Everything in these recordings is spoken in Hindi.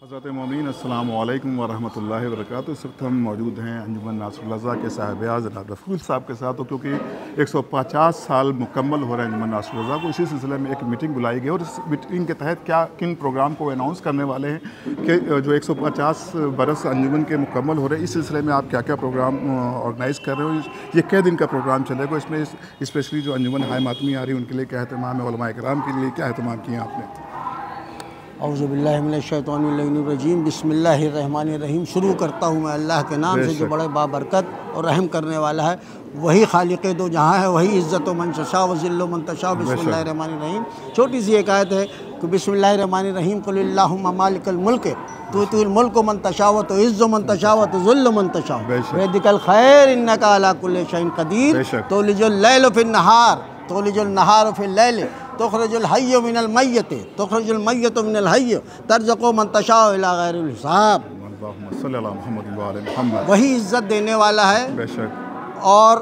हज़रत मोमिन अस्सलामु अलैकुम वरहमतुल्लाहि वबरकातुहू। इस वक्त हम मौजूद हैं अंजुमन नासरुल रज़ा के साहिब-ए-आज़ जनाब रफ़ूल साहब के साथ, क्योंकि 150 साल मुकम्मल हो रहे हैं अंजुमन नासरुल रज़ा को। इसी सिलसिले में एक मीटिंग बुलाई गई और इस मीटिंग के तहत किन प्रोग्राम को अनाउंस करने वाले हैं कि जो 150 बरस अंजुमन के मुकम्मल हो रहे हैं, इस सिलसिले में आप क्या क्या प्रोग्राम ऑर्गेनाइज़ कर रहे हो, ये कै दिन का प्रोग्राम चलेगा, इसमें स्पेशली जो अंजुमन हाय मातमी आ रही है उनके लिए क्या अहतमाम है, उलमा इकराम के लिए क्या अहतमाम किए आपने? औज़ुबिल्लाहि मिनश्शैतानिर्रजीम बिस्मिल्लाहिर्रहमानिर्रहीम। शुरू करता हूँ मैं अल्लाह के नाम से जो बड़े बाबरकत और रहम करने वाला है। वही खालिक़े दो जहाँ है, वही इज़्ज़त व मंशा व ज़िल्ल मन तशा। बिस्मिल्लाहिर्रहमानिर्रहीम। छोटी सी एक आयत है कि बिस्मिल्लाहिर्रहमानिर्रहीम कुल अल्लाहुम्मा मालिकल मुल्क तुतिल मुल्क मन तशा व तुइज़्ज़ु मन तशा व तुज़िल्लु मन तशा बियदिकल खैर इन्नका अला कुल्लि शैइन क़दीर तुलिजुल लैल फिन नहार तुलिजुल नहार फिल लैल तुखरिजुल हय्य मिनल मय्यत तुखरिजुल मय्यत मिनल हय्य तर्ज़ुक़ु मन तशाअ इला गैरिल हिसाब। वही इज़्ज़त देने वाला है बेशक, और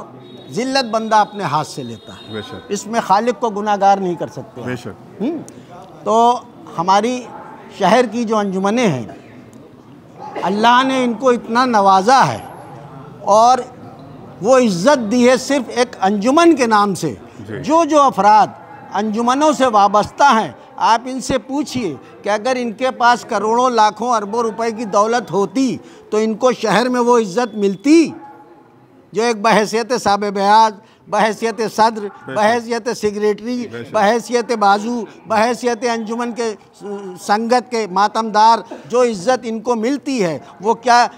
ज़िल्लत बंदा अपने हाथ से लेता है बेशक। इसमें खालिक को गुनाहगार नहीं कर सकते बेशक। तो हमारी शहर की जो अंजुमनें हैं, अल्लाह ने इनको इतना नवाजा है और वो इज़्ज़त दी है सिर्फ़ एक अंजुमन के नाम से। जो अफराद अंजुमनों से वाबस्ता हैं, आप इनसे पूछिए कि अगर इनके पास करोड़ों लाखों अरबों रुपए की दौलत होती तो इनको शहर में वो इज़्ज़त मिलती जो एक बहैसियत साहिब-ए-आज़, बहैसियत सदर, बहैसियत सेक्रेटरी, बहैसियत बाजू, बहैसियत अंजुमन के संगत के मातमदार जो इज़्ज़त इनको मिलती है, वो क्या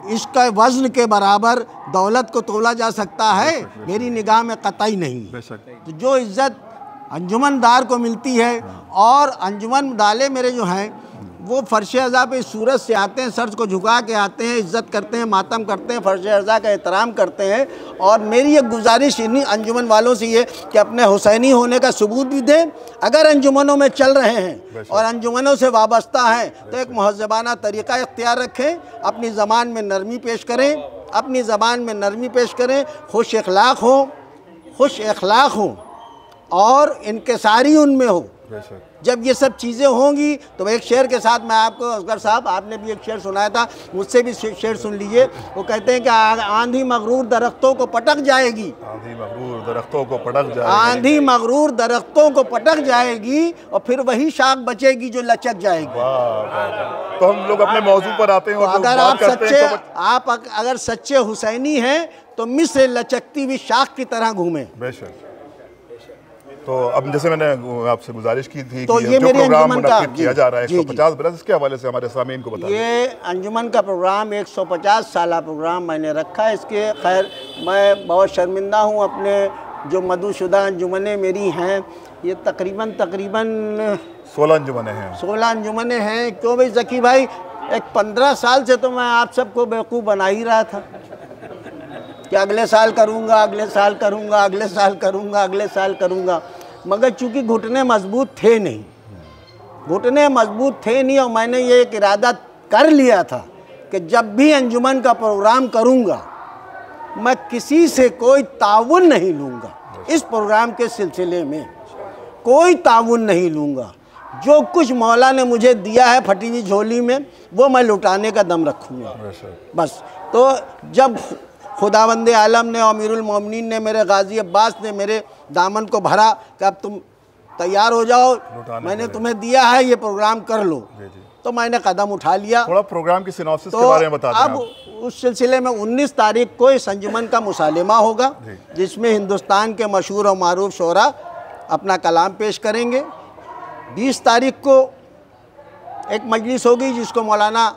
इसका वज़न के बराबर दौलत को तोला जा सकता है? मेरी निगाह में कतई नहीं। तो जो इज़्ज़त अंजुमनदार को मिलती है, और अंजुमन दाले मेरे जो हैं वो फ़र्श अज़ा पे सूरज से आते हैं, सर को झुका के आते हैं, इज़्ज़त करते हैं, मातम करते हैं, फ़र्श अज़ा का एहतराम करते हैं। और मेरी एक गुजारिश इन्हीं अंजुमन वालों से ये कि अपने हुसैनी होने का सबूत भी दें। अगर अंजुमनों में चल रहे हैं और अंजुमनों से वाबस्ता हैं तो एक महज़बाना तरीक़ा इख्तियार रखें, अपनी ज़बान में नरमी पेश करें, अपनी ज़बान में नरमी पेश करें, खुश अखलाक हों और इनकिसारी उनमें हो। जब ये सब चीज़ें होंगी तो एक शेर के साथ मैं आपको, असगर साहब आपने भी एक शेर सुनाया था, मुझसे भी शेर सुन लीजिए। वो कहते हैं कि आंधी मगरूर दरख्तों को पटक जाएगी, आंधी मगरूर दरख्तों को पटक जाएगी, आंधी मगरूर दरख्तों को पटक जाएगी, और फिर वही शाख बचेगी जो लचक जाएगी। तो हम लोग अपने मौजू पर आते हैं। तो अगर सच्चे हुसैनी हैं तो मिस्र लचकती हुई शाख की तरह घूमें। तो अब जैसे मैंने आपसे गुजारिश की थी तो कि ये जो प्रोग्राम मुनक्किद किया जा रहा है 150 बरस, इसके हवाले से हमारे सामीन को बताइए। ये अंजुमन का प्रोग्राम 150 साला प्रोग्राम मैंने रखा है। इसके खैर मैं बहुत शर्मिंदा हूँ, अपने जो मदुशुदा अंजुमनें मेरी हैं ये तकरीबन 16 अंजुमनें हैं। 16 अंजुमनें हैं। क्यों भाई ज़की भाई, एक 15 साल से तो मैं आप सबको बेवकूफ़ बना ही रहा था कि अगले साल करूँगा, अगले साल करूँगा, अगले साल करूँगा, अगले साल करूँगा, मगर चूँकि घुटने मजबूत थे नहीं, घुटने मजबूत थे नहीं, और मैंने ये एक इरादा कर लिया था कि जब भी अंजुमन का प्रोग्राम करूँगा मैं किसी से कोई ताउन नहीं लूँगा। इस प्रोग्राम के सिलसिले में कोई ताउन नहीं लूँगा। जो कुछ मौला ने मुझे दिया है फटी हुई झोली में वो मैं लुटाने का दम रखूँगा बस। तो जब खुदावंदे आलम ने और अमीरुल मोमिनीन ने, मेरे गाजी अब्बास ने मेरे दामन को भरा कि अब तुम तैयार हो जाओ, मैंने तुम्हें दिया है, ये प्रोग्राम कर लो, तो मैंने कदम उठा लिया। थोड़ा प्रोग्राम की सिनॉप्सिस के बारे में बता दें। अब उस सिलसिले में 19 तारीख को इस अंजुमन का मुसालिमा होगा जिसमें हिंदुस्तान के मशहूर और मारूफ शोरा अपना कलाम पेश करेंगे। 20 तारीख को एक मजलिस होगी जिसको मौलाना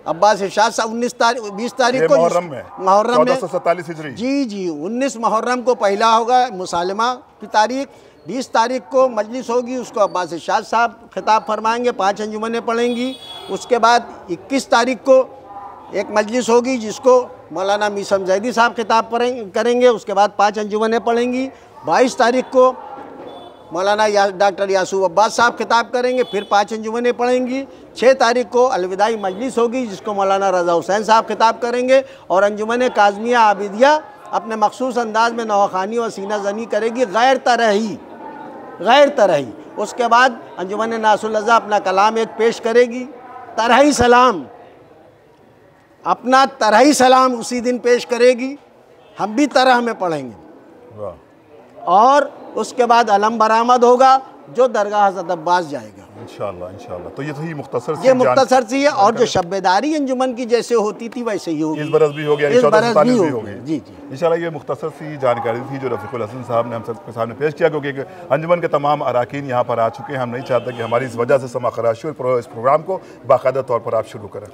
अब्बास इरशाद साहब 20 तारीख को मुहर्रम में 1447 हिजरी जी 19 मुहर्रम को पहला होगा मुसालिमा की तारीख। 20 तारीख को मजलिस होगी, उसको अब्बास इरशाद साहब खिताब फरमाएंगे, 5 अंजुमनें पढ़ेंगी। उसके बाद 21 तारीख को एक मजलिस होगी जिसको मौलाना मीसम जैदी साहब खिताब करेंगे, उसके बाद 5 अंजुमनें पढ़ेंगी। 22 तारीख को मौलाना डॉक्टर यासूफ अब्बास साहब खिताब करेंगे, फिर 5 अंजुमनें पढ़ेंगी। 6 तारीख को अलविदाई मजलिस होगी जिसको मौलाना रज़ा हुसैन साहब खिताब करेंगे, और अंजुमन काज़मिया आबिदिया अपने मखसूस अंदाज में नवाखानी और सीना जनी करेगी गैर तरही। उसके बाद अंजुमन नासरुल लज़ा अपना कलाम एक पेश करेगी, तरही सलाम, अपना तरही सलाम उसी दिन पेश करेगी, हम भी तरह में पढ़ेंगे। और उसके बाद अलम बरामद होगा जो दरगाह हज़रत अब्बास जाएगा इंशाअल्लाह इंशाअल्लाह। तो ये थी मुख्तसर सी, ये मुख्तसर सी है। और जो शब्बेदारी अंजुमन की जैसे होती थी वैसे ही होगी, इस बरस भी होगी, इस बरस भी होगी। जी जी इंशाअल्लाह। ये मुख्तसर सी जानकारी थी जो रफ़ीकुल हसन साहब ने हम सबके सामने पेश किया, क्योंकि अंजुमन के तमाम अराकीन यहाँ पर आ चुके हैं। हम नहीं चाहते कि हमारी इस वजह से समा खराशी और इस प्रोग्राम को बाकायदा तौर पर आप शुरू करें।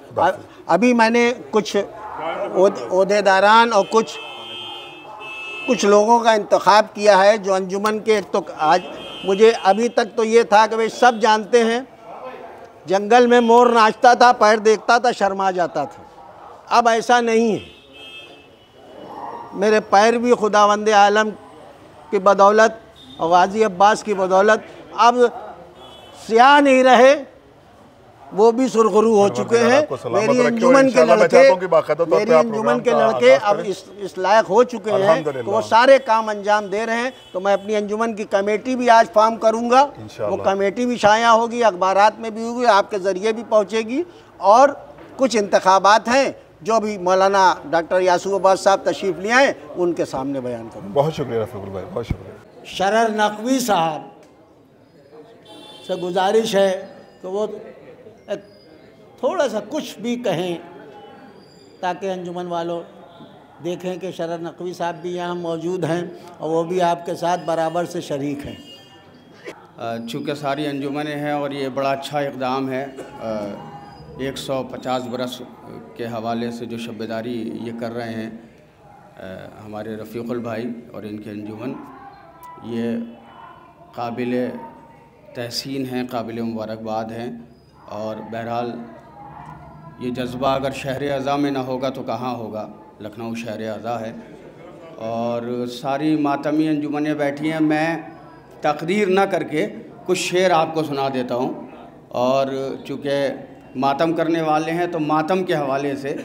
अभी मैंने कुछ ओहदेदारान और कुछ लोगों का इंतखाब किया है जो अंजुमन के, एक तो आज मुझे अभी तक तो ये था कि भाई सब जानते हैं जंगल में मोर नाचता था, पैर देखता था शर्मा जाता था। अब ऐसा नहीं है, मेरे पैर भी खुदावंद आलम की बदौलत और गाजी अब्बास की बदौलत अब स्याह नहीं रहे, वो भी सुरखरू हो चुके हैं। मेरी अंजुमन के लड़के अब इस लायक हो चुके हैं कि वो सारे काम अंजाम दे रहे हैं। तो मैं अपनी अंजुमन की कमेटी भी आज फॉर्म करूंगा, वो कमेटी भी शाया होगी, अखबारात में भी होगी, आपके ज़रिए भी पहुंचेगी। और कुछ इंतखाबात हैं जो भी मौलाना डॉक्टर यासूब अब्बास साहब तशरीफ़ ले आए, उनके सामने बयान करूँगा। बहुत शुक्रिया रफ़ीकुल भाई, बहुत शुक्रिया। शरर नकवी साहब से गुजारिश है कि वो थोड़ा सा कुछ भी कहें ताकि अंजुमन वालों देखें कि शरर नकवी साहब भी यहाँ मौजूद हैं और वो भी आपके साथ बराबर से शरीक हैं। चूँकि सारी अंजुमनें हैं और ये बड़ा अच्छा इक़दाम है, 150 बरस के हवाले से जो शब्बेदारी ये कर रहे हैं हमारे रफ़ीकुल भाई और इनके अंजुमन, ये काबिल तहसीन हैं, काबिल मुबारकबाद हैं। और बहरहाल ये जज्बा अगर शहर अज़ा में ना होगा तो कहाँ होगा, लखनऊ शहर अज़ा है। और सारी मातमी अंजुमनें बैठी हैं, मैं तकरीर ना करके कुछ शेर आपको सुना देता हूँ। और चूँकि मातम करने वाले हैं तो मातम के हवाले से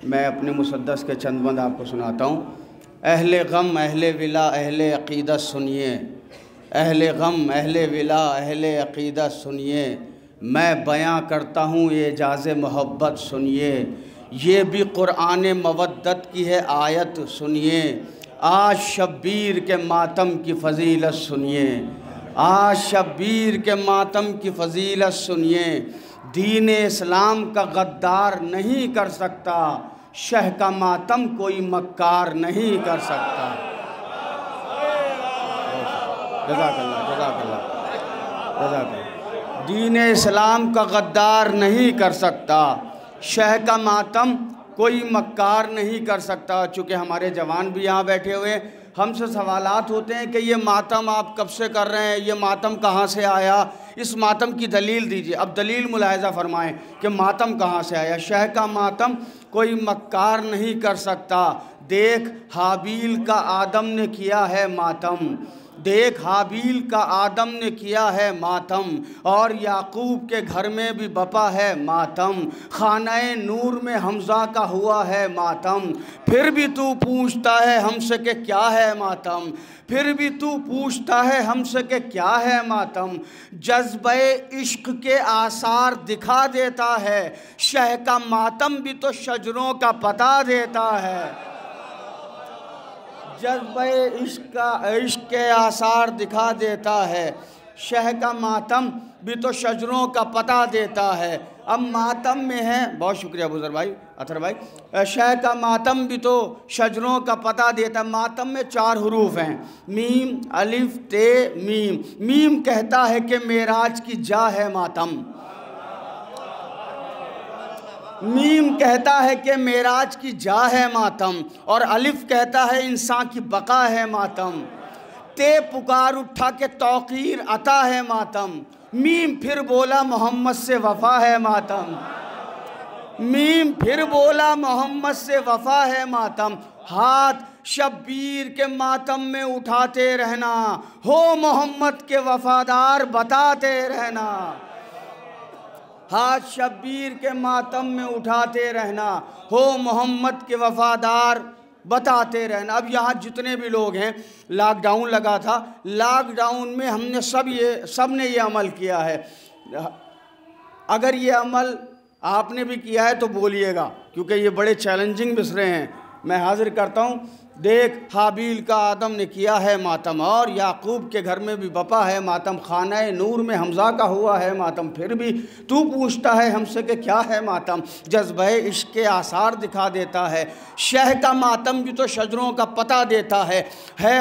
मैं अपने मुसद्दस के चंद बंद आपको सुनाता हूँ। अहले गम अहले विला अहले अक़ीदत सुनिए, अहले गम अहले विला अहले अक़ीदत सुनिए, मैं बयां करता हूँ एजाज़ मोहब्बत सुनिए, ये भी क़ुरआन मवद्दत की है आयत सुनिए, आज शब्बीर के मातम की फ़जीलत सुनिए, आज शब्बीर के मातम की फ़जीलत सुनिए, दीन इस्लाम का गद्दार नहीं कर सकता, शह का मातम कोई मक्कार नहीं कर सकता। जज़ाकल्लाह जज़ाकल्लाह जज़ाकल्लाह। दीन इस्लाम का गद्दार नहीं कर सकता, शह का मातम कोई मक्कार नहीं कर सकता। चूँकि हमारे जवान भी यहाँ बैठे हुए हैं, हमसे सवालात होते हैं कि ये मातम आप कब से कर रहे हैं, ये मातम कहाँ से आया, इस मातम की दलील दीजिए। अब दलील मुलाहिज़ा फरमाएं कि मातम कहाँ से आया। शह का मातम कोई मक्कार नहीं कर सकता, देख हाबील का आदम ने किया है मातम, देख हाबील का आदम ने किया है मातम, और याकूब के घर में भी बपा है मातम, खानाए नूर में हमज़ा का हुआ है मातम, फिर भी तू पूछता है हमसे कि क्या है मातम, फिर भी तू पूछता है हमसे कि क्या है मातम, जज्बे इश्क के आसार दिखा देता है, शह का मातम भी तो शजरों का पता देता है, जज्बे इश्क के आसार दिखा देता है, शह का मातम भी तो शजरों का पता देता है। अब मातम में है, बहुत शुक्रिया बुज़ुर्ग भाई अतर भाई, शह का मातम भी तो शजरों का पता देता है। मातम में 4 हरूफ हैं, मीम अलिफ ते मीम। मीम कहता है कि मेराज की जा है मातम, मीम कहता है कि मेराज की जा है मातम, और अलिफ कहता है इंसान की बका है मातम, ते पुकार उठा के तौकीर अता है मातम, मीम फिर बोला मोहम्मद से वफ़ा है मातम, मीम फिर बोला मोहम्मद से वफ़ा है मातम, हाथ शब्बीर के मातम में उठाते रहना, हो मोहम्मद के वफ़ादार बताते रहना, हाथ शब्बीर के मातम में उठाते रहना, हो मोहम्मद के वफ़ादार बताते रहना। अब यहाँ जितने भी लोग हैं, लॉकडाउन लगा था, लॉकडाउन में हमने सब ने ये अमल किया है। अगर ये अमल आपने भी किया है तो बोलिएगा, क्योंकि ये बड़े चैलेंजिंग मिसरे हैं। मैं हाजिर करता हूँ। देख, हाबील का आदम ने किया है मातम, और याकूब के घर में भी बपा है मातम, खाना नूर में हमज़ा का हुआ है मातम, फिर भी तू पूछता है हमसे कि क्या है मातम। जज्बे इश्क के आसार दिखा देता है, शह का मातम भी तो शजरों का पता देता है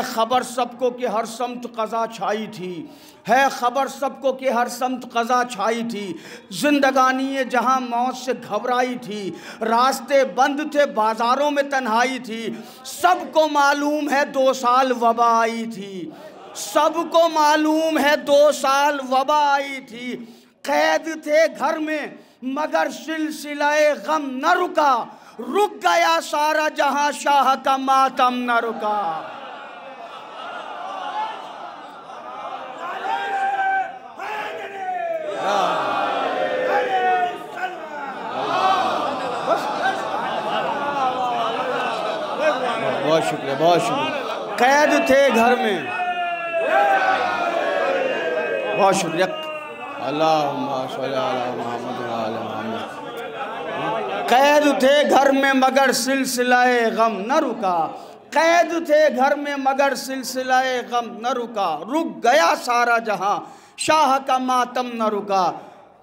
खबर सबको कि हर समत क़ज़ा छाई थी, है खबर सबको कि हर समत क़ज़ा छाई थी। जिंदगानी ये जहाँ मौत से घबराई थी, रास्ते बंद थे, बाज़ारों में तन्हाई थी। सबको मालूम है 2 साल वबा आई थी, सबको मालूम है 2 साल वबा आई थी। कैद थे घर में मगर सिलसिलाए गम न रुका, रुक गया सारा जहां शाह का मातम न रुका। बहुत शुक्रिया, बहुत शुक्रिया। कैद थे घर में, बहुत शुक्रिया। अल्लाहुम्मा सल्ली अला मुहम्मद व अला मुहम्मद। कैद थे घर में मगर सिलसिलाए गम न रुका, कैद थे घर में मगर सिलसिलाए गम न रुका, रुक गया सारा जहां शाह का मातम न रुका।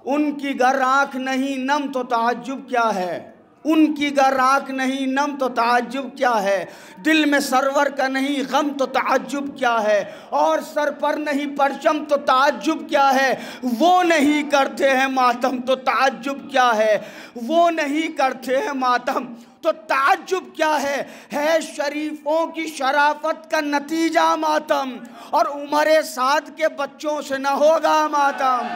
उनकी गर आँख नहीं नम तो ताज्जुब क्या है, उनकी गर आँख नहीं नम तो ताज्जुब क्या है। दिल में सरवर का नहीं गम तो ताज्जुब क्या है, और सर पर नहीं परचम तो ताज्जुब क्या है। वो नहीं करते हैं मातम तो ताज्जुब क्या है, वो नहीं करते हैं मातम तो ताज्जुब क्या है शरीफों की शराफत का नतीजा मातम, और उमरे साद के बच्चों से न होगा मातम।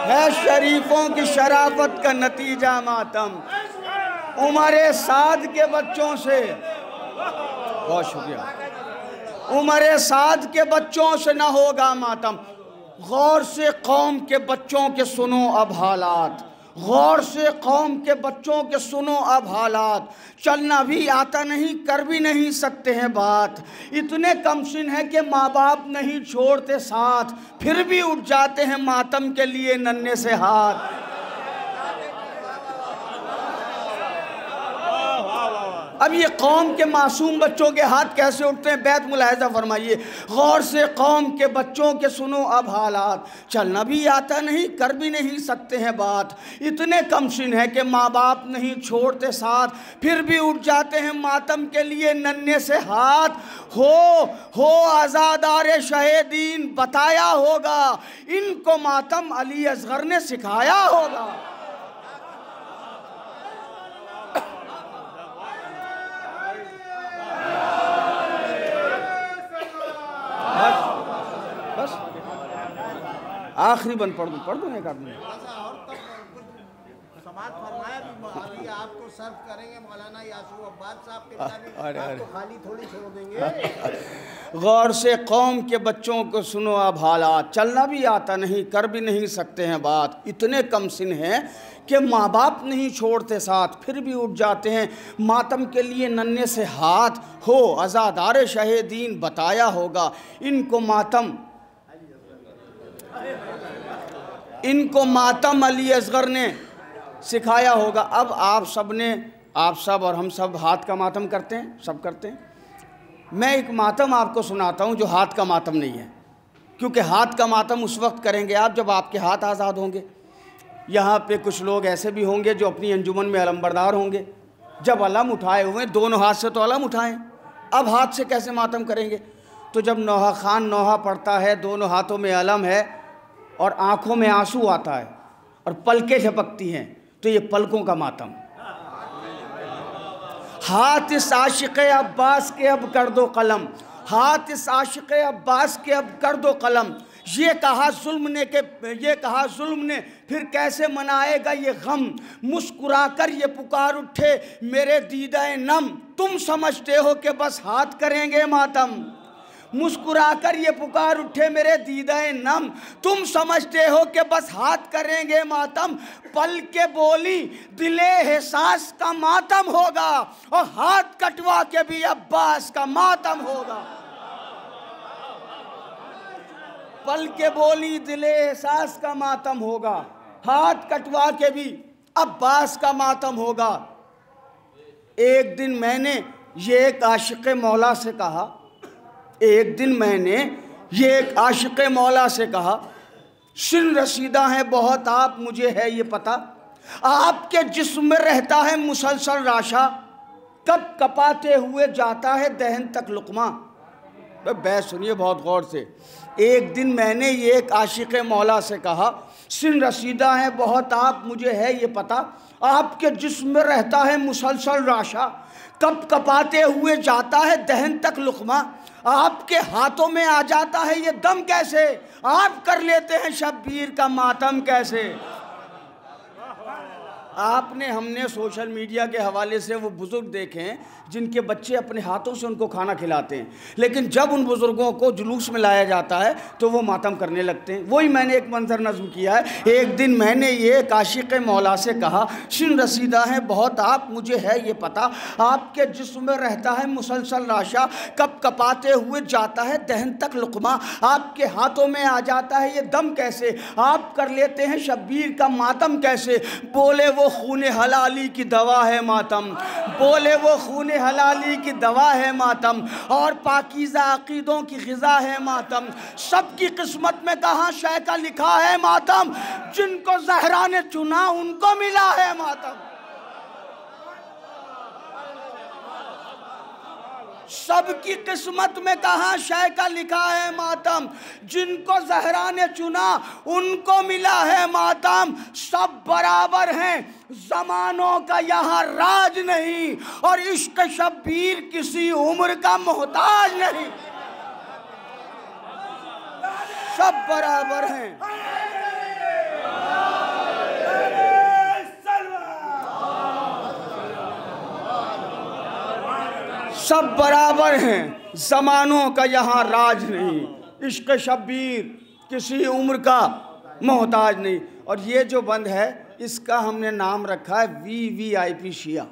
है शरीफों की शराफत का नतीजा मातम, उमरे साद के बच्चों से, बहुत शुक्रिया, उमरे साद के बच्चों से न होगा मातम। गौर से कौम के बच्चों के सुनो अब हालात, गौर से कौम के बच्चों के सुनो अब हालात। चलना भी आता नहीं, कर भी नहीं सकते हैं बात, इतने कमसिन है कि माँ बाप नहीं छोड़ते साथ, फिर भी उठ जाते हैं मातम के लिए नन्हे से हाथ। अब ये कौम के मासूम बच्चों के हाथ कैसे उठते हैं, बैत मुलाहिजा फरमाइए। गौर से कौम के बच्चों के सुनो अब हालात, चलना भी आता नहीं, कर भी नहीं सकते हैं बात, इतने कमसिन है कि माँ बाप नहीं छोड़ते साथ, फिर भी उठ जाते हैं मातम के लिए नन्हे से हाथ। हो आज़ादार शहीदीन बताया होगा, इनको मातम अली असगर ने सिखाया होगा। बस आखिरी बंद पढ़ दूँ एक आदमी। समाज फरमाया भी आपको सर्व करेंगे मौलाना यासूफ अब्बास साहब के साथ, आपको खाली थोड़ी छोड़ देंगे। गौर से कौम के बच्चों को सुनो अब हालात, चलना भी आता नहीं, कर भी नहीं सकते हैं बात, इतने कमसिन हैं कि माँ बाप नहीं छोड़ते साथ, फिर भी उठ जाते हैं मातम के लिए नन्हे से हाथ। हो आज़ादार शहीदीन बताया होगा, इनको मातम अली असगर ने सिखाया होगा। अब आप सब और हम सब हाथ का मातम करते हैं, सब करते हैं। मैं एक मातम आपको सुनाता हूँ जो हाथ का मातम नहीं है, क्योंकि हाथ का मातम उस वक्त करेंगे आप जब आपके हाथ आज़ाद होंगे। यहाँ पे कुछ लोग ऐसे भी होंगे जो अपनी अंजुमन में अलमबरदार होंगे, जब अलम उठाए हुए दोनों हाथ से तो अलम उठाएं, अब हाथ से कैसे मातम करेंगे। तो जब नौहा खान नौहा पड़ता है, दोनों हाथों में अलम है और आँखों में आंसू आता है और पलकें झपकती हैं, तो ये पलकों का मातम। हाथ इस आशिक़े अब्बास के अब कर दो कलम, हाथ इस आशिक़े अब्बास के अब कर दो कलम। ये कहा जुल्म ने फिर कैसे मनाएगा ये गम, मुस्कुराकर ये पुकार उठे मेरे दीदाए नम। तुम समझते हो कि बस हाथ करेंगे मातम, मुस्कुराकर ये पुकार उठे मेरे दीदाए नम, तुम समझते हो कि बस हाथ करेंगे मातम, पल के बोली दिले एहसास का मातम होगा, और हाथ कटवा के भी अब्बास का मातम होगा। पल के बोली दिले एहसास का मातम होगा, हाथ कटवा के भी अब्बास का मातम होगा। एक दिन मैंने ये एक आशिक़ मौला से कहा, एक दिन मैंने ये एक आशिक़ मौला से कहा, सिन रसीदा है बहुत आप मुझे है ये पता, आपके जिस्म में रहता है मुसलसल राशा, कब कपाते हुए जाता है दहन तक लुक़मा। बहस सुनिए बहुत गौर से। एक दिन मैंने ये एक आशिक़ मौला से कहा, सिन रसीदा है बहुत आप मुझे है ये पता, आपके जिस्म में रहता है मुसलसल राशा, कब कपाते हुए जाता है दहन तक लुक़मा, आपके हाथों में आ जाता है ये दम कैसे, आप कर लेते हैं शब्बीर का मातम कैसे। आपने हमने सोशल मीडिया के हवाले से वो बुज़ुर्ग देखे हैं जिनके बच्चे अपने हाथों से उनको खाना खिलाते हैं, लेकिन जब उन बुज़ुर्गों को जुलूस में लाया जाता है तो वो मातम करने लगते हैं। वही मैंने एक मंजर नज़्म किया है। एक दिन मैंने ये आशिक़ मौला से कहा, सिन रसीदा है बहुत आप मुझे है ये पता, आपके जिस्म में रहता है मुसलसल राशा, कब कपाते हुए जाता है दहन तक लुक़मा, आपके हाथों में आ जाता है ये दम कैसे, आप कर लेते हैं शब्बीर का मातम कैसे। बोले वो खूने हलाली की दवा है मातम, बोले वो खूने हलाली की दवा है मातम, और पाकीज़ा अक़ीदों की ग़िज़ा है मातम। सबकी किस्मत में कहाँ शय का लिखा है मातम, जिनको ज़हरा ने चुना उनको मिला है मातम। सबकी किस्मत में कहाँ शय का लिखा है मातम, जिनको ज़हरा ने चुना उनको मिला है मातम। सब बराबर हैं ज़मानों का यहाँ राज नहीं, और इश्क शब्बीर किसी उम्र का मोहताज नहीं। सब बराबर हैं। सब बराबर हैं, ज़मानों का यहाँ राज नहीं, इश्क शब्बीर किसी उम्र का मोहताज नहीं। और ये जो बंद है इसका हमने नाम रखा है VVIP शिया।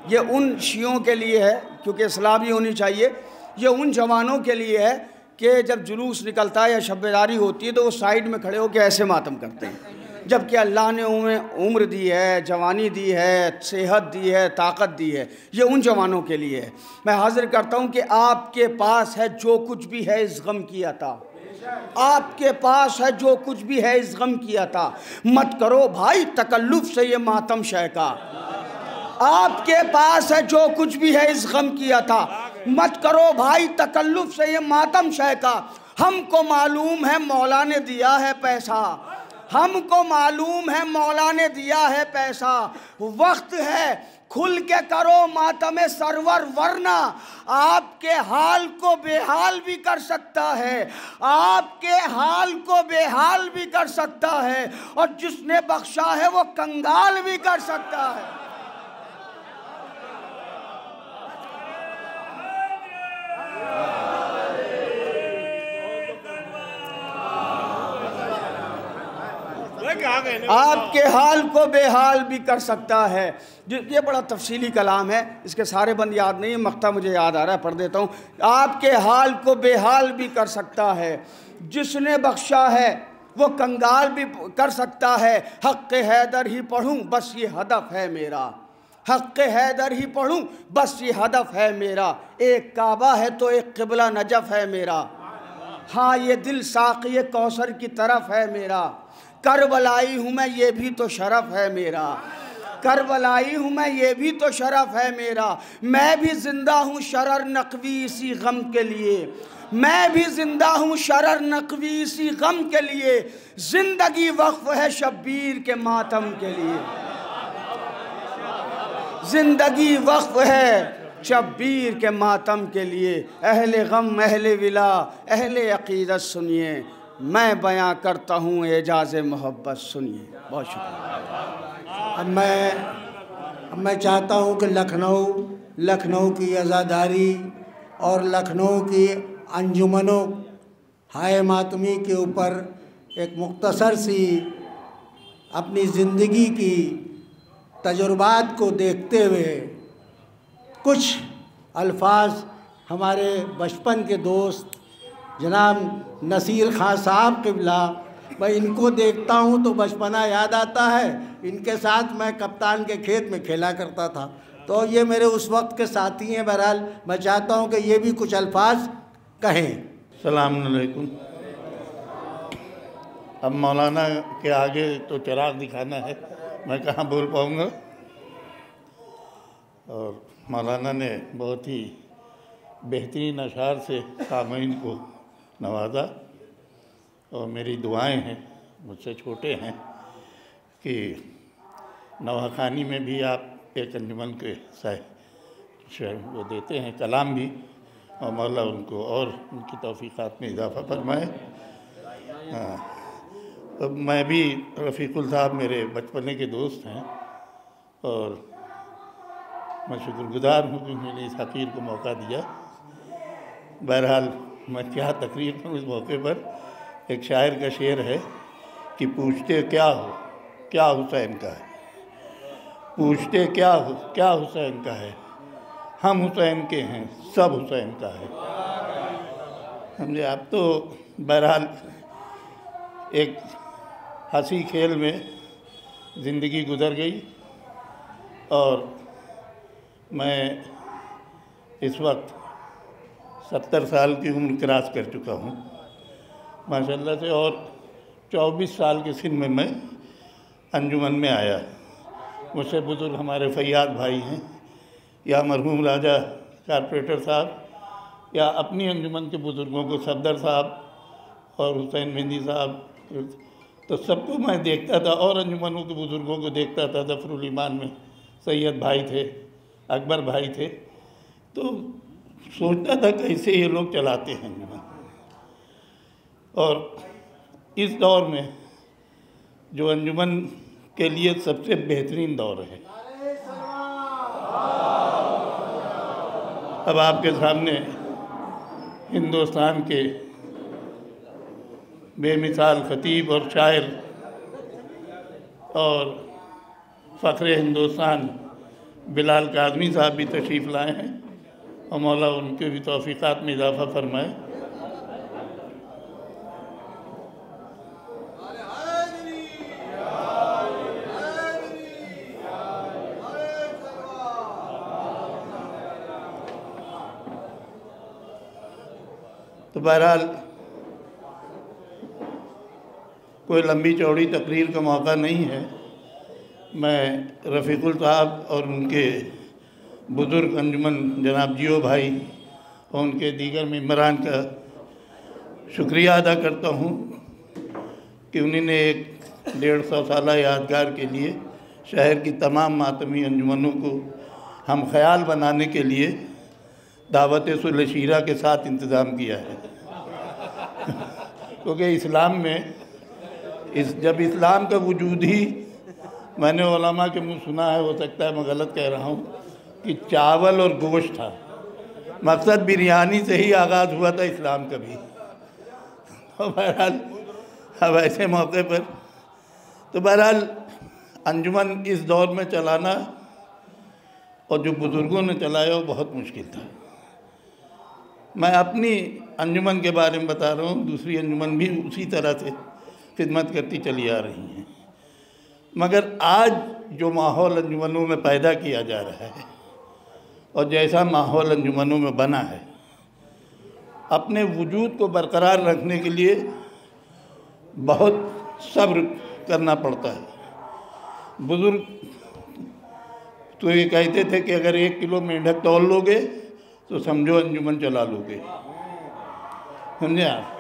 ये उन शियों के लिए है क्योंकि इस्लाह भी होनी चाहिए, ये उन जवानों के लिए है कि जब जुलूस निकलता है या शब्बेदारी होती है तो वो साइड में खड़े होकर ऐसे मातम करते हैं, जबकि अल्लाह ने उम्र दी है, जवानी दी है, सेहत दी है, ताकत दी है, ये उन जवानों के लिए है। मैं हाजिर करता हूँ कि आपके पास है जो कुछ भी है इस गम की अता, आपके पास है जो कुछ भी है इस गम की अता, मत करो भाई तकल्लुफ से ये मातम शय का। आपके पास है जो कुछ भी है इस गम की अता, मत करो भाई तकल्लुफ से ये मातम शय का। हमको मालूम है मौला ने दिया है पैसा, हमको मालूम है मौला ने दिया है पैसा, वक्त है खुल के करो मातमे सरवर, वरना आपके हाल को बेहाल भी कर सकता है, आपके हाल को बेहाल भी कर सकता है, और जिसने बख्शा है वो कंगाल भी कर सकता है। आपके हाल को बेहाल भी कर सकता है। ये बड़ा तफसीली कलाम है, इसके सारे बंद याद नहीं है, मक्ता मुझे याद आ रहा है, पढ़ देता हूँ। आपके हाल को बेहाल भी कर सकता है, जिसने बख्शा है वो कंगाल भी कर सकता है। हक़ हैदर ही पढ़ूँ बस ये हदफ है मेरा, हक़ हैदर ही पढ़ूँ बस ये हदफ है मेरा। एक काबा है तो एक क़िबला नजफ़ है मेरा, हाँ ये दिल साक़ी कौसर की तरफ है मेरा। करबलाई हूँ मैं ये भी तो शरफ़ है मेरा, करबलाई हूँ मैं ये भी तो शरफ़ है मेरा। मैं भी ज़िंदा हूँ शरर नक़वी इसी गम के लिए, मैं भी ज़िंदा हूँ शरर नक़वी इसी गम के लिए। ज़िंदगी वक्फ़ है शब्बीर के मातम के लिए, ज़िंदगी वक्फ़ है शब्बीर के मातम के लिए। अहले गम अहले विला अहले अक़ीदत सुनिए, मैं बयां करता हूँ एजाज़ मोहब्बत सुनिए। बहुत शुक्रिया। अब मैं चाहता हूँ कि लखनऊ की आज़ादारी और लखनऊ की अंजुमनों हाय मातमी के ऊपर एक मुख्तसर सी अपनी ज़िंदगी की तजुर्बात को देखते हुए कुछ अल्फाज हमारे बचपन के दोस्त जनाब नसीर खां साहब क़िबला, मैं इनको देखता हूँ तो बचपना याद आता है। इनके साथ मैं कप्तान के खेत में खेला करता था, तो ये मेरे उस वक्त के साथी हैं। बहरहाल मैं चाहता हूँ कि ये भी कुछ अल्फाज कहें। सलाम अलैकुम। अब मौलाना के आगे तो चिराग दिखाना है, मैं कहाँ बोल पाऊँगा। और मौलाना ने बहुत ही बेहतरीन अशार से सामईन को नवाजा, और मेरी दुआएं हैं, मुझसे छोटे हैं, कि नवाखानी में भी आप एक अंजुमन के वो देते हैं कलाम भी, और मौला उनको और उनकी तौफ़ीक़ात में इजाफ़ा फरमाए। हाँ, तो मैं भी रफ़ीकुल साहब मेरे बचपने के दोस्त हैं, और मैं शुक्रगुज़ार हूँ कि मैंने इस हक़ीर को मौका दिया। बहरहाल मैं क्या तकरीर करूँ इस मौके पर। एक शायर का शेर है कि पूछते क्या हो, क्या हुसैन का है, पूछते क्या हो, क्या हुसैन का है, हम हुसैन के हैं, सब हुसैन का है। समझे आप। तो बहरहाल एक हंसी खेल में ज़िंदगी गुज़र गई, और मैं इस वक्त 70 साल की उम्र क्रॉस कर चुका हूँ माशाल्लाह से, और 24 साल के सिन में मैं अंजुमन में आया। मुझसे बुज़ुर्ग हमारे फ़ैयाद भाई हैं, या मरहूम राजा कारपोरेटर साहब, या अपनी अंजुमन के बुज़ुर्गों को सफदर साहब और हुसैन मेहंदी साहब, तो सबको मैं देखता था। और अंजुमनों के बुज़ुर्गों को देखता था। ज़फ़रुल ईमान में सैयद भाई थे, अकबर भाई थे, तो सोचता था कैसे ये लोग चलाते हैं अंजुमन। और इस दौर में जो अंजुमन के लिए सबसे बेहतरीन दौर है, अब आपके सामने हिंदुस्तान के बेमिसाल ख़तीब और शायर और फ़ख्र हिंदुस्तान बिलाल काज़मी साहब भी तशरीफ़ लाए हैं, और मौला उनके भी तौफ़ीक़ात में इजाफ़ा फरमाए। तो बहरहाल कोई लंबी चौड़ी तकरीर का मौका नहीं है। मैं रफ़ीकुल साहब और उनके बुज़ुर्ग अंजुमन जनाब जियो भाई और उनके दीगर मेंबरान का शुक्रिया अदा करता हूँ कि उन्होंने एक 150 साल यादगार के लिए शहर की तमाम मातमी अंजुमनों को हम ख्याल बनाने के लिए दावत सुलह शीरा के साथ इंतज़ाम किया है। क्योंकि इस्लाम में जब इस्लाम का वजूद ही, मैंने उलमा के मुँह सुना है, हो सकता है मैं गलत कह रहा हूँ, कि चावल और गोश्त था। मकसद बिरयानी से ही आगाज़ हुआ था इस्लाम का भी। तो बहरहाल अब ऐसे मौके पर तो बहरहाल अंजुमन इस दौर में चलाना और जो बुज़ुर्गों ने चलाया वो बहुत मुश्किल था। मैं अपनी अंजुमन के बारे में बता रहा हूँ, दूसरी अंजुमन भी उसी तरह से खिदमत करती चली आ रही हैं। मगर आज जो माहौल अंजुमनों में पैदा किया जा रहा है और जैसा माहौल अंजुमनों में बना है, अपने वजूद को बरकरार रखने के लिए बहुत सब्र करना पड़ता है। बुज़ुर्ग तो ये कहते थे कि अगर 1 किलो मेंढक तौल लोगे तो समझो अंजुमन चला लोगे। समझे आप?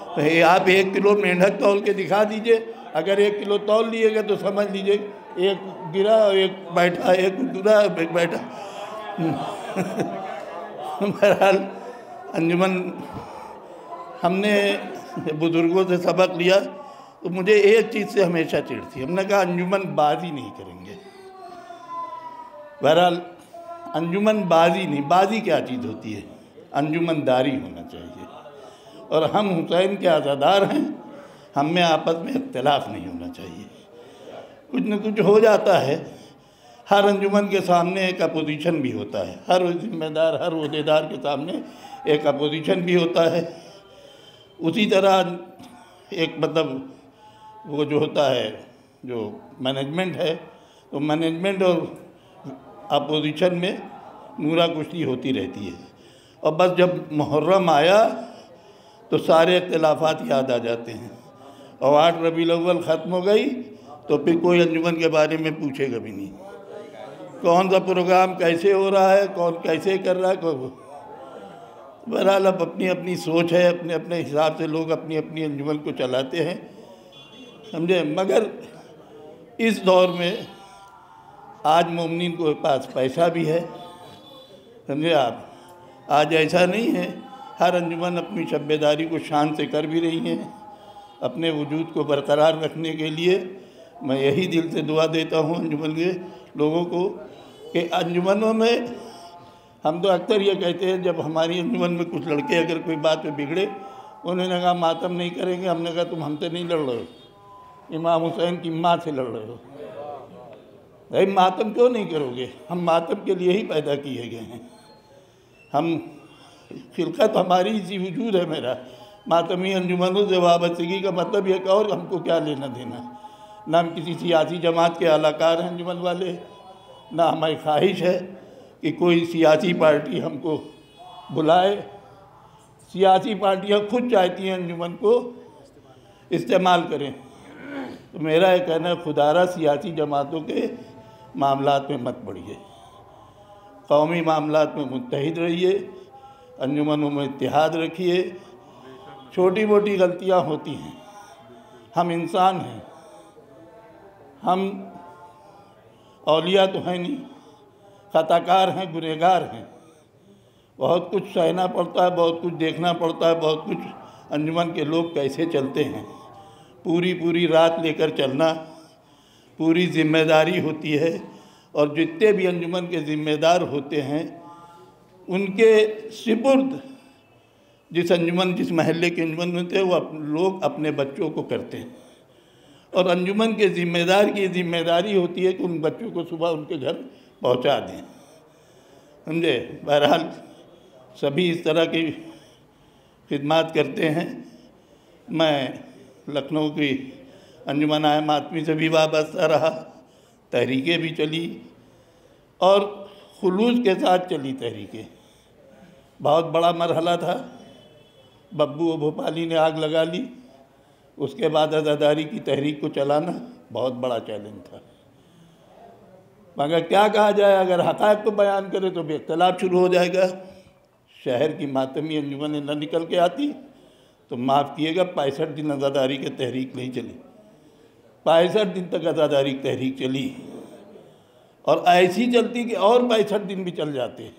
तो आप 1 किलो मेंढक तौल के दिखा दीजिए, अगर 1 किलो तौल लिएगा तो समझ लीजिए एक गिरा, एक बैठा, एक गिरा, एक बैठा। बहरहाल अंजुमन हमने बुज़ुर्गों से सबक लिया, तो मुझे एक चीज़ से हमेशा चिढ़ थी। हमने कहा अंजुमन बाजी नहीं करेंगे। बहरहाल अंजुमन बाजी नहीं, बाजी क्या चीज़ होती है? अंजुमनदारी होना चाहिए। और हम हुसैन के आज़ादार हैं, हम में आपस में इख्तिलाफ नहीं होना चाहिए। कुछ न कुछ हो जाता है, हर अंजुमन के सामने एक अपोजिशन भी होता है, हर जिम्मेदार हर ओहदेदार के सामने एक अपोजिशन भी होता है। उसी तरह एक मतलब वो जो होता है जो मैनेजमेंट है, तो मैनेजमेंट और अपोजिशन में नूरा कुश्ती होती रहती है। और बस जब मुहर्रम आया तो सारे इख्तिलाफात याद आ जाते हैं, और 8 रबीउल अव्वल ख़त्म हो गई तो फिर कोई अंजुमन के बारे में पूछेगा भी नहीं, कौन सा प्रोग्राम कैसे हो रहा है, कौन कैसे कर रहा है। बहरहाल अब अपनी अपनी सोच है, अपने अपने हिसाब से लोग अपनी अपनी अंजुमन को चलाते हैं, समझे। मगर इस दौर में आज मोमिनीन को पास पैसा भी है, समझे आप। आज ऐसा नहीं है, हर अंजुमन अपनी शब्बेदारी को शान से कर भी रही हैं अपने वजूद को बरकरार रखने के लिए। मैं यही दिल से दुआ देता हूँ अंजुमन के लोगों को कि अंजुमनों में हम तो अक्सर ये कहते हैं, जब हमारी अंजुमन में कुछ लड़के अगर कोई बात पे बिगड़े, उन्होंने कहा मातम नहीं करेंगे, हमने कहा तुम हमसे नहीं लड़ रहे हो, इमाम हुसैन की माँ से लड़ रहे हो। भाई मातम क्यों नहीं करोगे, हम मातम के लिए ही पैदा किए गए हैं। हम खिलकत हमारी इसी वजूद है मेरा, मातमी अंजुमनों से वाबस्तगी का मतलब यह कि और हमको क्या लेना देना। ना हम किसी सियासी जमात के आलाकार हैं अंजुमन वाले, ना हमारी ख्वाहिश है कि कोई सियासी पार्टी हमको बुलाए। सियासी पार्टियां खुद चाहती हैं अंजुमन को इस्तेमाल करें। तो मेरा ये कहना है, खुदारा सियासी जमातों के मामलात में मत पड़िए, कौमी मामलात में मुत्तहिद रहिए, अंजुमनों में इत्तेहाद रखिए। छोटी मोटी गलतियां होती हैं, हम इंसान हैं, हम औलिया तो हैं नहीं, खताकार हैं, गुनहगार हैं। बहुत कुछ सहना पड़ता है, बहुत कुछ देखना पड़ता है, बहुत कुछ अंजुमन के लोग कैसे चलते हैं, पूरी पूरी रात लेकर चलना पूरी जिम्मेदारी होती है। और जितने भी अंजुमन के ज़िम्मेदार होते हैं उनके सिपुर्द जिस अंजुमन जिस महल्ले के अंजुमन में थे, वो लोग अपने बच्चों को करते हैं। और अंजुमन के ज़िम्मेदार की जिम्मेदारी होती है कि उन बच्चों को सुबह उनके घर पहुंचा दें, समझे। बहरहाल सभी इस तरह की खिदमत करते हैं। मैं लखनऊ की अंजुमन मातमी से भी वाबस्ता रहा, तहरीकें भी चली और खुलूस के साथ चली तहरीकें। बहुत बड़ा मरहला था, बब्बू भोपाली ने आग लगा ली, उसके बाद आज़ादारी की तहरीक को चलाना बहुत बड़ा चैलेंज था। मगर क्या कहा जाए, अगर हक़ाइक़ को बयान करे तो इख्तिलाफ शुरू हो जाएगा। शहर की मातमी अंजुमन न निकल के आती तो माफ़ किएगा 65 दिन आज़ादारी की तहरीक नहीं चली, 65 दिन तक आज़ादारी की तहरीक चली। और ऐसी चलती कि और 65 दिन भी चल जाते।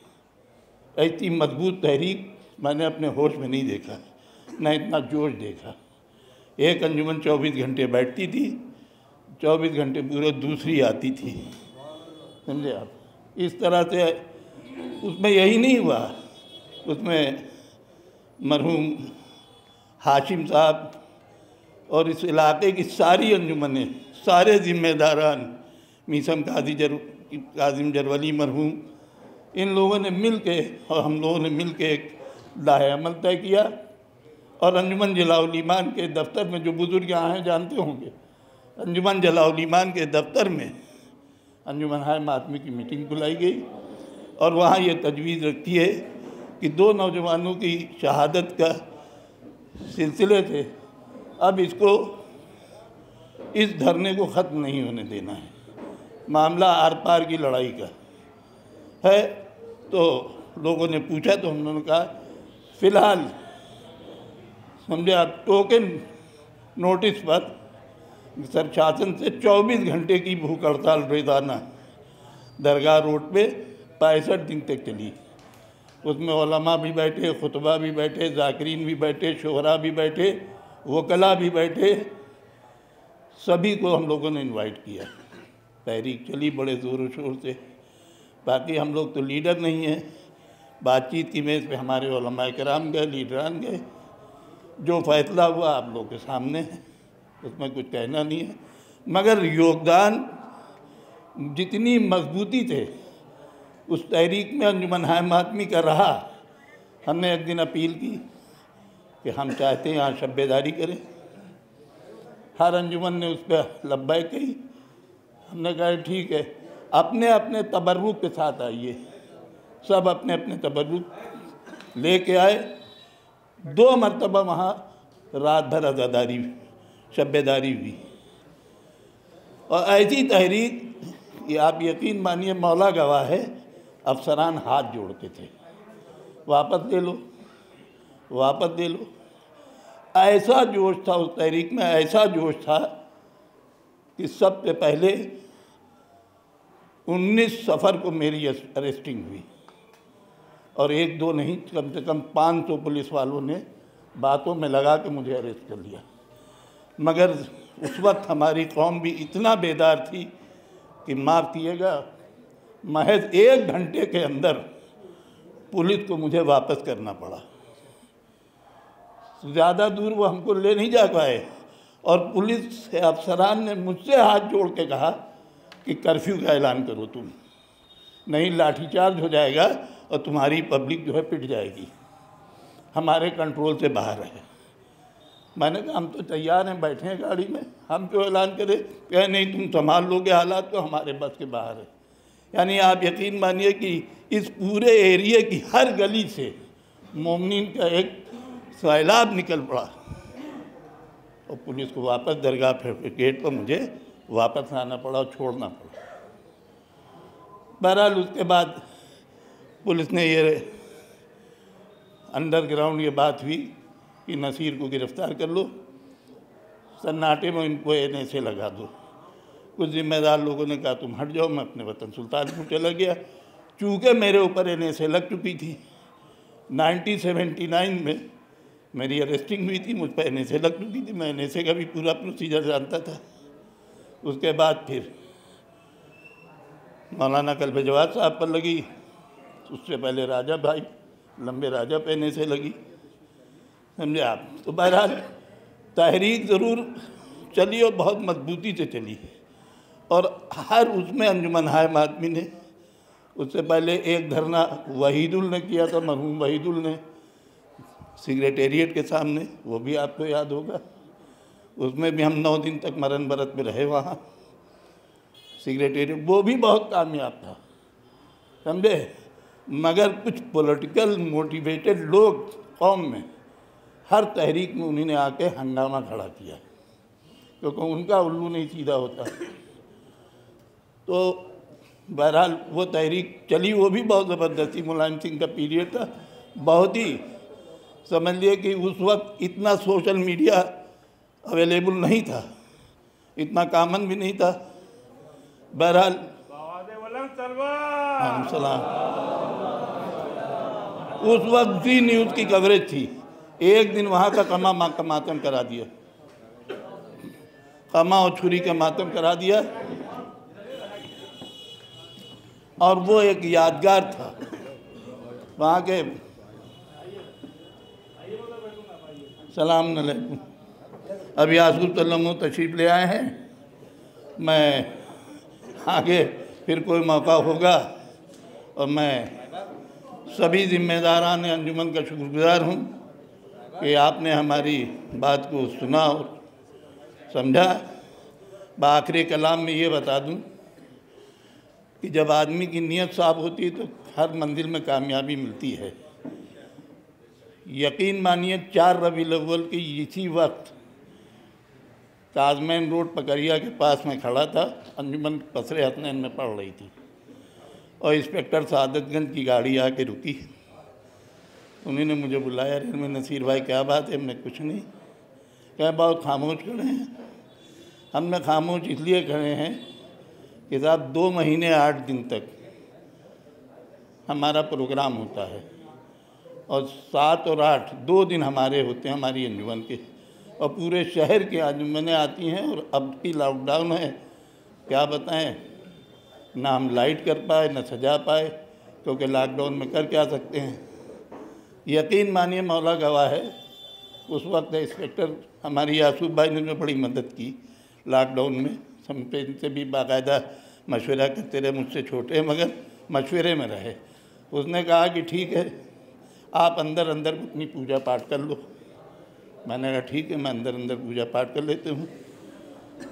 ऐसी मजबूत तहरीक मैंने अपने होश में नहीं देखा, न इतना जोश देखा। एक अंजुमन 24 घंटे बैठती थी, 24 घंटे पूरे दूसरी आती थी, समझे आप। इस तरह से उसमें यही नहीं हुआ, उसमें मरहूम हाशिम साहब और इस इलाके की सारी अंजुमनें, सारे ज़िम्मेदारान, मीसम काजिम जरवली मरहूम, इन लोगों ने मिल के और हम लोगों ने मिल के एक लाहे अमल तय किया। और अंजुमन जलाउल ईमान के दफ्तर में, जो बुज़ुर्ग यहाँ हैं जानते होंगे, अंजुमन जलाउल ईमान के दफ्तर में अंजुमन हाय मातमी की मीटिंग बुलाई गई और वहाँ ये तजवीज़ रखती है कि 2 नौजवानों की शहादत का सिलसिले थे, अब इसको इस धरने को ख़त्म नहीं होने देना है। मामला आर पार की लड़ाई का है। तो लोगों ने पूछा तो हम लोगों ने कहा फ़िलहाल समझे आप, टोकन नोटिस पर सरशासन से 24 घंटे की भूख हड़ताल रोज़ाना दरगाह रोड पे 65 दिन तक चली। उसमें उलमा भी बैठे, खुतबा भी बैठे, ज़ाकिरीन भी बैठे, शोहरा भी बैठे, वकला भी बैठे, सभी को हम लोगों ने इनवाइट किया। तहरीक चली बड़े ज़ोर शोर से। बाकी हम लोग तो लीडर नहीं हैं, बातचीत की मेज़ पे हमारे उलमाए किराम गए, लीडरान गए। जो फैसला हुआ आप लोग के सामने है, उसमें कुछ कहना नहीं है। मगर योगदान जितनी मजबूती थे उस तहरीक में अंजुमन हायम आदमी का रहा। हमने एक दिन अपील की कि हम चाहते हैं यहाँ शब्बेदारी करें। हर अंजुमन ने उस पर लब्बैक कही। हमने कहा ठीक है, अपने अपने तबर्रुक के साथ आइए। सब अपने अपने तबर्रुक लेके आए। 2 मरतबा वहाँ रात भर अज़ादारी शब्बेदारी हुई। और ऐसी तहरीक, ये आप यकीन मानिए, मौला गवाह है, अफसरान हाथ जोड़ते थे, वापस ले लो, वापस दे लो। ऐसा जोश था उस तहरीक में, ऐसा जोश था कि सबसे पहले 19 सफ़र को मेरी अरेस्टिंग हुई। और 1-2 नहीं, कम से कम 500 पुलिस वालों ने बातों में लगा के मुझे अरेस्ट कर लिया। मगर उस वक्त हमारी कौम भी इतना बेदार थी कि माफ़ कीजिएगा, महज 1 घंटे के अंदर पुलिस को मुझे वापस करना पड़ा। ज़्यादा दूर वो हमको ले नहीं जा पाए। और पुलिस के अफसरान ने मुझसे हाथ जोड़ के कहा कि कर्फ्यू का ऐलान करो तुम, नहीं लाठीचार्ज हो जाएगा और तुम्हारी पब्लिक जो है पिट जाएगी, हमारे कंट्रोल से बाहर है। मैंने कहा हम तो तैयार हैं, बैठे हैं गाड़ी में, हम क्यों ऐलान करें? कहे नहीं, तुम संभाल लोगे हालात को, हमारे बस के बाहर है। यानी आप यकीन मानिए कि इस पूरे एरिया की हर गली से मोमिनीन का एक सैलाब निकल पड़ा। और पुलिस को वापस दरगाह गेट पर मुझे वापस आना पड़ा और छोड़ना पड़ा। बहरहाल उसके बाद पुलिस ने ये अंडरग्राउंड ये बात हुई कि नसीर को गिरफ़्तार कर लो, सन्नाटे में इनको एने से लगा दो। कुछ ज़िम्मेदार लोगों ने कहा तुम हट जाओ, मैं अपने वतन सुल्तानपुर चला गया। चूँकि मेरे ऊपर एने से लग चुकी थी, 1979 में मेरी अरेस्टिंग हुई थी, मुझ पर एन से लग चुकी थी, मैं एन का भी पूरा प्रोसीजर जानता था। उसके बाद फिर मौलाना कल्बे जवाद साहब पर लगी, उससे पहले राजा भाई लंबे राजा पे एन से लगी, समझे आप। तो बहरहाल तहरीक ज़रूर चली और बहुत मजबूती से चली। और हर उसमें अंजुमन हायम आदमी ने, उससे पहले एक धरना वहीदुल ने किया था, मरहूम वहीदुल ने, सेक्रेटेरिएट के सामने, वो भी आपको याद होगा। उसमें भी हम 9 दिन तक मरण बरत में रहे वहाँ सेक्रेटेरिएट, वो भी बहुत कामयाब था, समझे। मगर कुछ पॉलिटिकल मोटिवेटेड लोग कौम में हर तहरीक में उन्होंने आके हंगामा खड़ा किया, क्योंकि उनका उल्लू नहीं सीधा होता। तो बहरहाल वो तहरीक चली, वो भी बहुत ज़बरदस्ती, मुलायम सिंह का पीरियड था, बहुत ही, समझ लिए कि उस वक्त इतना सोशल मीडिया अवेलेबल नहीं था, इतना कामन भी नहीं था। बहरहाल सलाम, उस वक्त जी न्यूज़ की कवरेज थी। एक दिन वहाँ का कमा का मातम करा दिया, कमा और छुरी का मातम करा दिया। और वो एक यादगार था वहाँ के। सलाम अलैकुम। अभी आसूफ तल्लमो तशरीफ़ ले आए हैं, मैं आगे फिर कोई मौका होगा। और मैं सभी ज़िम्मेदारान अंजुमन का शुक्रगुज़ार हूँ कि आपने हमारी बात को सुना और समझा। आखिरी कलाम में ये बता दूँ कि जब आदमी की नीयत साफ होती है तो हर मंजिल में कामयाबी मिलती है। यकीन मानिए 4 रबीउल अव्वल की इसी वक्त ताजमैन रोड पकरिया के पास में खड़ा था, अंजुमन पसरे हसनैन में पढ़ रही थी और इंस्पेक्टर सादतगंज की गाड़ी आके रुकी। उन्होंने मुझे बुलाया, अरे मैं नसीर भाई क्या बात है? हमने कुछ नहीं, क्या बहुत खामोश खड़े हैं। हमने खामोश इसलिए खड़े हैं कि साहब 2 महीने 8 दिन तक हमारा प्रोग्राम होता है और 7 और 8 2 दिन हमारे होते हैं हमारी अंजुमन के, और पूरे शहर की अंजुमनें आती हैं। और अब की लॉकडाउन है, क्या बताएं, ना हम लाइट कर पाए ना सजा पाए, क्योंकि लॉकडाउन में कर क्या सकते हैं। यकीन मानिए मौला गवाह है, उस वक्त इंस्पेक्टर हमारी यासूफ भाई ने बड़ी मदद की लॉकडाउन में। हम पे इनसे भी बाकायदा मशवरा करते रहे, मुझसे छोटे हैं मगर मशवरे में रहे। उसने कहा कि ठीक है आप अंदर अंदर अपनी पूजा पाठ कर लो। मैंने कहा ठीक है मैं अंदर अंदर पूजा पाठ कर लेते हूँ,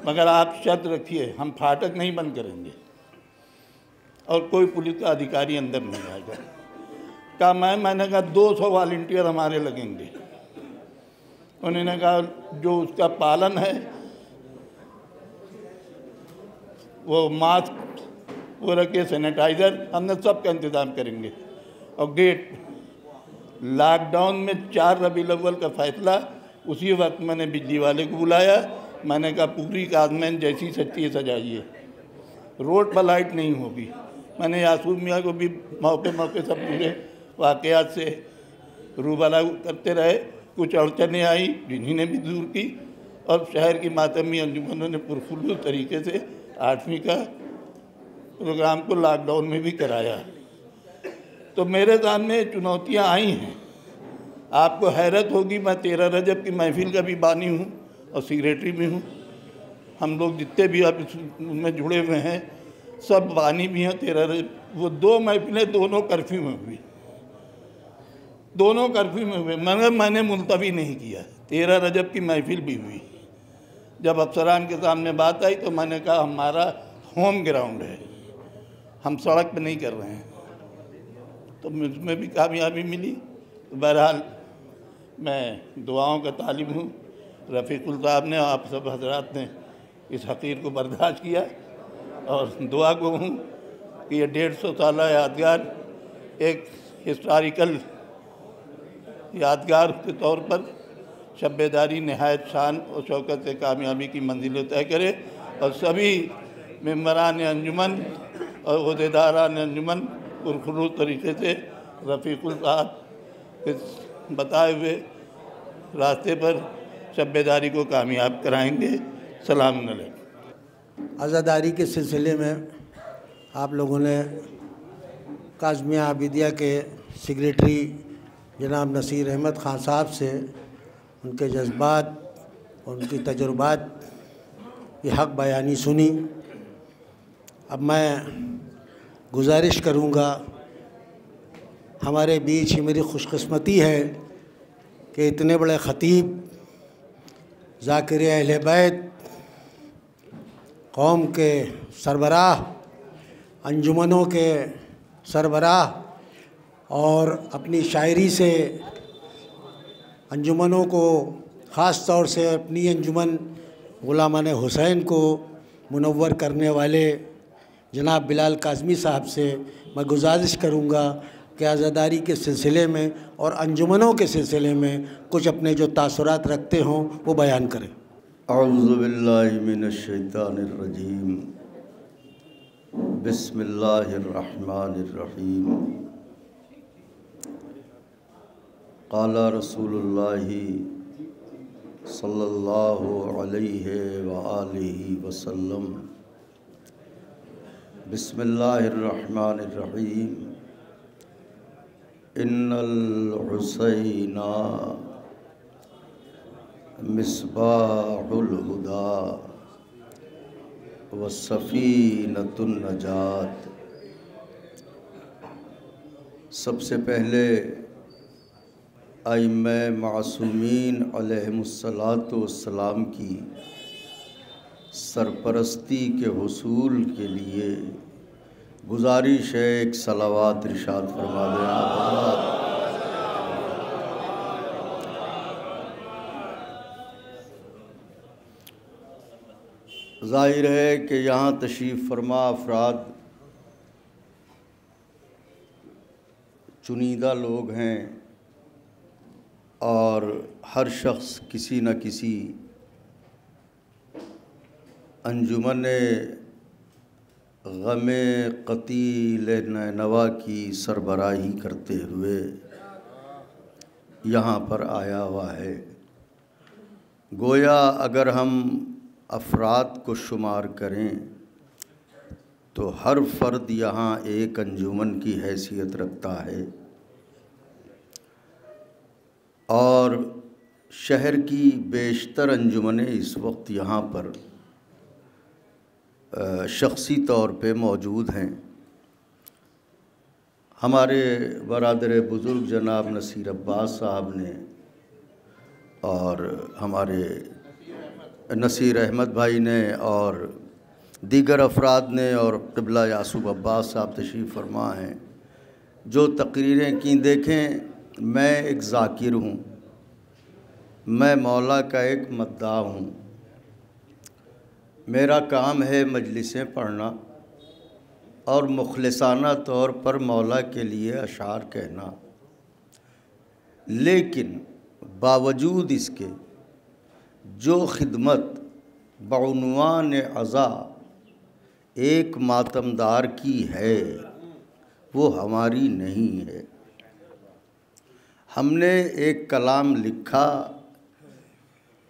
मगर आप शर्त रखिए हम फाटक नहीं बंद करेंगे और कोई पुलिस का अधिकारी अंदर नहीं आएगा। कहा मैंने कहा 200 वॉलंटियर हमारे लगेंगे। उन्होंने कहा जो उसका पालन है वो मास्क वो रखे, सैनिटाइज़र हमने सब का इंतज़ाम करेंगे। और गेट लॉकडाउन में 4 रबीउल अव्वल का फ़ैसला, उसी वक्त मैंने बिजली वाले को बुलाया। मैंने कहा पूरी काजमैन जैसी सच्ची है सजाइए, रोड पर लाइट नहीं होगी। मैंने यासूफ मियाँ को भी मौके मौके सब पूरे वाक़यात से रूबला करते रहे। कुछ अड़चनें आई जिन्हीं ने भी दूर की और शहर की मातमी अंजुमनों ने पुरखुलूस तरीके से 8वीं का प्रोग्राम को लॉकडाउन में भी कराया। तो मेरे सामने चुनौतियां आई हैं। आपको हैरत होगी मैं 13 रजब की महफिल का भी बानी हूँ और सेक्रेटरी भी हूँ। हम लोग जितने भी अब इसमें जुड़े हुए हैं सब बानी भी हैं 13 रजब। वो 2 महफिलें दोनों कर्फ्यू में हुई, दोनों कर्फ्यू में हुए, मगर मैंने मुलतवी नहीं किया। 13 रजब की महफिल भी हुई। जब अफसरान के सामने बात आई तो मैंने कहा हमारा होम ग्राउंड है, हम सड़क पे नहीं कर रहे हैं। तो मुझमें भी कामयाबी मिली। तो बहरहाल मैं दुआओं का तालिब हूँ। रफ़ीकुल साहब ने, आप सब हजरात ने इस हक़ीर को बर्दाश्त किया और दुआ को हूँ कि ये 150 साल यादगार एक हिस्टोरिकल यादगार के तौर पर शब-ए-दारी नहायत शान और शौकत से कामयाबी की मंजिलें तय करे और सभी मेंबरान अंजुमन और ओहदेदारान अंजुमन पुरखुलूस तरीके से रफ़ीकुल साहब के बताए हुए रास्ते पर शब-ए-दारी को कामयाब कराएंगे। सलाम अलैकुम। आज़ादारी के सिलसिले में आप लोगों ने काज़मिया आबिदिया के सेक्रेटरी जनाब नसीर अहमद ख़ान साहब से उनके जज्बात और उनकी तजुर्बात की हक़ बयानी सुनी। अब मैं गुजारिश करूँगा, हमारे बीच ही मेरी खुशकिस्मती है कि इतने बड़े ख़तीब ज़ाकिर अहले बैत, कौम के सरबराह, अंजुमनों के सरबराह और अपनी शायरी से अंजुमनों को ख़ास तौर से अपनी अंजुमन ग़ुलामान हुसैन को मुनव्वर करने वाले जनाब बिलाल काज़मी साहब से मैं गुजारिश करूँगा कि आज़ादारी के सिलसिले में और अंजुमनों के सिलसिले में कुछ अपने जो तासुरात रखते हों वो बयान करें। अऊज़ु बिल्लाहि मिनश शैतानिर रजीम, बिस्मिल्लाहिर रहमानिर रहीम। क़ाला रसूलुल्लाहि सल्लल्लाहु अलैहि व आलिहि वसल्लम, बिस्मिल्लाहिर रहमानिर रहीम। इन्नल हुसैना मिस्बाहुल हुदा व सफ़ीनतुन नजात। सबसे पहले आइम्मा मासूमीन अलैहिमुस्सलातु वस्सलाम की सरपरस्ती के हुसूल के लिए गुजारिश है एक सलावात इरशाद फरमा दें आप। ज़ाहिर है कि यहाँ तशरीफ़ फरमा अफराद चुनीदा लोग हैं और हर शख्स किसी न किसी अंजुमन ग़मे क़तील नैनवा की सरबराही करते हुए यहाँ पर आया हुआ है। गोया अगर हम अफराद को शुमार करें तो हर फ़र्द यहाँ एक अंजुमन की हैसियत रखता है और शहर की बेशतर अंजुमनें इस वक्त यहाँ पर शख्सी तौर पे मौजूद हैं। हमारे बरादर बुज़ुर्ग जनाब नसीर अब्बास साहब ने और हमारे नसीर अहमद भाई ने और दीगर अफराद ने और क़िबला यासूब अब्बास साहब तशरीफ़ फरमा हैं जो तकरीरें की। देखें, मैं एक ज़ाकिर हूँ, मैं मौला का एक मद्दाह हूँ। मेरा काम है मजलिसें पढ़ना और मुखलिसाना तौर पर मौला के लिए अशार कहना, लेकिन बावजूद इसके जो खिदमत बउनवान अज़ा एक मातमदार की है वो हमारी नहीं है। हमने एक कलाम लिखा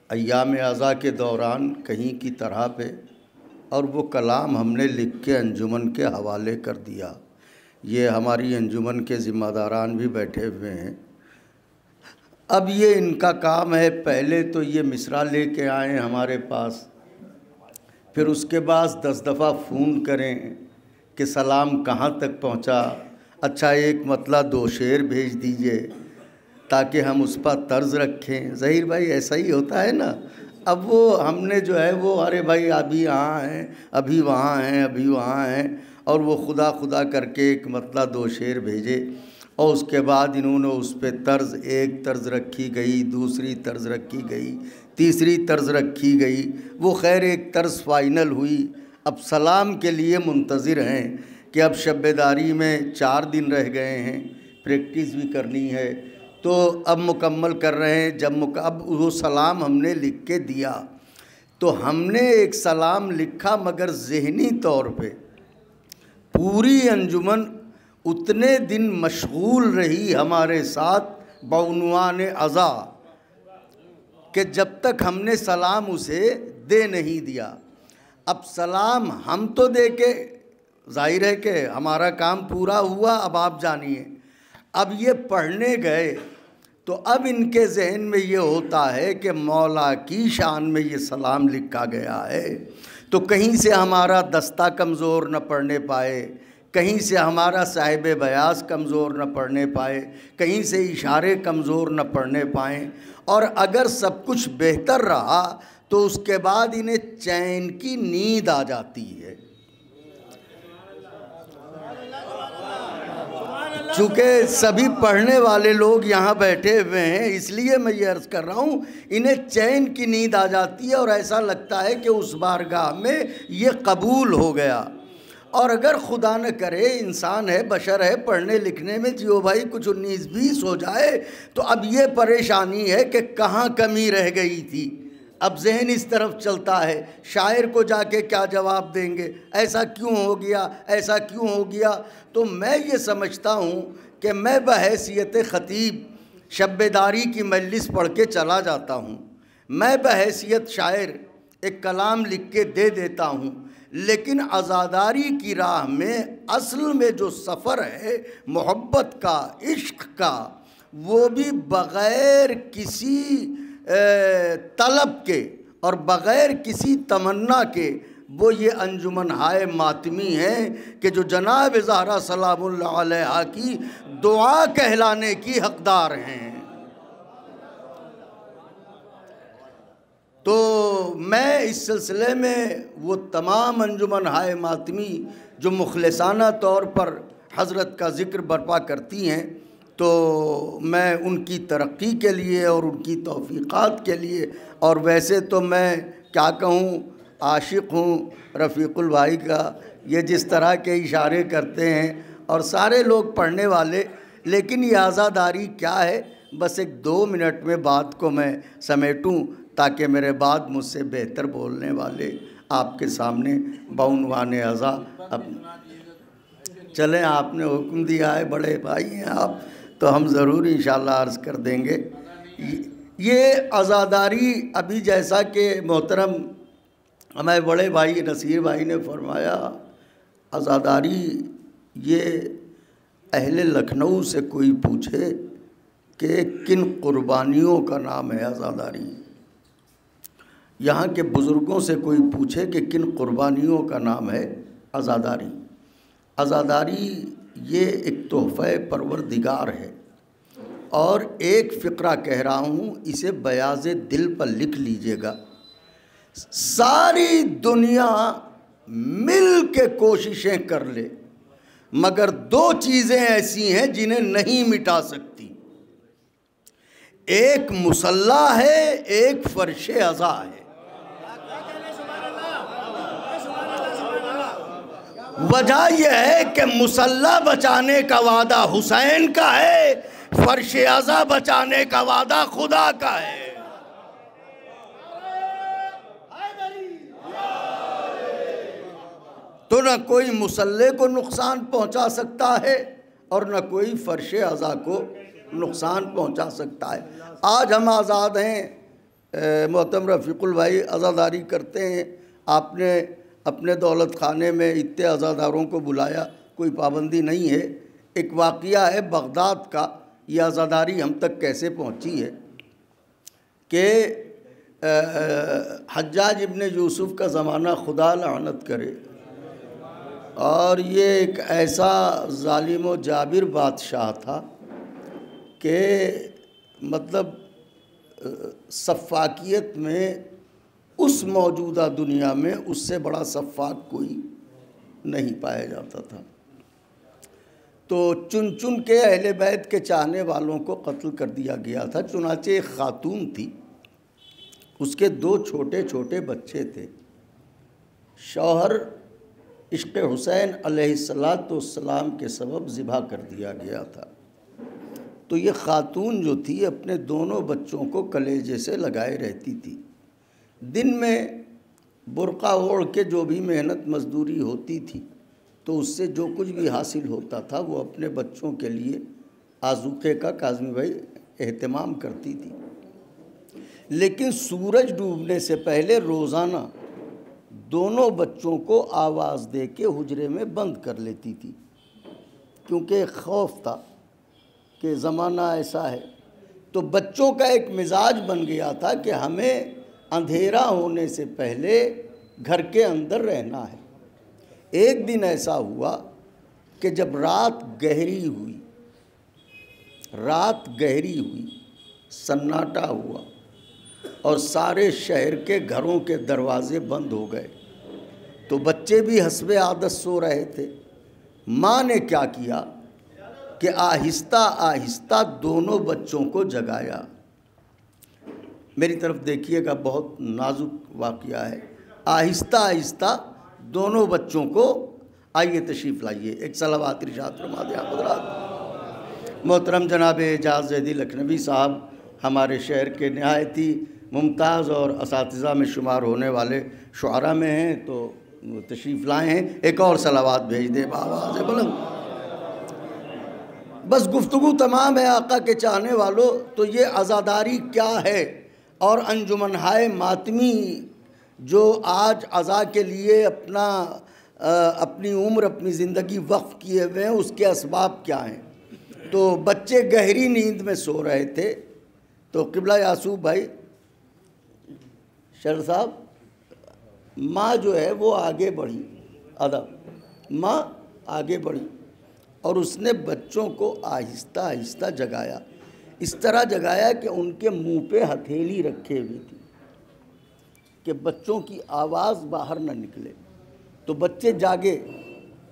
अय्याम अज़ा के दौरान कहीं की तरह पे, और वो कलाम हमने लिख के अंजुमन के हवाले कर दिया। ये हमारी अंजुमन के ज़िम्मेदारान भी बैठे हुए हैं। अब ये इनका काम है, पहले तो ये मिसरा लेके आएँ हमारे पास, फिर उसके बाद 10 दफ़ा फ़ोन करें कि सलाम कहाँ तक पहुँचा, अच्छा एक मतला 2 शेर भेज दीजिए ताकि हम उस पर तर्ज रखें। ज़हीर भाई ऐसा ही होता है ना। अब वो हमने जो है वो अरे भाई अभी यहाँ हैं, अभी वहाँ हैं, अभी वहाँ हैं, और वो खुदा खुदा करके एक मतला 2 शेर भेजे और उसके बाद इन्होंने उस पर तर्ज, एक तर्ज रखी गई, दूसरी तर्ज रखी गई, तीसरी तर्ज रखी गई। वो खैर एक तर्ज फ़ाइनल हुई। अब सलाम के लिए मुंतज़िर हैं कि अब शब्बेदारी में 4 दिन रह गए हैं, प्रैक्टिस भी करनी है, तो अब मुकम्मल कर रहे हैं। जब अब वो सलाम हमने लिख के दिया तो हमने एक सलाम लिखा, मगर ज़हनी तौर पे पूरी अंजुमन उतने दिन मशगूल रही हमारे साथ बउनवान अज़ा कि जब तक हमने सलाम उसे दे नहीं दिया। अब सलाम हम तो दे के ज़ाहिर है कि हमारा काम पूरा हुआ। अब आप जानिए, अब ये पढ़ने गए तो अब इनके जहन में ये होता है कि मौला की शान में ये सलाम लिखा गया है, तो कहीं से हमारा दस्ता कमज़ोर न पढ़ने पाए, कहीं से हमारा साहिब बयास कमज़ोर न पढ़ने पाए, कहीं से इशारे कमज़ोर न पढ़ने पाएँ। और अगर सब कुछ बेहतर रहा तो उसके बाद इन्हें चैन की नींद आ जाती है। चूँकि सभी पढ़ने वाले लोग यहाँ बैठे हुए हैं, इसलिए मैं ये अर्ज़ कर रहा हूँ, इन्हें चैन की नींद आ जाती है और ऐसा लगता है कि उस बारगाह में ये कबूल हो गया। और अगर खुदा न करे, इंसान है, बशर है, पढ़ने लिखने में जियो भाई कुछ 19-20 हो जाए तो अब ये परेशानी है कि कहाँ कमी रह गई थी। अब जहन इस तरफ चलता है, शायर को जाके क्या जवाब देंगे, ऐसा क्यों हो गया, ऐसा क्यों हो गया। तो मैं ये समझता हूँ कि मैं बहैसियत ख़तीब शब्बेदारी की मजलिस पढ़ के चला जाता हूँ, मैं बहैसियत शायर एक कलाम लिख के दे देता हूँ, लेकिन आज़ादारी की राह में असल में जो सफ़र है मोहब्बत का, इश्क का, वो भी बग़ैर किसी तलब के और बग़ैर किसी तमन्ना के, वो ये अंजुमन हाय मातमी है कि जो जनाब ज़हरा सलामुल्लाह अलैहा की दुआ कहलाने की हक़दार हैं। तो मैं इस सिलसिले में वो तमाम अंजुमन हाय मातमी जो मुखलिसाना तौर पर हज़रत का ज़िक्र बर्पा करती हैं, तो मैं उनकी तरक्की के लिए और उनकी तौफ़ीक़ात के लिए, और वैसे तो मैं क्या कहूँ, आशिक़ हूँ रफ़ीक़ुल भाई का। ये जिस तरह के इशारे करते हैं और सारे लोग पढ़ने वाले, लेकिन ये आज़ादारी क्या है, बस एक 2 मिनट में बात को मैं समेटूँ ताकि मेरे बाद मुझसे बेहतर बोलने वाले आपके सामने बउनवान अज़ा चलें। आपने हुक्म दिया है, बड़े भाई हैं आप, तो हम ज़रूर इंशाअल्लाह अर्ज़ कर देंगे। ये आज़ादारी अभी जैसा कि मोहतरम हमारे बड़े भाई नसीर भाई ने फरमाया, आज़ादारी, ये अहले लखनऊ से कोई पूछे कि किन कुर्बानियों का नाम है आज़ादारी, यहाँ के बुज़ुर्गों से कोई पूछे कि किन कुर्बानियों का नाम है आज़ादारी। आज़ादारी ये एक तोहफ़ा परवरदिगार है। और एक फ़िक्रा कह रहा हूँ, इसे बयाज़े दिल पर लिख लीजिएगा। सारी दुनिया मिल के कोशिशें कर ले, मगर दो चीज़ें ऐसी हैं जिन्हें नहीं मिटा सकती, एक मुसल्ला है, एक फ़र्श अज़ा है। वजह यह है कि मुसल्ला बचाने का वादा हुसैन का है, फ़र्श अज़ा बचाने का वादा खुदा का है। तो न कोई मुसल्ले को नुकसान पहुंचा सकता है और न कोई फ़र्श अज़ा को नुकसान पहुंचा सकता है। आज हम आज़ाद हैं, मोहतरम रफ़ीकुल भाई आज़ादारी करते हैं। आपने अपने दौलत खाने में इतने आज़ादारों को बुलाया, कोई पाबंदी नहीं है। एक वाक़या है बगदाद का, ये आज़ादारी हम तक कैसे पहुंची है कि हज्जाज इब्न यूसुफ़ का ज़माना खुदा लानत करे, और ये एक ऐसा ज़ालिम व जाबिर बादशाह था कि मतलब सफ़ाकियत में उस मौजूदा दुनिया में उससे बड़ा सफ़ाक कोई नहीं पाया जाता था। तो चुन चुन के अहले बैत के चाहने वालों को कत्ल कर दिया गया था। चुनाचे एक ख़ातून थी, उसके दो छोटे छोटे बच्चे थे। शौहर इश्क़ हुसैन अलैहिस्सलाम के सबब ज़िबा कर दिया गया था। तो ये ख़ातून जो थी अपने दोनों बच्चों को कलेजे से लगाए रहती थी। दिन में बुर्का ओढ़ के जो भी मेहनत मजदूरी होती थी तो उससे जो कुछ भी हासिल होता था वो अपने बच्चों के लिए आज़ूक़े का काज़मी भाई एहतमाम करती थी। लेकिन सूरज डूबने से पहले रोज़ाना दोनों बच्चों को आवाज़ दे के हुजरे में बंद कर लेती थी, क्योंकि खौफ था कि ज़माना ऐसा है। तो बच्चों का एक मिजाज बन गया था कि हमें अंधेरा होने से पहले घर के अंदर रहना है। एक दिन ऐसा हुआ कि जब रात गहरी हुई, सन्नाटा हुआ और सारे शहर के घरों के दरवाजे बंद हो गए, तो बच्चे भी हस्बे आदत सो रहे थे। माँ ने क्या किया कि आहिस्ता आहिस्ता दोनों बच्चों को जगाया। मेरी तरफ देखिएगा, बहुत नाजुक वाक़या है। आहिस्ता आहिस्ता दोनों बच्चों को, आइए तशरीफ़ लाइए, एक सलावत इरशाद फरमा दें आप हज़रात। मोहतरम जनाब एजाज़ ज़ैदी लखनवी साहब हमारे शहर के नहायत ही मुमताज़ और असातिज़ा में शुमार होने वाले शुआरा में हैं, तो तशरीफ़ लाए हैं। एक और सलावत भेज दे बावाज़ बुलंद। बस गुफ्तगू तमाम है आका के चाहने वालों। तो ये आज़ादारी क्या है, और अंजुमन हाय मातमी जो आज अज़ा के लिए अपनी उम्र, अपनी ज़िंदगी वक्फ़ किए हुए हैं, उसके असबाब क्या हैं। तो बच्चे गहरी नींद में सो रहे थे, तो क़िबला यासूब भाई शर साहब, माँ जो है वो आगे बढ़ी, माँ आगे बढ़ी और उसने बच्चों को आहिस्ता आहिस्ता जगाया। इस तरह जगाया कि उनके मुंह पे हथेली रखे हुई थी कि बच्चों की आवाज़ बाहर न निकले। तो बच्चे जागे,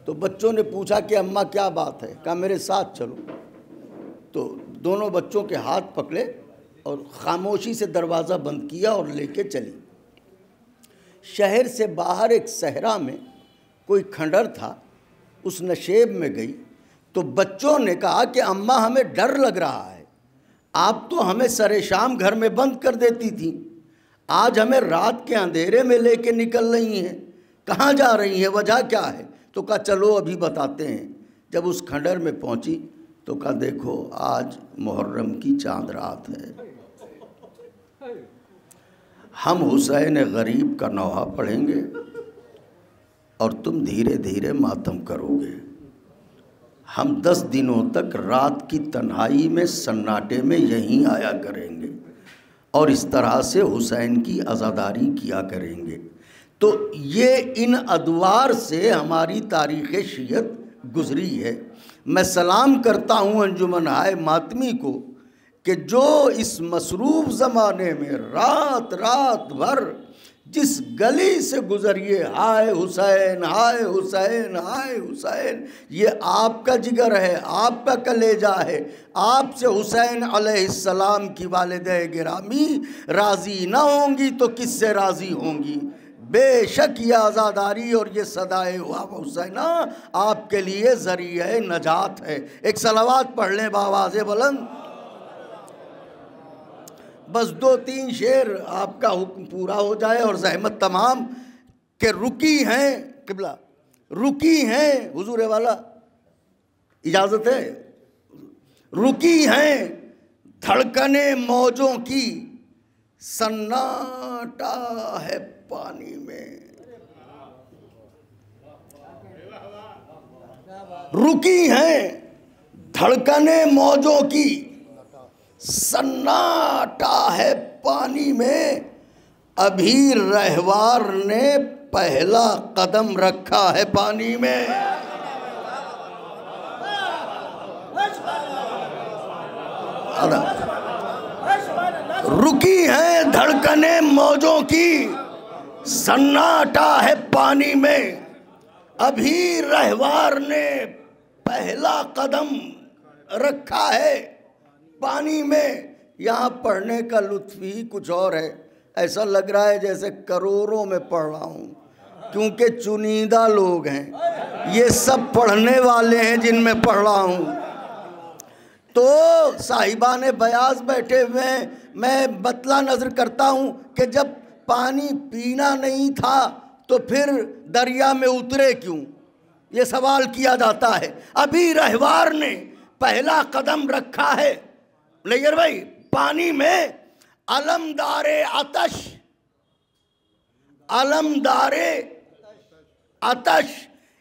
तो बच्चों ने पूछा कि अम्मा क्या बात है। कहा मेरे साथ चलो। तो दोनों बच्चों के हाथ पकड़े और ख़ामोशी से दरवाज़ा बंद किया और लेके चली। शहर से बाहर एक सहरा में कोई खंडर था, उस नशेब में गई। तो बच्चों ने कहा कि अम्मा हमें डर लग रहा है, आप तो हमें सरे शाम घर में बंद कर देती थी, आज हमें रात के अंधेरे में लेके निकल रही हैं, कहाँ जा रही हैं, वजह क्या है। तो कहा चलो अभी बताते हैं। जब उस खंडर में पहुंची तो कहा देखो आज मुहर्रम की चांद रात है, हम हुसैन गरीब का नौहा पढ़ेंगे, और तुम धीरे धीरे मातम करोगे। हम 10 दिनों तक रात की तन्हाई में सन्नाटे में यहीं आया करेंगे और इस तरह से हुसैन की अज़ादारी किया करेंगे। तो ये इन अदवार से हमारी तारीख़ शियत गुज़री है। मैं सलाम करता हूँ अंजुमन हाय मातमी को कि जो इस मसरूफ़ ज़माने में रात रात भर जिस गली से गुज़रिए हाय हुसैन हाय हुसैन हाय हुसैन, ये आपका जिगर है, आपका कलेजा है। आपसे हुसैन अलैहिस्सलाम की वालिदे गिरामी राज़ी ना होंगी तो किससे राज़ी होंगी। बेशक ये आज़ादारी और ये सदाए हुसैना आपके लिए ज़रिए नजात है। एक सलावात पढ़ लें बावाज़े बुलंद। बस 2-3 शेर आपका हुक्म पूरा हो जाए और ज़हमत तमाम के रुकी हैं किबला, रुकी हैं हुजूर वाला, इजाज़त है। रुकी हैं धड़कने मौजों की, सन्नाटा है पानी में। रुकी हैं धड़कने मौजों की, सन्नाटा है पानी में। अभी रहवार ने पहला कदम रखा है पानी में। रुकी है धड़कने मौजों की, सन्नाटा है पानी में। अभी रहवार ने पहला कदम रखा है पानी में। यहाँ पढ़ने का लुत्फ़ ही कुछ और है। ऐसा लग रहा है जैसे करोड़ों में पढ़ रहा हूँ, क्योंकि चुनिंदा लोग हैं, ये सब पढ़ने वाले हैं जिनमें पढ़ रहा हूँ। तो साहिबान बयाज बैठे हुए हैं। मैं बतला नज़र करता हूँ कि जब पानी पीना नहीं था तो फिर दरिया में उतरे क्यों, ये सवाल किया जाता है। अभी रहवार ने पहला कदम रखा है नैयर भाई पानी में। अलमदारे आतश, अलमदारे आतश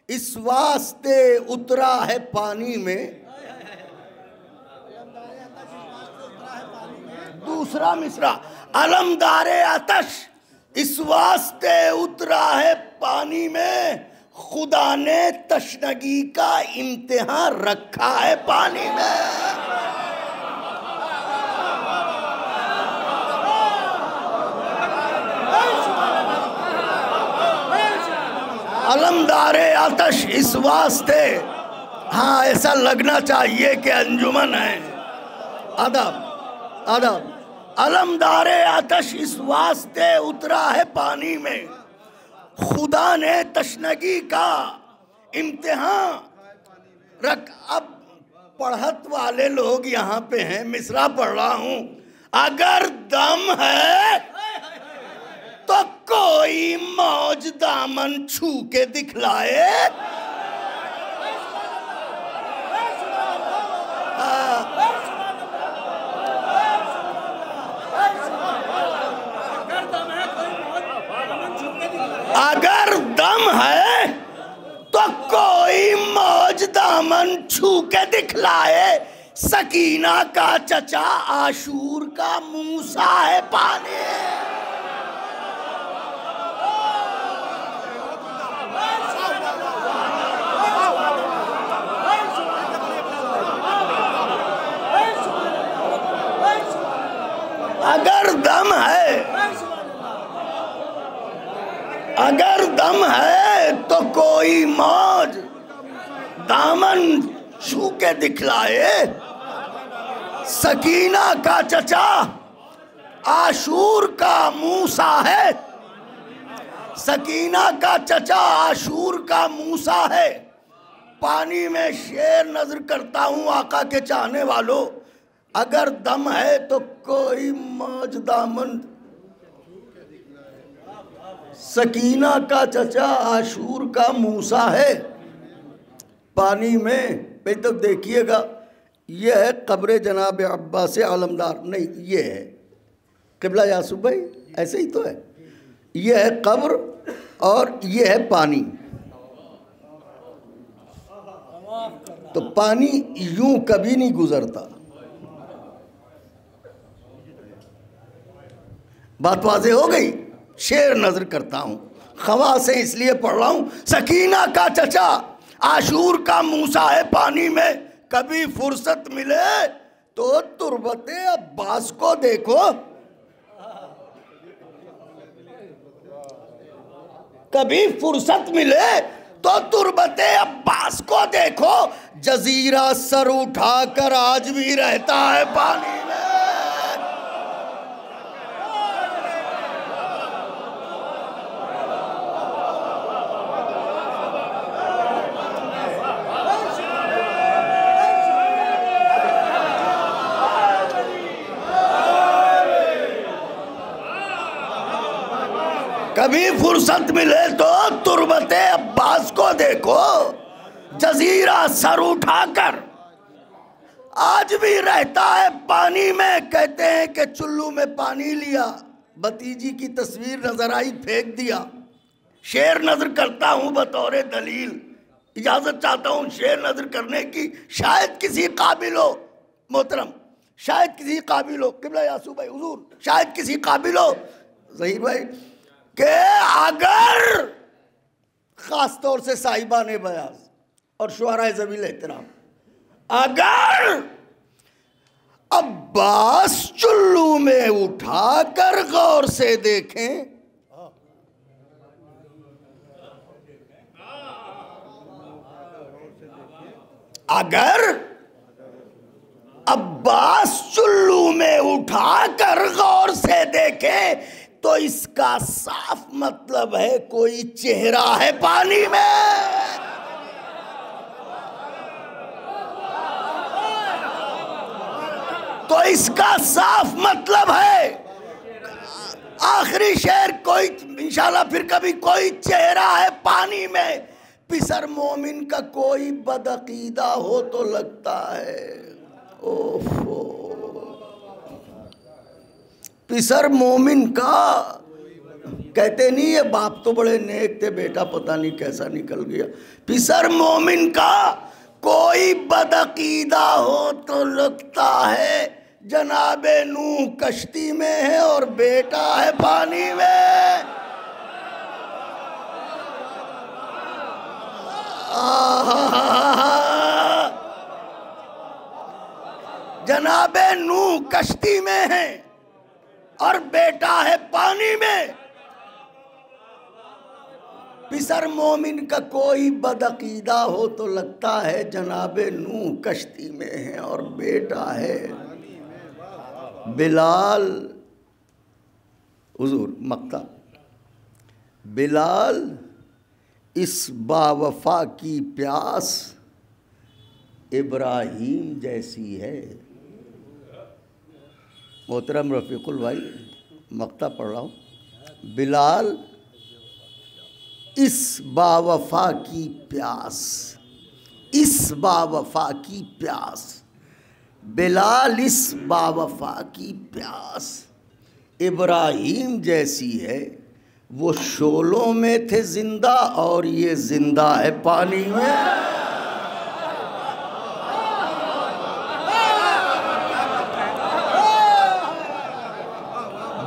इस वास्ते उतरा है पानी में। दूसरा मिसरा, अलमदारे आतश इस वास्ते उतरा है पानी में। खुदा ने तशनगी का इम्तिहान रखा है पानी में। अलमदारे आतश इस वास्ते, हाँ ऐसा लगना चाहिए कि अंजुमन है। अदब अदब। अलमदारे आतश इस वास्ते उतरा है पानी में। खुदा ने तशनगी का इम्तिहान रख। अब पढ़त वाले लोग यहाँ पे हैं, मिसरा पढ़ रहा हूँ। अगर दम है तो कोई मौज दामन छू के दिखलाए। अगर दम है तो कोई मौज दामन छू के दिखलाए। सकीना का चचा आशूर का मूसा है पानी। अगर दम है, अगर दम है तो कोई मौज दामन छू के दिखलाए। सकीना का चचा आशूर का मूसा है। सकीना का चचा आशूर का मूसा है। पानी में शेर नजर करता हूँ आका के चाहने वालों। अगर दम है तो कोई मौज दामन। सकीना का चचा आशूर का मूसा है पानी में। भाई तो देखिएगा, यह है कब्र जनाब अब्बास आलमदार, नहीं ये है क़िबला यासूफ भाई, ऐसे ही तो है। यह है कब्र और ये है पानी। तो पानी यूं कभी नहीं गुजरता। बात वाज़ेह हो गई। शेर नजर करता हूं, खवा से इसलिए पढ़ रहा हूं। सकीना का चचा आशूर का मूसा है पानी में, कभी फुर्सत मिले तो तुरबते अब्बास को देखो। कभी फुर्सत मिले तो तुरबते अब्बास को देखो। जजीरा सर उठाकर आज भी रहता है पानी में। कभी फुर्सत मिले तो तुरबते अब्बास को देखो। जजीरा सर उठाकर आज भी रहता है पानी में। कहते हैं कि चुल्लू में पानी लिया, भतीजी की तस्वीर नजर आई, फेंक दिया। शेर नजर करता हूं बतौर दलील, इजाजत चाहता हूं शेर नजर करने की। शायद किसी काबिल हो मोहतरम, शायद किसी काबिल हो किबला यासू भाई हुजूर, शायद किसी काबिल हो ज़हीर भाई कि अगर खास तौर से साहिबान बयाज और शुअराए ज़वील एहतराम, अगर अब्बास चुल्लू में उठाकर गौर से देखें, अगर अब्बास चुल्लू में उठाकर गौर से देखें तो इसका साफ मतलब है कोई चेहरा है पानी में। तो इसका साफ मतलब है, आखिरी शेर, कोई इंशाल्लाह फिर कभी कोई चेहरा है पानी में। पिसर मोमिन का कोई बदअकीदा हो तो लगता है, ओफो, पिसर मोमिन का, कहते नहीं ये बाप तो बड़े नेक थे, बेटा पता नहीं कैसा निकल गया। पिसर मोमिन का कोई बदअकीदा हो तो लगता है जनाबे नूह कश्ती में है और बेटा है पानी में। जनाबे नूह कश्ती में है और बेटा है पानी में। पिसर मोमिन का कोई बदअकीदा हो तो लगता है जनाबे नूह कश्ती में है और बेटा है बिलाल। हुजूर मक्ता, बिलाल इस बावफा की प्यास इब्राहीम जैसी है। मोहतरम रफ़ीकुल भाई, मक्ता पढ़ रहा हूँ। बिलाल इस बावफा की प्यास, इस बावफा की प्यास, बिलाल इस बावफा की प्यास इब्राहीम जैसी है। वो शोलों में थे जिंदा और ये जिंदा है पानी में।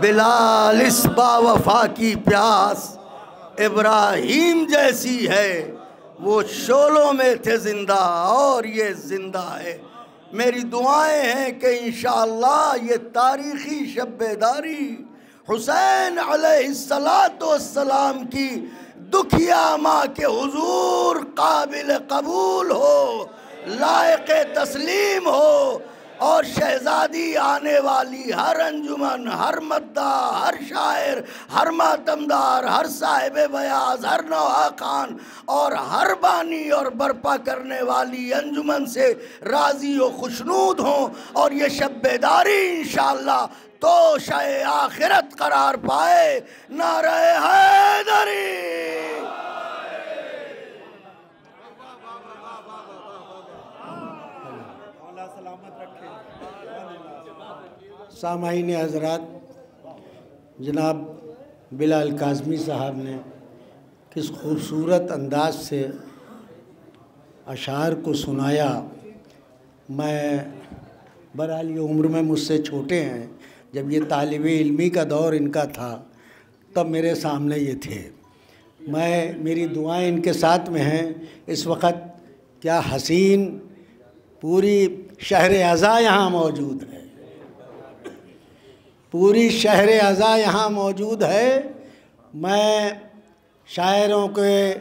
बिलाल इस बावफा की प्यास इब्राहीम जैसी है। वो शोलों में थे जिंदा और ये जिंदा है। मेरी दुआएं हैं कि इंशाअल्लाह ये तारीख़ी शब-ए-दारी हुसैन अलैहिस्सलाम की दुखिया माँ के हुजूर काबिल कबूल हो, लायक तस्लीम हो और शहजादी आने वाली हर अंजुमन, हर मद्दा, हर शायर, हर मातमदार, हर साहिब बयाज, हर नौहा खान और हर बानी और बर्पा करने वाली अंजुमन से राज़ी व खुशनूद हों और ये शब-ए-दारी इंशाअल्लाह तो शाये आखिरत करार पाए। नारे हैदरी। सामाईन हज़रात, जनाब बिलाल काज़मी साहब ने किस खूबसूरत अंदाज से अशार को सुनाया। मैं बहरहाल ये उम्र में मुझसे छोटे हैं, जब ये तालिबे इल्मी का दौर इनका था तब मेरे सामने ये थे। मेरी दुआएं इनके साथ में हैं। इस वक्त क्या हसीन पूरी शहर अज़ा यहाँ मौजूद है, पूरी शहर अज़ा यहाँ मौजूद है। मैं शायरों के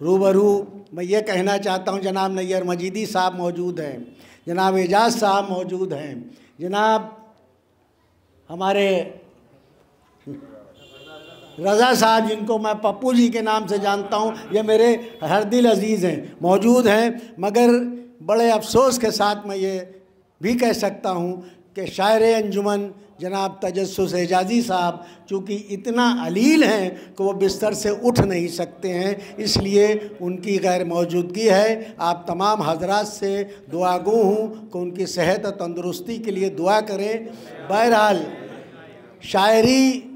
रूबरू मैं ये कहना चाहता हूँ, जनाब नैयर मजीदी साहब मौजूद हैं, जनाब एजाज़ साहब मौजूद हैं, जनाब हमारे रज़ा साहब जिनको मैं पप्पू जी के नाम से जानता हूँ, ये मेरे हर दिल अज़ीज़ हैं, मौजूद हैं। मगर बड़े अफसोस के साथ मैं ये भी कह सकता हूँ कि शायर अंजुमन जनाब तजस्सुस एजाज़ी साहब चूँकि इतना अलील हैं कि वो बिस्तर से उठ नहीं सकते हैं, इसलिए उनकी गैर मौजूदगी है। आप तमाम हजरात से दुआगो हूँ कि उनकी सेहत और तंदुरुस्ती के लिए दुआ करें। बहरहाल शायरी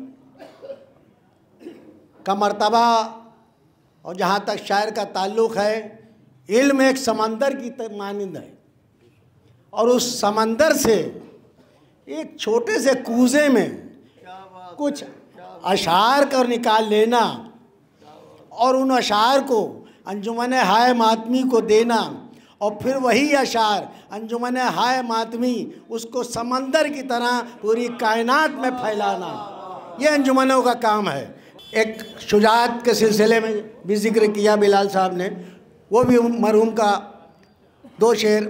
का मर्तबा और जहाँ तक शायर का ताल्लुक़ है, इल्म एक समंदर की मानिंद है और उस समंदर से एक छोटे से कूजे में कुछ अशार कर निकाल लेना और उन अशार को अंजुमन हाय मातमी को देना और फिर वही अशार अंजुमन हाय मातमी उसको समंदर की तरह पूरी कायनात में फैलाना, ये अंजुमनों का काम है। एक शुजाअत के सिलसिले में भी जिक्र किया बिलाल साहब ने, वो भी मरहूम का दो शेर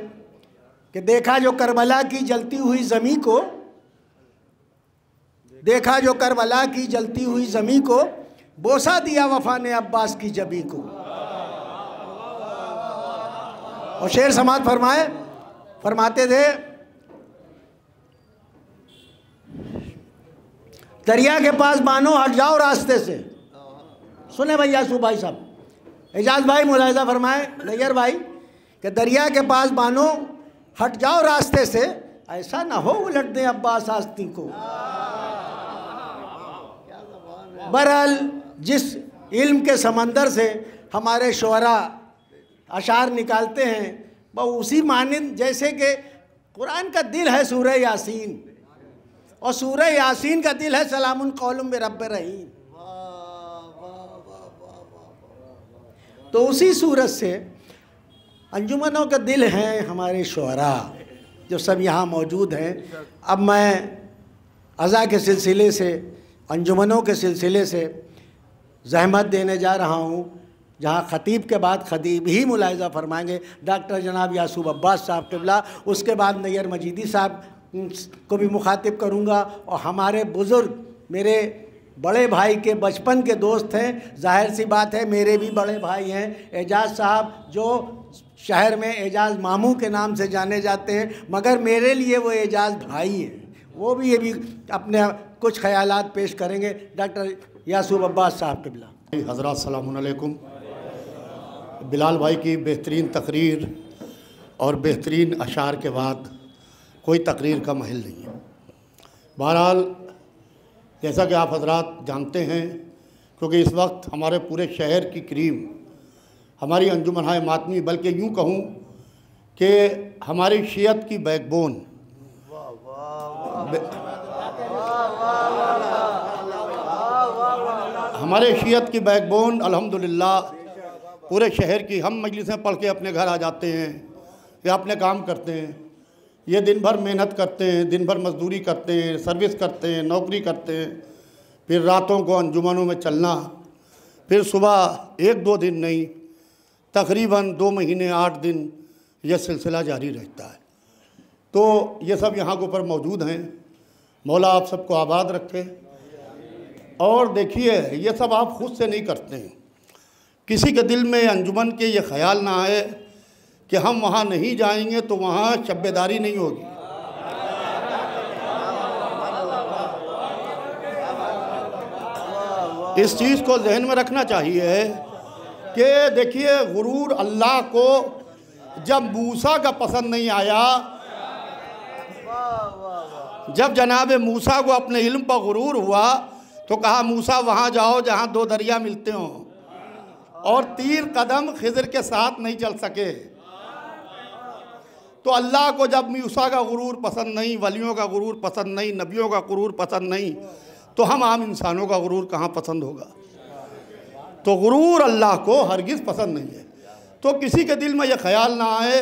कि देखा जो करबला की जलती हुई ज़मी को, देखा जो करबला की जलती हुई ज़मी को, बोसा दिया वफा ने अब्बास की जबी को। और शेर समात फरमाते थे, दरिया के पास बानो हट जाओ रास्ते से। सुने भैया यासूब भाई साहब, एजाज भाई मुलाहिजा फरमाए नैयर भाई कि दरिया के पास बानो हट जाओ रास्ते से, ऐसा ना हो उलट दें अब्बास आस्ती को। बहरहाल जिस इल्म के समंदर से हमारे शुअरा अशार निकालते हैं वह उसी मानिंद जैसे कि कुरान का दिल है सूरह यासीन और सूरह यासीन का दिल है सलामुन कौलुम बि रब्बिर रहीम। तो उसी सूरत से अंजुमनों का दिल हैं हमारे शुअरा जो सब यहाँ मौजूद हैं। अब मैं अज़ा के सिलसिले से, अंजुमनों के सिलसिले से ज़हमत देने जा रहा हूँ, जहाँ ख़तीब के बाद ख़तीब ही मुलाहिज़ा फरमाएंगे डॉक्टर जनाब यासूब अब्बास साहब क़िबला। उसके बाद नैयर मजीदी साहब को भी मुखातिब करूँगा और हमारे बुज़ुर्ग मेरे बड़े भाई के बचपन के दोस्त हैं, जाहिर सी बात है मेरे भी बड़े भाई हैं एजाज़ साहब, जो शहर में एजाज़ मामू के नाम से जाने जाते हैं, मगर मेरे लिए वो एजाज़ भाई हैं। वो भी ये भी अपने कुछ ख़यालात पेश करेंगे। डॉक्टर यासूब अब्बास साहब क़िबला। हज़रात सलामुन अलैकुम। बिलाल भाई की बेहतरीन तकरीर और बेहतरीन अशार के बाद कोई तकरीर का महल नहीं है। बहरहाल जैसा कि आप हजरात जानते हैं, क्योंकि इस वक्त हमारे पूरे शहर की क्रीम हमारी अंजुमन हाय मातमी, बल्कि यूँ कहूँ कि हमारी शियत की बैकबोन, हमारे शियत की बैकबोन अल्हम्दुलिल्लाह पूरे शहर की, हम मजलिसें पढ़ के अपने घर आ जाते हैं या अपने काम करते हैं, ये दिन भर मेहनत करते हैं, दिन भर मजदूरी करते हैं, सर्विस करते हैं, नौकरी करते हैं, फिर रातों को अंजुमनों में चलना, फिर सुबह 1-2 दिन नहीं तकरीबन 2 महीने 8 दिन यह सिलसिला जारी रहता है। तो ये सब यहाँ के ऊपर मौजूद हैं। मौला आप सबको आबाद रखे। और देखिए ये सब आप खुद से नहीं करते हैं, किसी के दिल में अंजुमन के ये ख्याल ना आए कि हम वहाँ नहीं जाएंगे तो वहाँ शब्बेदारी नहीं होगी। इस चीज़ को जहन में रखना चाहिए कि देखिए गुरूर अल्लाह को जब मूसा का पसंद नहीं आया, जब जनाब मूसा को अपने इल्म पर गुरूर हुआ तो कहा मूसा वहाँ जाओ जहाँ 2 दरिया मिलते हों, और 3 कदम खिज़र के साथ नहीं चल सके। तो अल्लाह को जब मूसा का गुरूर पसंद नहीं, वलियों का गुरूर पसंद नहीं, नबियों का गुरूर पसंद नहीं, तो हम आम इंसानों का गुरूर कहाँ पसंद होगा। तो गुरूर अल्लाह को हरगिज़ पसंद नहीं है। तो किसी के दिल में यह ख्याल ना आए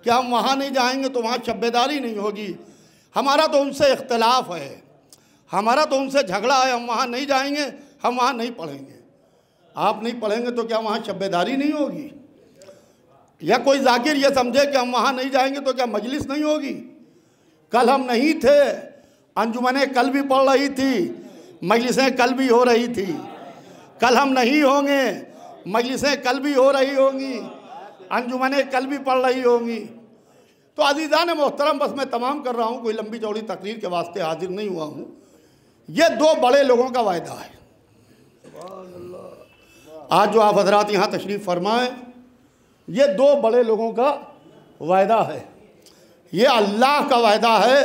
कि हम वहाँ नहीं जाएंगे तो वहाँ शब्बेदारी नहीं होगी। हमारा तो उनसे इख्तलाफ है, हमारा तो उनसे झगड़ा है, हम वहाँ नहीं जाएंगे, हम वहाँ नहीं पढ़ेंगे। आप नहीं पढ़ेंगे तो क्या वहाँ शब्बेदारी नहीं होगी? या कोई जाकिर ये समझे कि हम वहाँ नहीं जाएंगे तो क्या मजलिस नहीं होगी? कल हम नहीं थे, अंजुमनें कल भी पढ़ रही थी, मजलिसें कल भी हो रही थी। कल हम नहीं होंगे, मजलिसें कल भी हो रही होंगी, अंजुमनें कल भी पढ़ रही होंगी। तो अज़ीज़ान मोहतरम, बस मैं तमाम कर रहा हूँ, कोई लंबी चौड़ी तकरीर के वास्ते हाजिर नहीं हुआ हूँ। ये 2 बड़े लोगों का वायदा है। आज जो आप हजरात यहाँ तशरीफ़ फरमाएँ, ये 2 बड़े लोगों का वायदा है। ये अल्लाह का वायदा है,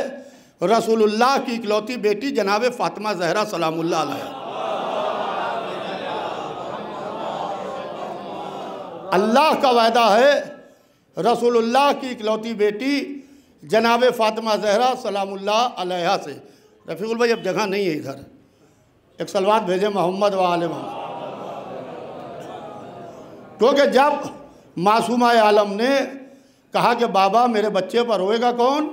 रसूलुल्लाह की इकलौती बेटी जनाब फ़ातिमा ज़हरा सलामुल्लाह अलैहा। अल्लाह का वायदा है रसूलुल्लाह की इकलौती बेटी जनाब फ़ातिमा ज़हरा सलामुल्लाह अलैहा से। रफ़ीकुल भाई अब जगह नहीं है इधर, एक सलवात भेजे मोहम्मद व आले मोहम्मद। क्योंकि जब मासूमा आलम ने कहा कि बाबा मेरे बच्चे पर रोएगा कौन,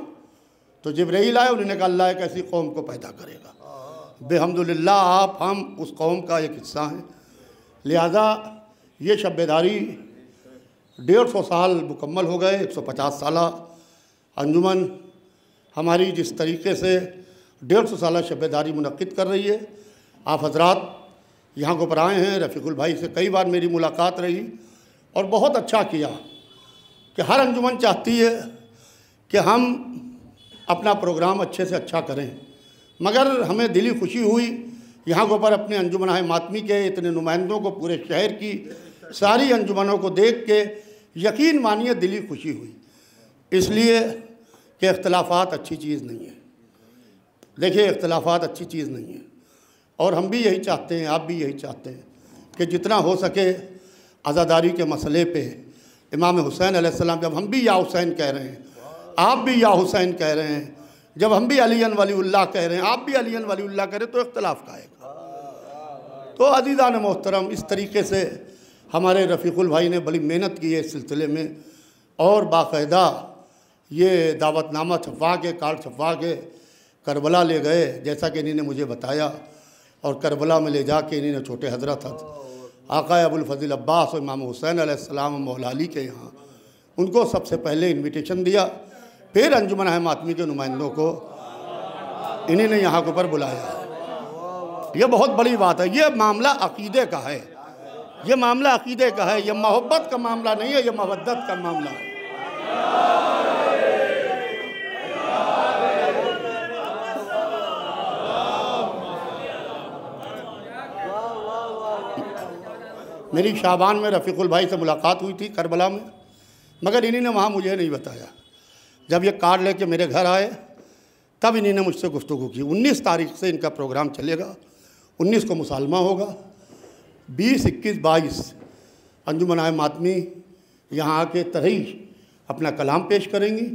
तो जिब्राइल आए, उन्होंने कहा अल्लाह एक ऐसी कौम को पैदा करेगा। बेहम्दुलिल्लाह आप हम उस कौम का एक हिस्सा हैं। लिहाजा ये शब्बेदारी 150 साल मुकम्मल हो गए, 150 साल अंजुमन हमारी जिस तरीके से 150 साल शब्बेदारी मुनक्किद कर रही है। आप हजरात यहाँ को पर आए हैं, रफ़ीकुल भाई से कई बार मेरी मुलाकात रही और बहुत अच्छा किया कि हर अंजुमन चाहती है कि हम अपना प्रोग्राम अच्छे से अच्छा करें, मगर हमें दिली खुशी हुई यहाँ के ऊपर अपने अंजुमन मातमी के इतने नुमाइंदों को, पूरे शहर की सारी अंजुमनों को देख के यकीन मानिए दिली खुशी हुई। इसलिए कि इख्तलाफात अच्छी चीज़ नहीं है। देखिए इख्तलाफात अच्छी चीज़ नहीं है और हम भी यही चाहते हैं, आप भी यही चाहते हैं कि जितना हो सके आज़ादारी के मसले पे इमाम हुसैन अलैहिस्सलाम, जब हम भी या हुसैन कह रहे हैं, आप भी या हुसैन कह रहे हैं, जब हम भी अलीन वलीउल्लाह कह रहे हैं, आप भी अलीन वलीउल्लाह कह रहे हैं, तो इख्तलाफ का आएगा। तो अज़ीज़ान मोहतरम, इस तरीके से हमारे रफ़ीकुल भाई ने बड़ी मेहनत की है इस सिलसिले में और बाकायदा ये दावतनामा छपवा के, कार्ड छपवा के करबला ले गए, जैसा कि इन्होंने मुझे बताया। और करबला में ले जाके इन्होंने छोटे हज़रत आका अबुल फ़ज़ील अब्बास और इमाम हुसैन अलैहिस्सलाम मौला अली के यहाँ उनको सबसे पहले इन्विटेशन दिया, फिर अंजुमन मातमी के नुमाइंदों को इन्होंने यहाँ के ऊपर बुलाया। ये बहुत बड़ी बात है। ये मामला अक़ीदे का है, ये मामला अक़ीदे का है, ये मोहब्बत का मामला नहीं है, ये मवद्दत का मामला है। मेरी शाबान में रफ़ीकुल भाई से मुलाकात हुई थी करबला में, मगर इन्हीं ने वहाँ मुझे नहीं बताया। जब ये कार्ड लेके मेरे घर आए तब इन्हीं ने मुझसे गुफ्तगू की। 19 तारीख से इनका प्रोग्राम चलेगा, 19 को मुसालमा होगा, 20, 21, 22 अंजुमन मातमी यहाँ आके तरही अपना कलाम पेश करेंगी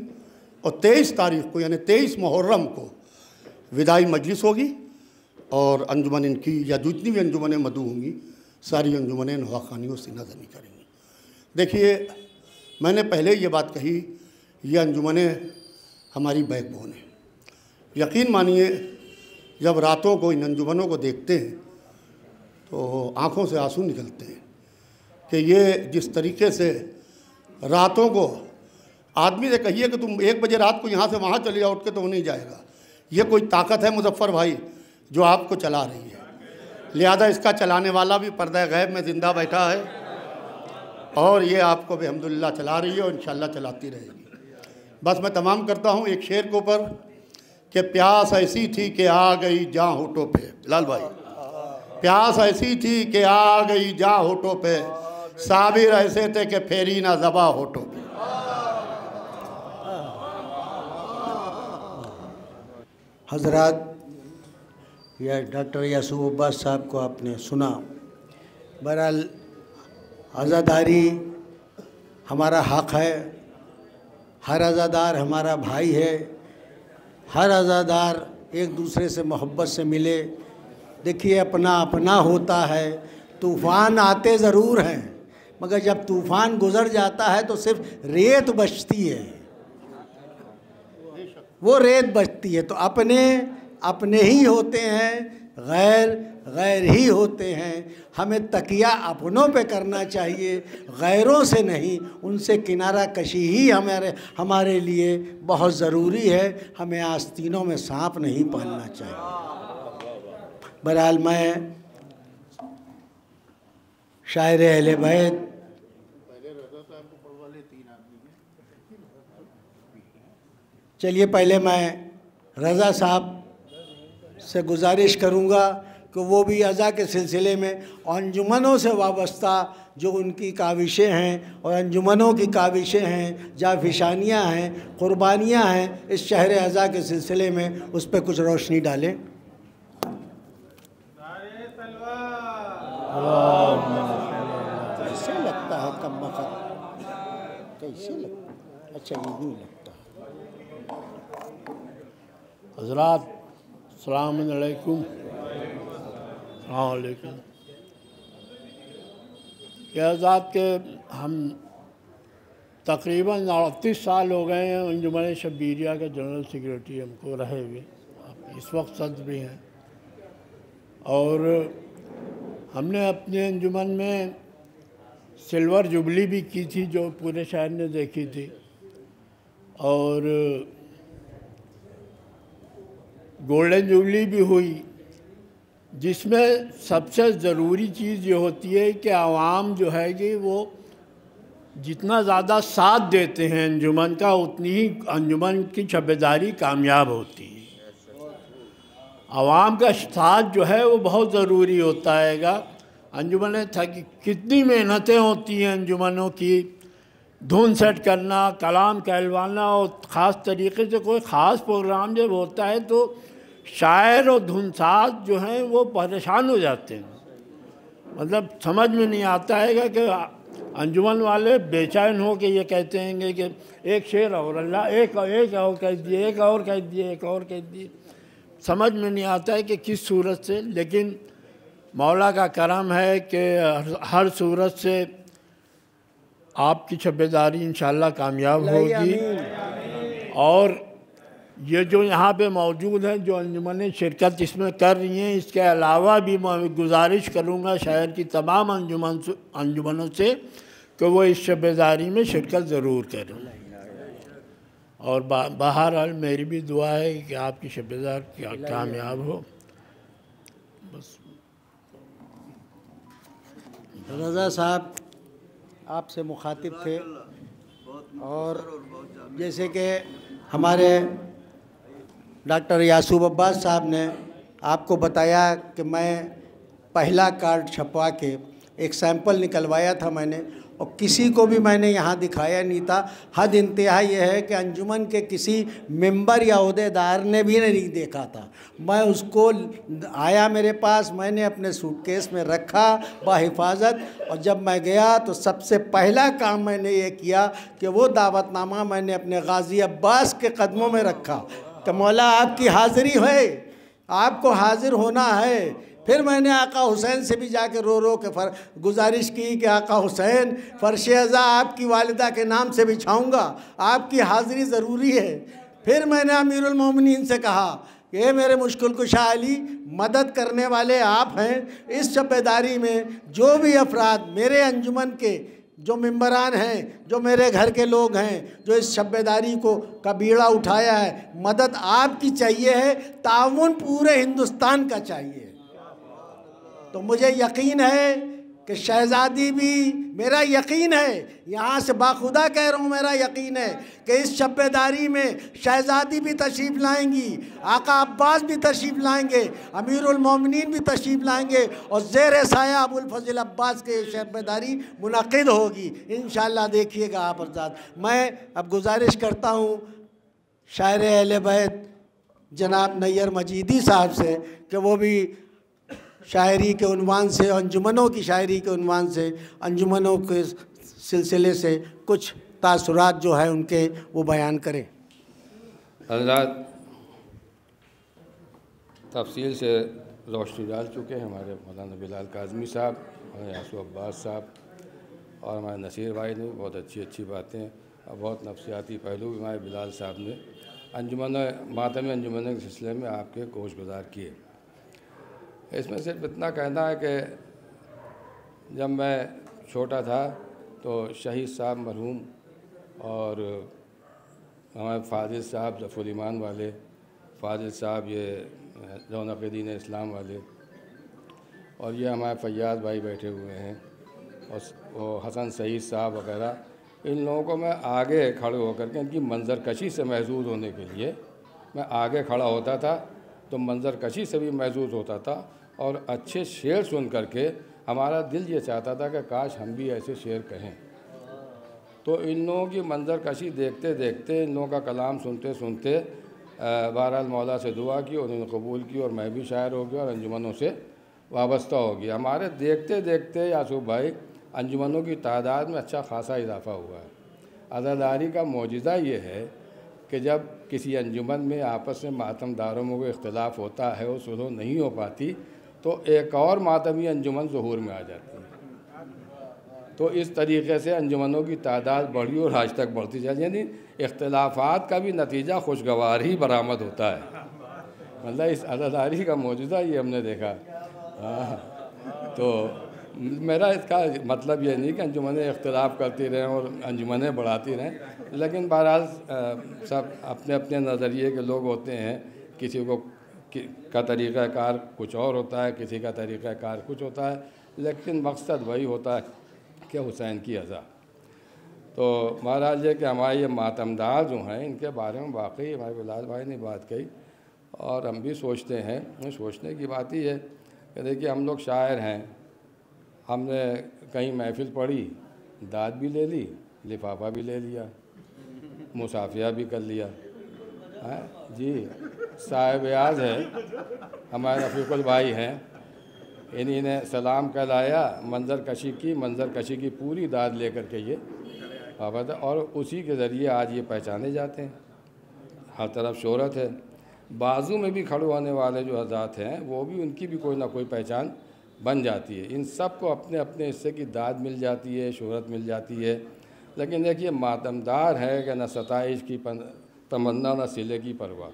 और 23 तारीख को यानी 23 मुहर्रम को विदाई मजलिस होगी और अंजुमन इनकी या जितनी भी अंजुमनें मदू होंगी सारी अंजुमनें नवाखानियों से नज़मी करेंगी। देखिए मैंने पहले ये बात कही, ये अंजुमनें हमारी बैकबोन है। यकीन मानिए जब रातों को इन अंजुमनों को देखते हैं तो आँखों से आंसू निकलते हैं कि ये जिस तरीके से रातों को आदमी से कहिए कि तुम 1 बजे रात को यहाँ से वहाँ चले जाओ, उठ के तो नहीं जाएगा। ये कोई ताकत है मुज़फ़्फ़र भाई जो आपको चला रही है। लिहाजा इसका चलाने वाला भी पर्दा गैब में ज़िंदा बैठा है और ये आपको अल्हम्दुलिल्लाह चला रही है और इंशाअल्लाह चलाती रहेगी। बस मैं तमाम करता हूँ एक शेर के ऊपर कि प्यास ऐसी थी कि आ गई जहाँ होठों पे। बिलाल भाई, प्यास ऐसी थी कि आ गई जहाँ होठों पे, साबिर ऐसे थे कि फेरी ना ज़बा होठों पे। हज़रात, या डॉक्टर यासूब अब्बास साहब को आपने सुना। बहरहाल आज़ादारी हमारा हक़ है, हर आज़ादार हमारा भाई है, हर आज़ादार एक दूसरे से मोहब्बत से मिले। देखिए अपना अपना होता है, तूफ़ान आते ज़रूर हैं मगर जब तूफ़ान गुज़र जाता है तो सिर्फ रेत बचती है, वो रेत बचती है। तो अपने अपने ही होते हैं, गैर गैर ही होते हैं। हमें तकिया अपनों पे करना चाहिए, गैरों से नहीं। उनसे किनारा कशी ही हमारे लिए बहुत ज़रूरी है। हमें आस्तीनों में सांप नहीं पालना चाहिए। बहरहाल मैं शायर अहले बैत चलिए पहले मैं रज़ा साहब से गुजारिश करूंगा कि वो भी अज़ा के सिलसिले में अंजुमनों से वाबस्ता जो उनकी काविशें हैं और अंजुमनों की काविशें हैं, जाफिशानियाँ हैं, क़ुरबानियाँ हैं इस शहर अज़ा के सिलसिले में, उस पर कुछ रोशनी डालें। कैसे लगता है कम वक़्त, कैसे लगता है? अच्छा यूँ लगता है। हज़रात अस्सलाम वालेकुम। शहज़ाद के हम तकरीबन 38 साल हो गए हैं अंजुमन शब्बीरिया के जनरल सेक्रेटरी हमको रहे हुए, इस वक्त सदर भी हैं। और हमने अपने अंजुमन में सिल्वर जुबली भी की थी जो पूरे शहर ने देखी थी, और गोल्डन जुबली भी हुई, जिसमें सबसे ज़रूरी चीज़ ये होती है कि आवाम जो है कि वो जितना ज़्यादा साथ देते हैं अंजुमन का, उतनी ही अंजुमन की शब्बेदारी कामयाब होती है। आवाम का साथ जो है वो बहुत ज़रूरी होता हैगा। अंजुमन कितनी मेहनतें होती हैं अंजुमनों की, धुन सेट करना, कलाम कहलवाना, और ख़ास तरीके से कोई ख़ास प्रोग्राम जब होता है तो शायर और धुनसाज जो हैं वो परेशान हो जाते हैं। मतलब समझ में नहीं आता है कि अंजुमन वाले बेचैन हो के ये कहते हैं कि एक शेर और अल्लाह एक और कह दिए, एक और कह दिए, एक और कह दिए। समझ में नहीं आता है कि किस सूरत से, लेकिन मौला का करम है कि हर सूरत से आपकी शब्बेदारी इंशाअल्लाह कामयाब होगी। और ये जो यहाँ पे मौजूद हैं, जो अंजुमनें शिरकत इसमें कर रही हैं, इसके अलावा भी मैं गुजारिश करूँगा शहर की तमाम अंजुमनों से कि वो इस शब्बेदारी में शिरकत ज़रूर करें। और बहरहाल मेरी भी दुआ है कि आपकी शब्बेदार कामयाब हो। बस रज़ा साहब आपसे मुखातिब थे, और जैसे कि हमारे डॉक्टर यासूब अब्बास साहब ने आपको बताया कि मैं पहला कार्ड छपवा के एक सैंपल निकलवाया था मैंने, और किसी को भी मैंने यहाँ दिखाया नहीं था। हद इंतहा यह है कि अंजुमन के किसी मेंबर या ओहदेदार ने भी नहीं देखा था। मैं उसको आया मेरे पास, मैंने अपने सूटकेस में रखा बाहिफाजत, और जब मैं गया तो सबसे पहला काम मैंने ये किया कि वो दावतनामा मैंने अपने गाजी अब्बास के कदमों में रखा कि मौला आपकी हाज़िरी है, आपको हाज़िर होना है। फिर मैंने आका हुसैन से भी जाके रो रो के गुजारिश की कि आका हुसैन फ़र्श अज़ा आपकी वालिदा के नाम से बिछाऊँगा, आपकी हाज़िरी ज़रूरी है। फिर मैंने अमीरुल मोमिनीन से कहा कि ये मेरे मुश्किल कुशा अली, मदद करने वाले आप हैं। इस शब्बेदारी में जो भी अफराद मेरे अंजुमन के जो मेंबरान हैं, जो मेरे घर के लोग हैं, जो इस शब्बेदारी को का बीड़ा उठाया है, मदद आपकी चाहिए है, ताउन पूरे हिंदुस्तान का चाहिए। तो मुझे यकीन है कि शहज़ादी भी, मेरा यकीन है, यहाँ से बाखुदा कह रहा हूँ, मेरा यकीन है कि इस शब्बेदारी में शहज़ादी भी तशरीफ़ लाएंगी, आका अब्बास भी तशरीफ़ लाएंगे, अमीरुल मोमिनीन भी तशरीफ़ लाएंगे, और ज़ेर साया अबुल फज़ल अब्बास के शब्बेदारी मुनक़िद होगी इंशाअल्लाह। देखिएगा आप आज़ाद। मैं अब गुजारिश करता हूँ शायर अहले बैत जनाब नैयर मजीदी साहब से कि वो भी शायरी के उन्वान से, अंजुमनों की शायरी के उन्वान से, अंजुमनों के सिलसिले से कुछ तासुरात जो है उनके वो बयान करें। हज़रात तफसील से रोशनी डाल चुके हैं हमारे मौलाना बिलाल काज़मी साहब, हमारे यासू अब्बास साहब और हमारे नसीर भाई ने बहुत अच्छी अच्छी बातें और बहुत नफसियाती पहलू भी हमारे बिलाल साहब ने अंजुमन मातमी अंजुमन के सिलसिले में आपके गोश गुजार किए। इसमें सिर्फ इतना कहना है कि जब मैं छोटा था तो शहीद साहब मरहूम और हमारे फाजिल साहब ज़फ़रुल ईमान वाले, फाजिल साहब ये रौनक दीन इस्लाम वाले, और ये हमारे फ़ैयाज़ भाई बैठे हुए हैं और वो हसन सईद साहब वगैरह, इन लोगों को मैं आगे खड़े होकर के इनकी मंज़र कशी से महसूस होने के लिए मैं आगे खड़ा होता था, तो मंज़र कशी से भी महसूस होता था और अच्छे शेर सुन करके हमारा दिल ये चाहता था कि काश हम भी ऐसे शेर कहें। तो इन लोगों की मंज़र कशी देखते देखते, इन लोगों का कलाम सुनते सुनते बहरहाल मौला से दुआ की, उन्होंने कबूल की और मैं भी शायर हो गया और अंजुमनों से वाबस्ता हो गया। हमारे देखते देखते यासूफ भाई अंजुमनों की तादाद में अच्छा खासा इजाफ़ा हुआ है। अज़ादारी का मौजज़ा ये है कि जब किसी अंजुमन में आपस में मातमदारों में कोई इख्तिलाफ़ होता है और सुलह नहीं हो पाती, तो एक और मातमी अंजुमन ज़ुहूर में आ जाती है। तो इस तरीक़े से अंजुमनों की तादाद बढ़ी और आज तक बढ़ती जाती, यानी इख्तिलाफ़ात का भी नतीजा खुशगवार ही बरामद होता है। मतलब इस अज़ादारी का मौजूदा ये हमने देखा। तो मेरा इसका मतलब ये नहीं कि अंजुमनें इख्तिलाफ़ करती रहें और अंजुमनें बढ़ाती रहें, लेकिन बहरहाल सब अपने अपने नज़रिए के लोग होते हैं। किसी को का तरीक़ाकार कुछ और होता है, किसी का तरीक़ाकार कुछ होता है, लेकिन मकसद वही होता है कि हुसैन की अज़ा। तो महाराज ये कि हमारे ये मातमदार जो हैं, इनके बारे में वाकई हमारे बिलाल भाई ने बात कही और हम भी सोचते हैं। सोचने की बात ही है कि देखिए हम लोग शायर हैं, हमने कहीं महफ़िल पढ़ी, दाद भी ले ली, लिफाफा भी ले लिया, मुसाफिया भी कर लिया है जी। साहिब याद है हमारे रफ़ीकुल भाई हैं, इन्हीं ने सलाम कहलाया, मंज़र कशी की पूरी दाद लेकर के ये वापस, और उसी के ज़रिए आज ये पहचाने जाते हैं। हर तरफ शोहरत है। बाजू में भी खड़े होने वाले जो हज़रात हैं वो भी, उनकी भी कोई ना कोई पहचान बन जाती है। इन सब को अपने अपने हिस्से की दाद मिल जाती है, शोहरत मिल जाती है। लेकिन देखिए मातमदार है कि न सताइश की तमन्ना न सिले की परवाह,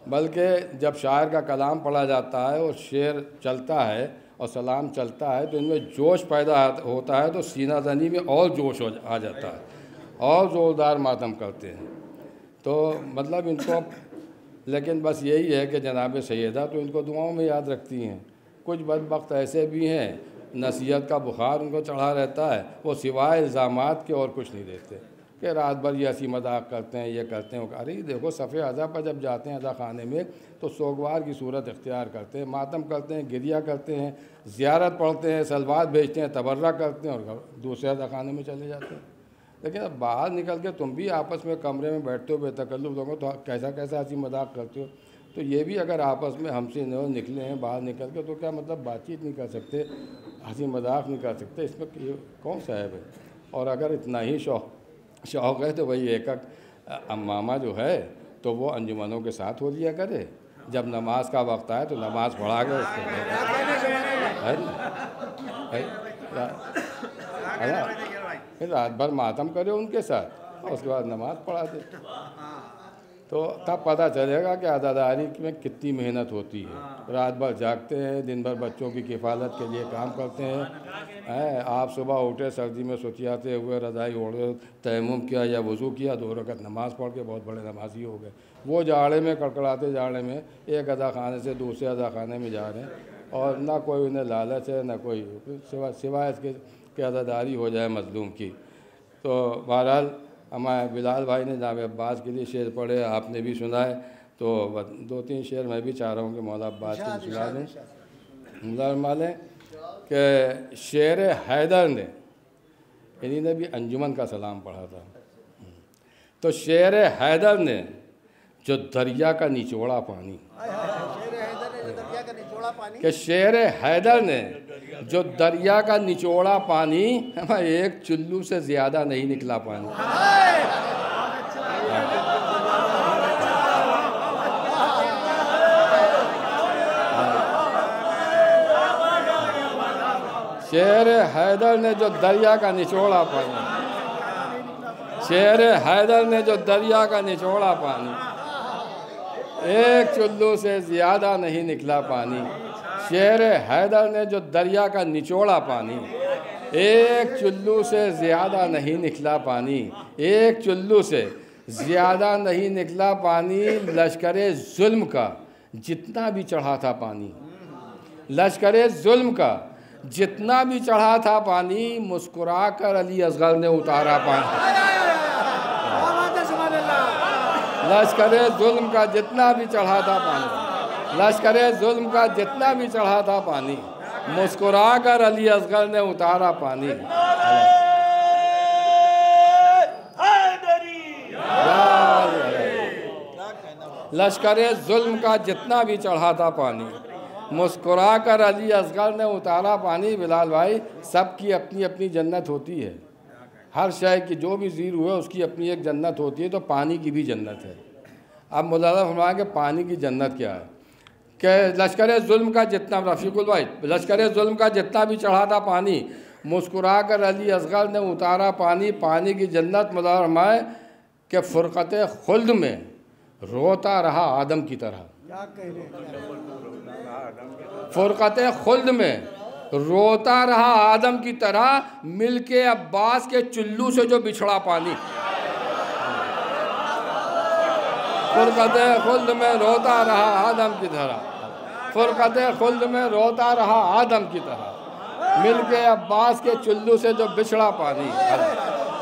बल्कि जब शायर का कलाम पढ़ा जाता है और शेर चलता है और सलाम चलता है तो इनमें जोश पैदा होता है, तो सीना ज़नी में और जोश आ जाता है और ज़ोरदार मातम करते हैं। तो मतलब इनको, लेकिन बस यही है कि जनाब सैयदा तो इनको दुआओं में याद रखती हैं। कुछ बदबख्त ऐसे भी हैं, नसीहत का बुखार उनको चढ़ा रहता है, वो सिवाय इल्ज़ामात के और कुछ नहीं देते कि रात भर ये हंसी मजाक करते हैं, ये करते हैं। अरे देखो सफ़े अज़ा पर जब जाते हैं अज़ा खाने में तो सोगवार की सूरत इख्तियार करते हैं, मातम करते हैं, गिरिया करते हैं, ज़ियारत पढ़ते हैं, सलवात भेजते हैं, तबर्रा करते हैं और दूसरे अज़ा खाने में चले जाते हैं। लेकिन अब बाहर निकल के तुम भी आपस में कमरे में बैठते हो बेतकल्लुफ़ लोगों, तो कैसा कैसा हंसी मजाक करते हो। तो ये भी अगर आपस में हमसे निकले हैं बाहर निकल के, तो क्या मतलब बातचीत नहीं कर सकते, हंसी मजाक नहीं कर सकते, इसमें कौन सा है भाई। और अगर इतना ही शौक़ है तो वही एक अम्मामा जो है तो वो अंजुमनों के साथ हो लिया करे, जब नमाज का वक्त आए तो नमाज पढ़ा के उसको फिर रात भर मातम करे उनके साथ और उसके बाद नमाज पढ़ा दे, तो तब पता चलेगा कि अदादारी में कितनी मेहनत होती है। रात भर जागते हैं, दिन भर बच्चों की किफ़ालत के लिए काम करते हैं। आप सुबह उठे सर्दी में सुतियाते हुए रज़ाई ओढ़े, तयम्मुम किया या वज़ू किया, 2 रकात नमाज़ पढ़ के बहुत बड़े नमाजी हो गए। वो जाड़े में, कड़कड़ाते जाड़े में एक अदा खाने से दूसरे अदा खाने में जा रहे हैं और ना कोई उन्हें लालच है, ना कोई सिवाय इसके कि अदादारी हो जाए मज़लूम की। तो बहरहाल हमारे बिलाल भाई ने जनाब अब्बास के लिए शेर पढ़े, आपने भी सुनाए, तो 2-3 शेर मैं भी चाह रहा हूँ कि मौला अब्बास के लिए सुना दें। मालें कि शेर हैदर ने, इन्हीं ने भी अंजुमन का सलाम पढ़ा था। तो शेर हैदर ने जो दरिया का निचोड़ा पानी, कि शेर हैदर ने जो दरिया का निचोड़ा पानी, एक चुल्लू से ज़्यादा नहीं निकला पानी। शेर हैदर ने जो दरिया का निचोड़ा पानी, शेर हैदर ने जो दरिया का निचोड़ा पानी, एक चुल्लू से ज़्यादा नहीं निकला पानी। शेर हैदर ने जो दरिया का निचोड़ा पानी, एक चुल्लू से ज़्यादा नहीं निकला पानी, एक चुल्लू से ज़्यादा नहीं निकला पानी। लश्करे जुल्म का जितना भी चढ़ा था पानी, लश्करे जुल्म का जितना भी चढ़ा था पानी, मुस्कुरा कर अली असगर ने उतारा पानी। लश्करे जुल्म का जितना भी चढ़ा था पानी, लश्करे जुल्म का जितना भी चढ़ा था पानी, मुस्कुरा कर अली असगर ने उतारा पानी। लश्करे जुल्म का जितना भी चढ़ा था पानी, मुस्कुरा कर अली असगर ने उतारा पानी। बिलाल भाई, सबकी अपनी अपनी जन्नत होती है, हर शय की जो भी ज़ीर हुआ उसकी अपनी एक जन्नत होती है, तो पानी की भी जन्नत है। अब मुलाज़ा फरमाया कि पानी की जन्नत क्या है, कि लश्कर जुल्म का जितना, रफ़ीकुल भाई, लश्कर जुल्म का जितना भी चढ़ा था पानी, मुस्कुरा कर अली असगर ने उतारा पानी। पानी की जन्नत मुलाज़ा फरमाए कि फ़ुरक़त खुल्द में रोता रहा आदम की तरह, फ़ुरक़त खुल्द में रोता रहा आदम की तरह, मिलके अब्बास के चुल्लू से जो बिछड़ा पानी। फ़ुरक़त खुल्द में रोता रहा आदम की तरह, फ़ुरक़त खुल्द में रोता रहा आदम की तरह, मिलके अब्बास के चुल्लू से जो बिछड़ा पानी।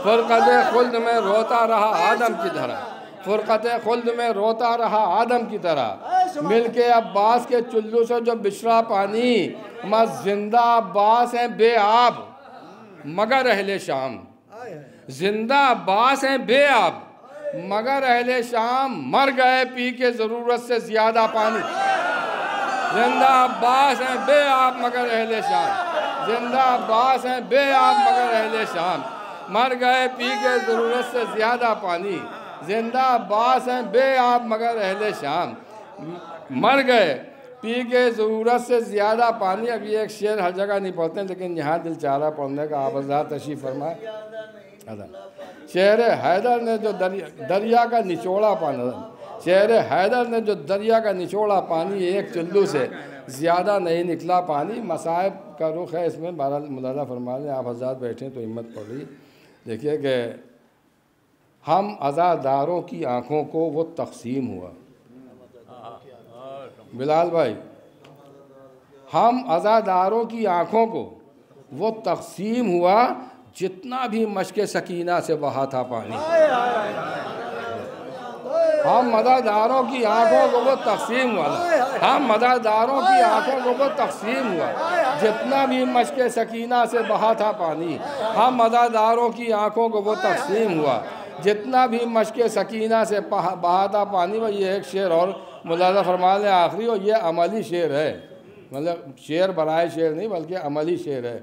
फ़ुरक़त खुल्द में रोता रहा आदम की तरह, फ़ुरक़त खुल्द में रोता रहा आदम की तरह, मिलके अब्बास के चुल्लू से जो बिछड़ा पानी। मत जिंदा अब्बास हैं बेआब मगर अहले शाम, जिंदा अब्बास हैं बेआब मगर अहले शाम, मर गए पी के ज़रूरत से ज़्यादा पानी। जिंदा अब्बास हैं बेआब मगर अहले शाम, जिंदा अब्बास हैं बेआब मगर अहले शाम, मर गए पी के ज़रूरत से ज़्यादा पानी। जिंदा अब्बास हैं बेआब मगर अहले शाम, मर गए पी के ज़रूरत से ज़्यादा पानी। अब ये एक शेर हर जगह नहीं पढ़ते हैं, लेकिन यहाँ दिल चाह रहा पढ़ने का, आप हज़रात तशरीफ़ फरमाए। शेर हैदर ने जो दरिया का निचोड़ा पानी, शेर हैदर ने जो दरिया का निचोड़ा पानी, एक चुल्लू से ज़्यादा नहीं निकला पानी। मसाइब का रुख है इसमें, बहरहाल मुलाज़ा फरमा लें, आप हज़रात बैठे तो हिम्मत पड़ रही। देखिए कि हम अज़ादारों की आँखों को वो तक़सीम हुआ, बिलाल भाई, हम अज़ादारों की आँखों को वो तक़सीम हुआ जितना भी मश्क सकीना से बहा था पानी। हम मज़ादारों की आँखों को वो तक़सीम हुआ, हम मज़ादारों की आँखों को वो तक़सीम हुआ जितना भी मश्क सकीना से बहा था पानी। हम मज़ादारों की आँखों को वो तक़सीम हुआ जितना भी मश्क सकीना से बहा था पानी। वह ये एक शेर और मुलाज़ा फरमा लें आखिरी, और ये अमली शेर है, मतलब शेर बराए शेर नहीं बल्कि अमली शेर है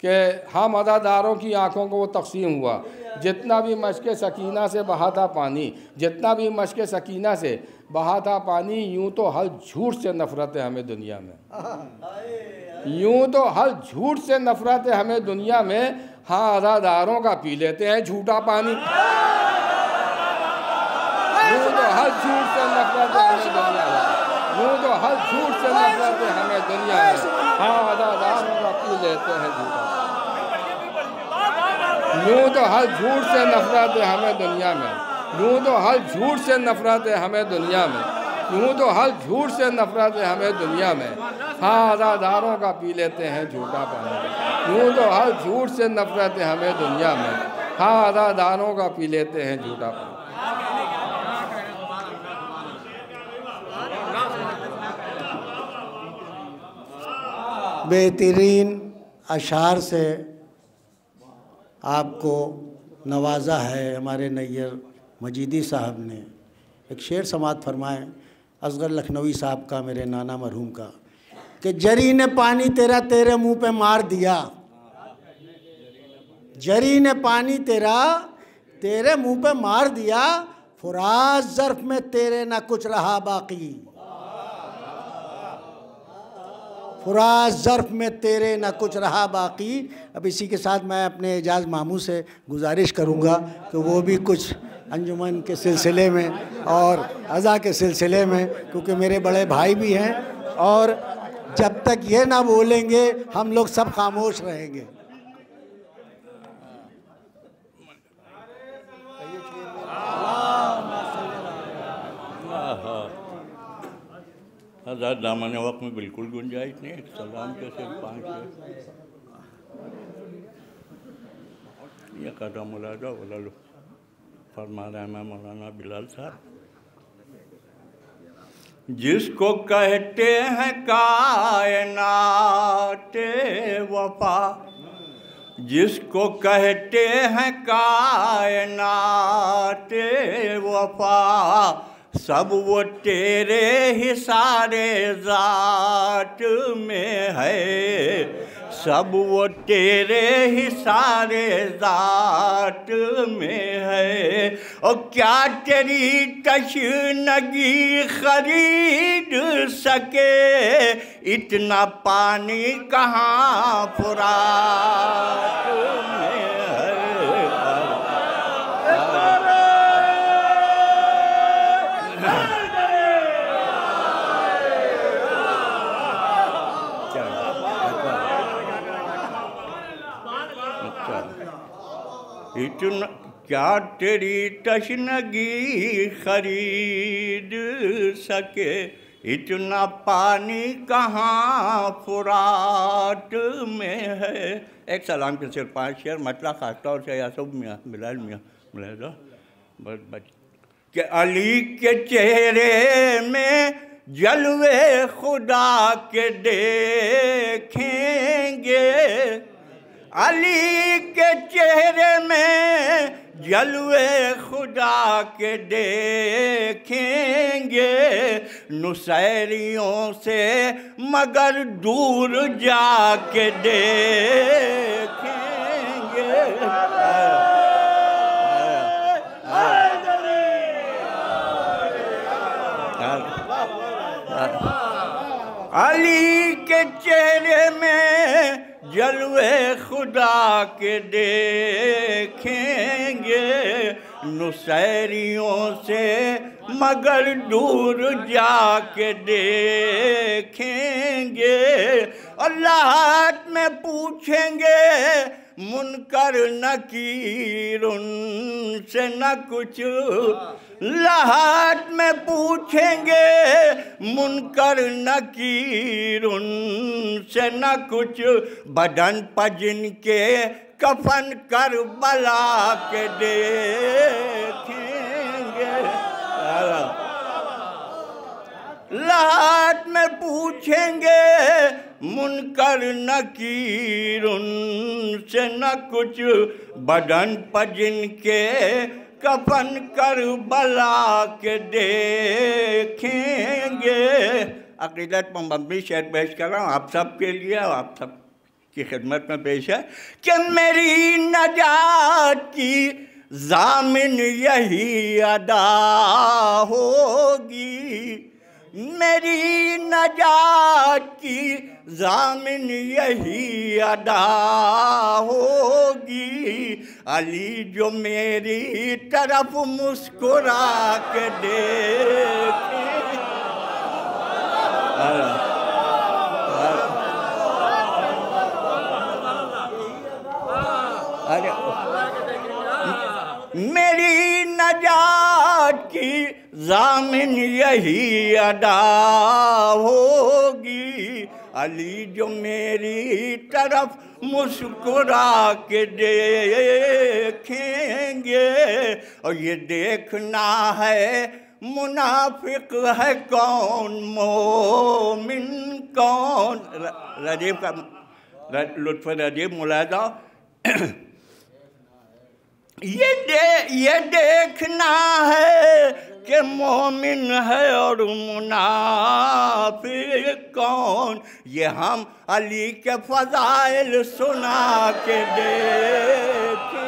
कि हम अज़ादारों की आँखों को वो तक़सीम हुआ जितना भी मश्क सकीना से बहा था पानी, जितना भी मश्क सकीना से बहा था पानी। यूँ तो हर झूठ से नफ़रत है हमें दुनिया में, यूँ तो हर झूठ से नफ़रत है हमें दुनिया में। हाँ, अज़ादारों का पी लेते हैं झूठा पानी, यूँ तो हर झूठ से नफ़रत है हमें दुनिया में, यूँ तो हर झूठ से नफ़रत है हमें दुनिया में। हाँ, अज़ादारों का पी लेते हैं झूठा, यूँ तो हर झूठ से नफ़रत है हमें दुनिया में, यूँ तो हर झूठ से नफ़रत है हमें दुनिया में, यूँ तो हर झूठ से नफ़रत है हमें दुनिया में। हाँ, अज़ादारों का पी लेते हैं झूठा पानी, यूँ तो हर झूठ से नफ़रत है हमें दुनिया में। हाँ, अज़ादारों का पी लेते हैं झूठा पानी। बेहतरीन अशार से आपको नवाजा है हमारे नैयर मजीदी साहब ने। एक शेर समात फरमाएं असगर लखनवी साहब का, मेरे नाना मरहूम का, कि जरी ने पानी तेरा तेरे मुंह पे मार दिया, जरी ने पानी तेरा तेरे मुंह पे मार दिया, फुरात ज़र्फ़ में तेरे ना कुछ रहा बाकी, फुरात ज़र्फ़ में तेरे ना कुछ रहा बाकी। अब इसी के साथ मैं अपने एजाज़ मामू से गुजारिश करूँगा कि वो भी कुछ अंजुमन के सिलसिले में और अज़ा के सिलसिले में, क्योंकि मेरे बड़े भाई भी हैं, और जब तक ये ना बोलेंगे हम लोग सब खामोश रहेंगे। हज़ार दामन वक्त में बिल्कुल गुंजाइश नहीं, एक सलाम के सिर्फ 5 ये कदम मुलाजा लो फरमा रहे हैं मौलाना बिलाल साहब। जिसको कहते हैं कायनात वफा, जिसको कहते हैं कायनात वफा, सब वो तेरे ही सारे ज़ात में है, सब वो तेरे ही सारे ज़ात में है। और क्या तेरी तशनगी खरीद सके, इतना पानी कहाँ फुरात में है। इतना क्या तेरी तशनगी खरीद सके, इतना पानी कहाँ फुरात में है। एक सलाम के सिर्फ 5 शेर, मतलब खासतौर से यासूब मियाँ बिलाल मियाँ मिला बस कि अली के चेहरे में जलवे खुदा के देखेंगे, अली के चेहरे में जलवे खुदा के देखेंगे, नुसैरियों से मगर दूर जाके देखेंगे। अली के चेहरे में जलवे खुदा के देखेंगे, नुसैरियों से मगर दूर जाके देखेंगे। अल्लाह में पूछेंगे मुनकर नकीर उनसे न कुछ, लहात में पूछेंगे मुनकर नकीर उनसे न कुछ, बदन पर जिनके कफन करबला के देखेंगे। लहात में पूछेंगे मुनकर नकीर उनसे न कुछ, बदन पर जिनके कफन करबला के देखेंगे। अक़ीदत पर मबनी शेर पेश कर रहा हूँ आप सब के लिए, आप सब की खिदमत में पेश है कि मेरी नजात की ज़ामिन यही अदा होगी, मेरी नजात की ज़ामिन यही अदा होगी। अली जो मेरी तरफ मुस्कुरा के देखे, अरे मेरी नजात की ज़ामिन यही अदा होगी। अली जो मेरी तरफ मुस्कुरा के देखेंगे, और ये देखना है मुनाफिक है कौन मोमिन कौन। रजीब का लुत्फ़ रजीब मुलाज़ा, ये देखना है कि मोमिन है और मुनाफिक कौन, ये हम अली के फजाइल सुना के देखें।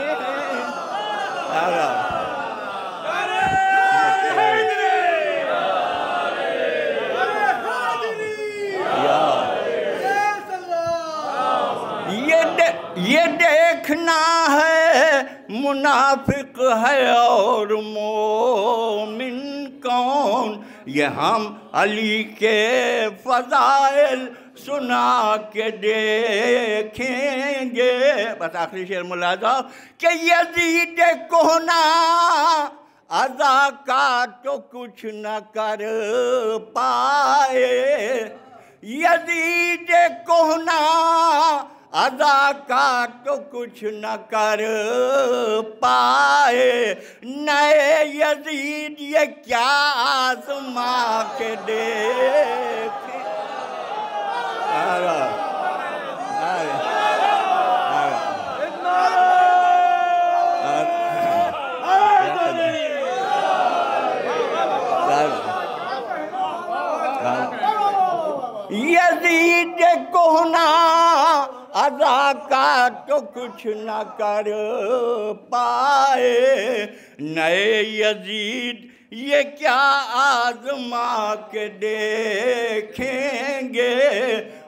ये देखना है मुनाफिक है और मोमिन कौन, ये हम अली के फजाइल सुना के देखेंगे। बस आखिरी शेर मुलाजा कि यजीद कोहना अदा का तो कुछ न कर पाए, यजीद कोहना अदा का तो कुछ न कर पाए, नए यजीद ये क्या आज़मा के देखे। यजीद कोहना अदा का तो कुछ न कर पाए, नए यजीद ये क्या आज़मा के देखेंगे।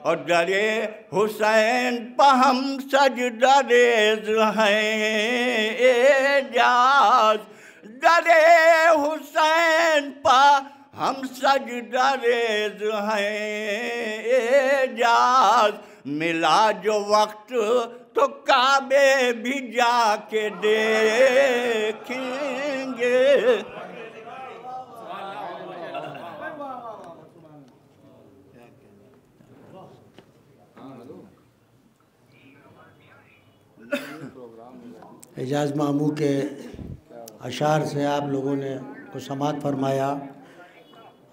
और डरे हुसैन पर हम सजदा रेज़ हैं एजाज़, डरे हुसैन पर हम सजदा रेज़ हैं एजाज़। मिला जो वक्त तो काबे भी जाके देखेंगे। एजाज मामू के अशार से आप लोगों ने को समात फरमाया।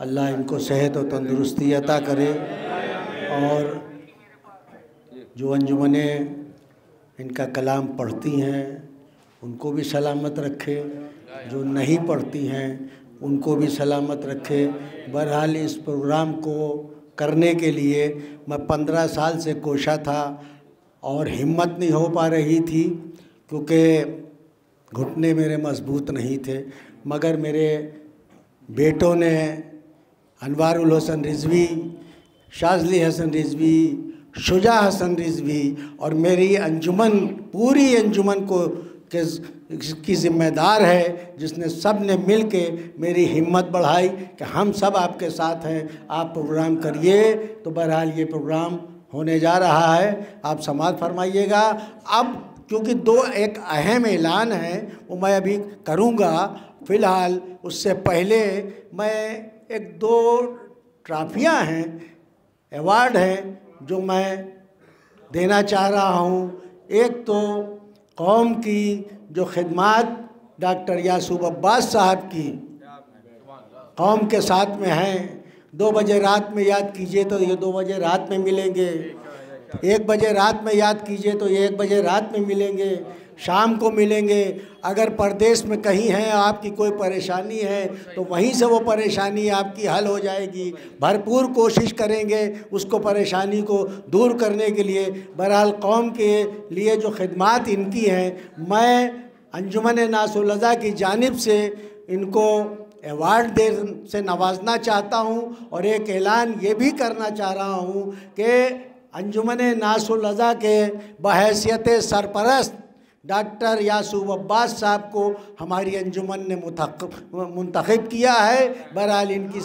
अल्लाह इनको सेहत और तंदुरुस्ती अता करे और जो अंजुमनें इनका कलाम पढ़ती हैं उनको भी सलामत रखे, जो नहीं पढ़ती हैं उनको भी सलामत रखे। बहरहाल इस प्रोग्राम को करने के लिए मैं 15 साल से कोशा था और हिम्मत नहीं हो पा रही थी क्योंकि घुटने मेरे मजबूत नहीं थे, मगर मेरे बेटों ने अनवारुल हसन रिजवी, शाज़ली हसन रिजवी, शुजा हसन रिजवी और मेरी अंजुमन, पूरी अंजुमन को की ज़िम्मेदार है, जिसने सब ने मिल के मेरी हिम्मत बढ़ाई कि हम सब आपके साथ हैं, आप प्रोग्राम करिए। तो बहरहाल ये प्रोग्राम होने जा रहा है, आप समाअत फरमाइएगा। अब क्योंकि एक अहम ऐलान है वो मैं अभी करूँगा, फ़िलहाल उससे पहले मैं एक 2 ट्रॉफियाँ हैं, अवार्ड हैं जो मैं देना चाह रहा हूँ। एक तो कौम की जो खिदमत डॉक्टर यासूब अब्बास साहब की कौम के साथ में हैं, 2 बजे रात में याद कीजिए तो ये 2 बजे रात में मिलेंगे, 1 बजे रात में याद कीजिए तो ये 1 बजे रात में मिलेंगे, शाम को मिलेंगे। अगर परदेश में कहीं हैं, आपकी कोई परेशानी है तो वहीं से वो परेशानी आपकी हल हो जाएगी। भरपूर कोशिश करेंगे उसको, परेशानी को दूर करने के लिए। बहरहाल कौम के लिए जो खिदमात इनकी हैं, मैं अंजुमन नासुल रज़ा की जानिब से इनको अवार्ड से नवाजना चाहता हूँ। और एक ऐलान ये भी करना चाह रहा हूँ कि अंजुमन नासुल रज़ा के बहैसियत सरपरस्त डॉक्टर यासूब अब्बास साहब को हमारी अंजुमन ने मुंतखब किया है। बहरहाल इनकी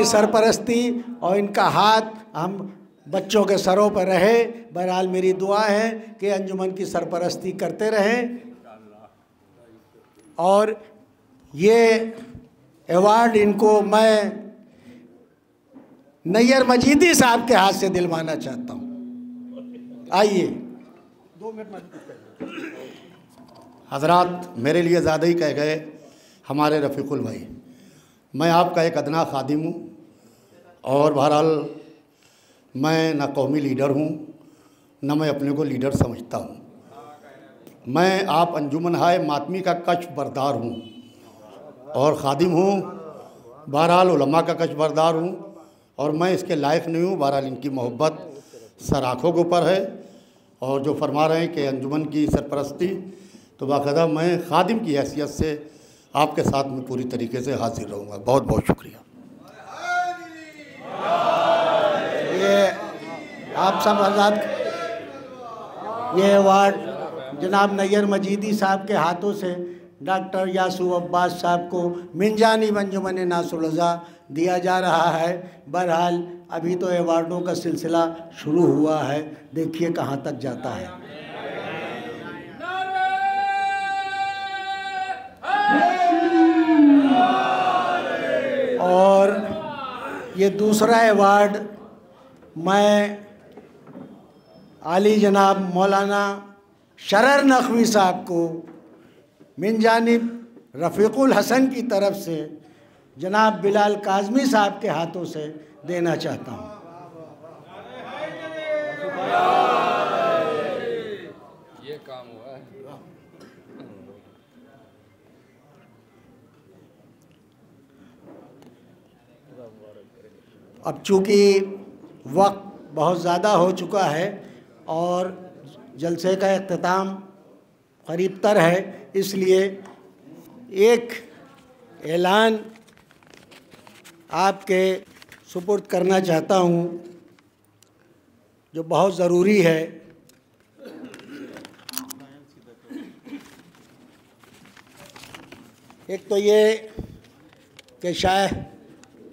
सरपरस्ती और इनका हाथ हम बच्चों के सरों पर रहे। बहरहाल मेरी दुआ है कि अंजुमन की सरपरस्ती करते रहें। और ये अवार्ड इनको मैं नैयर मजीदी साहब के हाथ से दिलवाना चाहता हूँ। आइए 2 मिनट। हज़रात, मेरे लिए ज़्यादा ही कह गए हमारे रफ़ीकुल भाई। मैं आपका एक अदना खादिम हूँ और बहरहाल मैं ना कौमी लीडर हूँ, ना मैं अपने को लीडर समझता हूँ। मैं आप अंजुमन हाय मातमी का कश बरदार हूँ और ख़ादिम हूँ, बहरहाल उलमा का कश बरदार हूँ और मैं इसके लायक नहीं हूँ। बहरहाल इनकी मोहब्बत सर आँखों के ऊपर है और जो फरमा रहे हैं कि अंजुमन की सरपरस्ती, तो बाकायदा मैं ख़ादिम की हैसियत से आपके साथ में पूरी तरीके से हाजिर रहूँगा। बहुत बहुत शुक्रिया। ये आप सब आज़ाद, ये अवार्ड जनाब नैयर मजीदी साहब के हाथों से डॉक्टर यासूब अब्बास साहब को मिंजानिब अंजुमन नासरुल रज़ा दिया जा रहा है। बहरहाल अभी तो अवार्डों का सिलसिला शुरू हुआ है, देखिए कहाँ तक जाता है। और ये दूसरा अवार्ड मैं आली जनाब मौलाना शरर नकवी साहब को मिन जानिब रफ़ीकुल हसन की तरफ से जनाब बिलाल काज़मी साहब के हाथों से देना चाहता हूँ। ये काम हुआ है। अब चूँकि वक्त बहुत ज़्यादा हो चुका है और जलसे का इख्तिताम करीब तर है, इसलिए एक ऐलान आपके सुपुर्द करना चाहता हूँ जो बहुत ज़रूरी है। एक तो ये कि शायद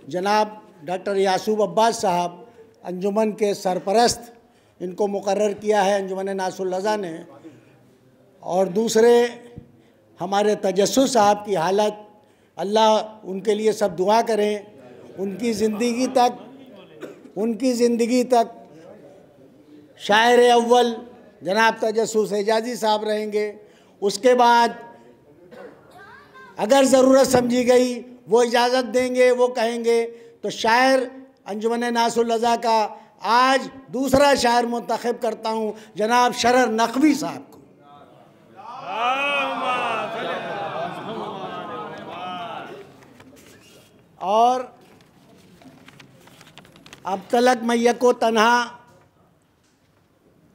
जनाब डॉक्टर यासूब अब्बास साहब अंजुमन के सरपरस्त, इनको मुकर्रर किया है अंजुमन नासरुल रज़ा ने, और दूसरे हमारे तजस्सुस साहब की हालत, अल्लाह उनके लिए सब दुआ करें, उनकी ज़िंदगी तक शायर अव्वल जनाब तजस्सुस एजाज़ी साहब रहेंगे। उसके बाद अगर ज़रूरत समझी गई वो इजाज़त देंगे, वो कहेंगे तो शायर अंजुमन नासरुल रज़ा का आज दूसरा शायर मुंतखब करता हूँ जनाब शरर नकवी साहब को। और अब तलक मैं यको तन्हा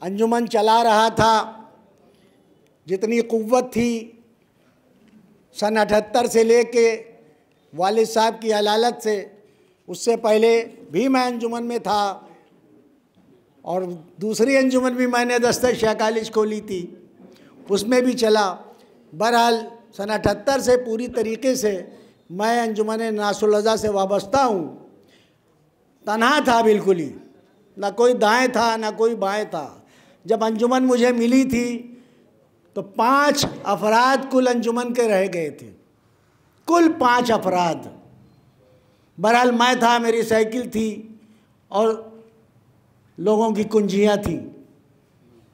अंजुमन चला रहा था, जितनी क़ुव्वत थी सन 78 से लेके वालिद साहब की अलालत से, उससे पहले भी मैं अंजुमन में था और दूसरी अंजुमन भी मैंने दस्तर शाह कॉलेज खोली थी, उसमें भी चला। बहरहाल सन 78 से पूरी तरीके से मैं अंजुमन नासरुल रज़ा से वाबस्ता हूँ। तन्हा था बिल्कुल ही, ना कोई दाएं था ना कोई बाएं था। जब अंजुमन मुझे मिली थी तो 5 अफराद कुल अंजुमन के रह गए थे, कुल 5 अफराद। बहरहाल मैं था, मेरी साइकिल थी और लोगों की कुंजियाँ थीं।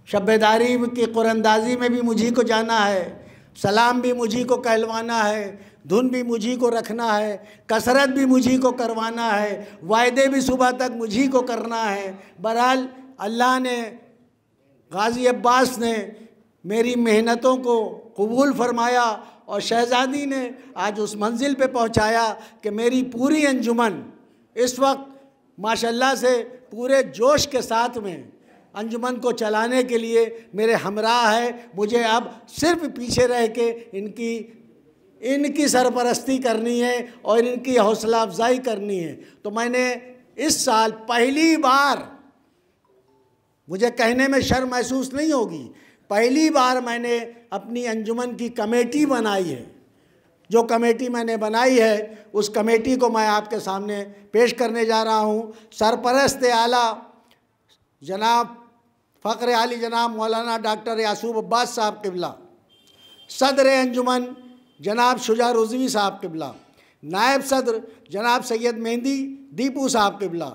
शब्बेदारी की कुरंदाजी में भी मुझी को जाना है, सलाम भी मुझी को कहलवाना है, धुन भी मुझी को रखना है, कसरत भी मुझी को करवाना है, वायदे भी सुबह तक मुझी को करना है। बहरहाल अल्लाह ने, गाज़ी अब्बास ने मेरी मेहनतों को कबूल फरमाया और शहज़ादी ने आज उस मंजिल पे पहुंचाया कि मेरी पूरी अंजुमन इस वक्त माशाल्लाह से पूरे जोश के साथ में अंजुमन को चलाने के लिए मेरे हमराह है। मुझे अब सिर्फ पीछे रह के इनकी सरपरस्ती करनी है और इनकी हौसला अफजाई करनी है। तो मैंने इस साल पहली बार, मुझे कहने में शर्म महसूस नहीं होगी, पहली बार मैंने अपनी अंजुमन की कमेटी बनाई है। जो कमेटी मैंने बनाई है उस कमेटी को मैं आपके सामने पेश करने जा रहा हूँ। सरपरस्त आला जनाब फ़ख्र आली जनाब मौलाना डॉक्टर यासूब अब्बास साहब किबला, सदर अंजुमन जनाब शुजा रुज़वी साहब किबला, नायब सदर जनाब सैयद मेहंदी दीपू साहब किबला,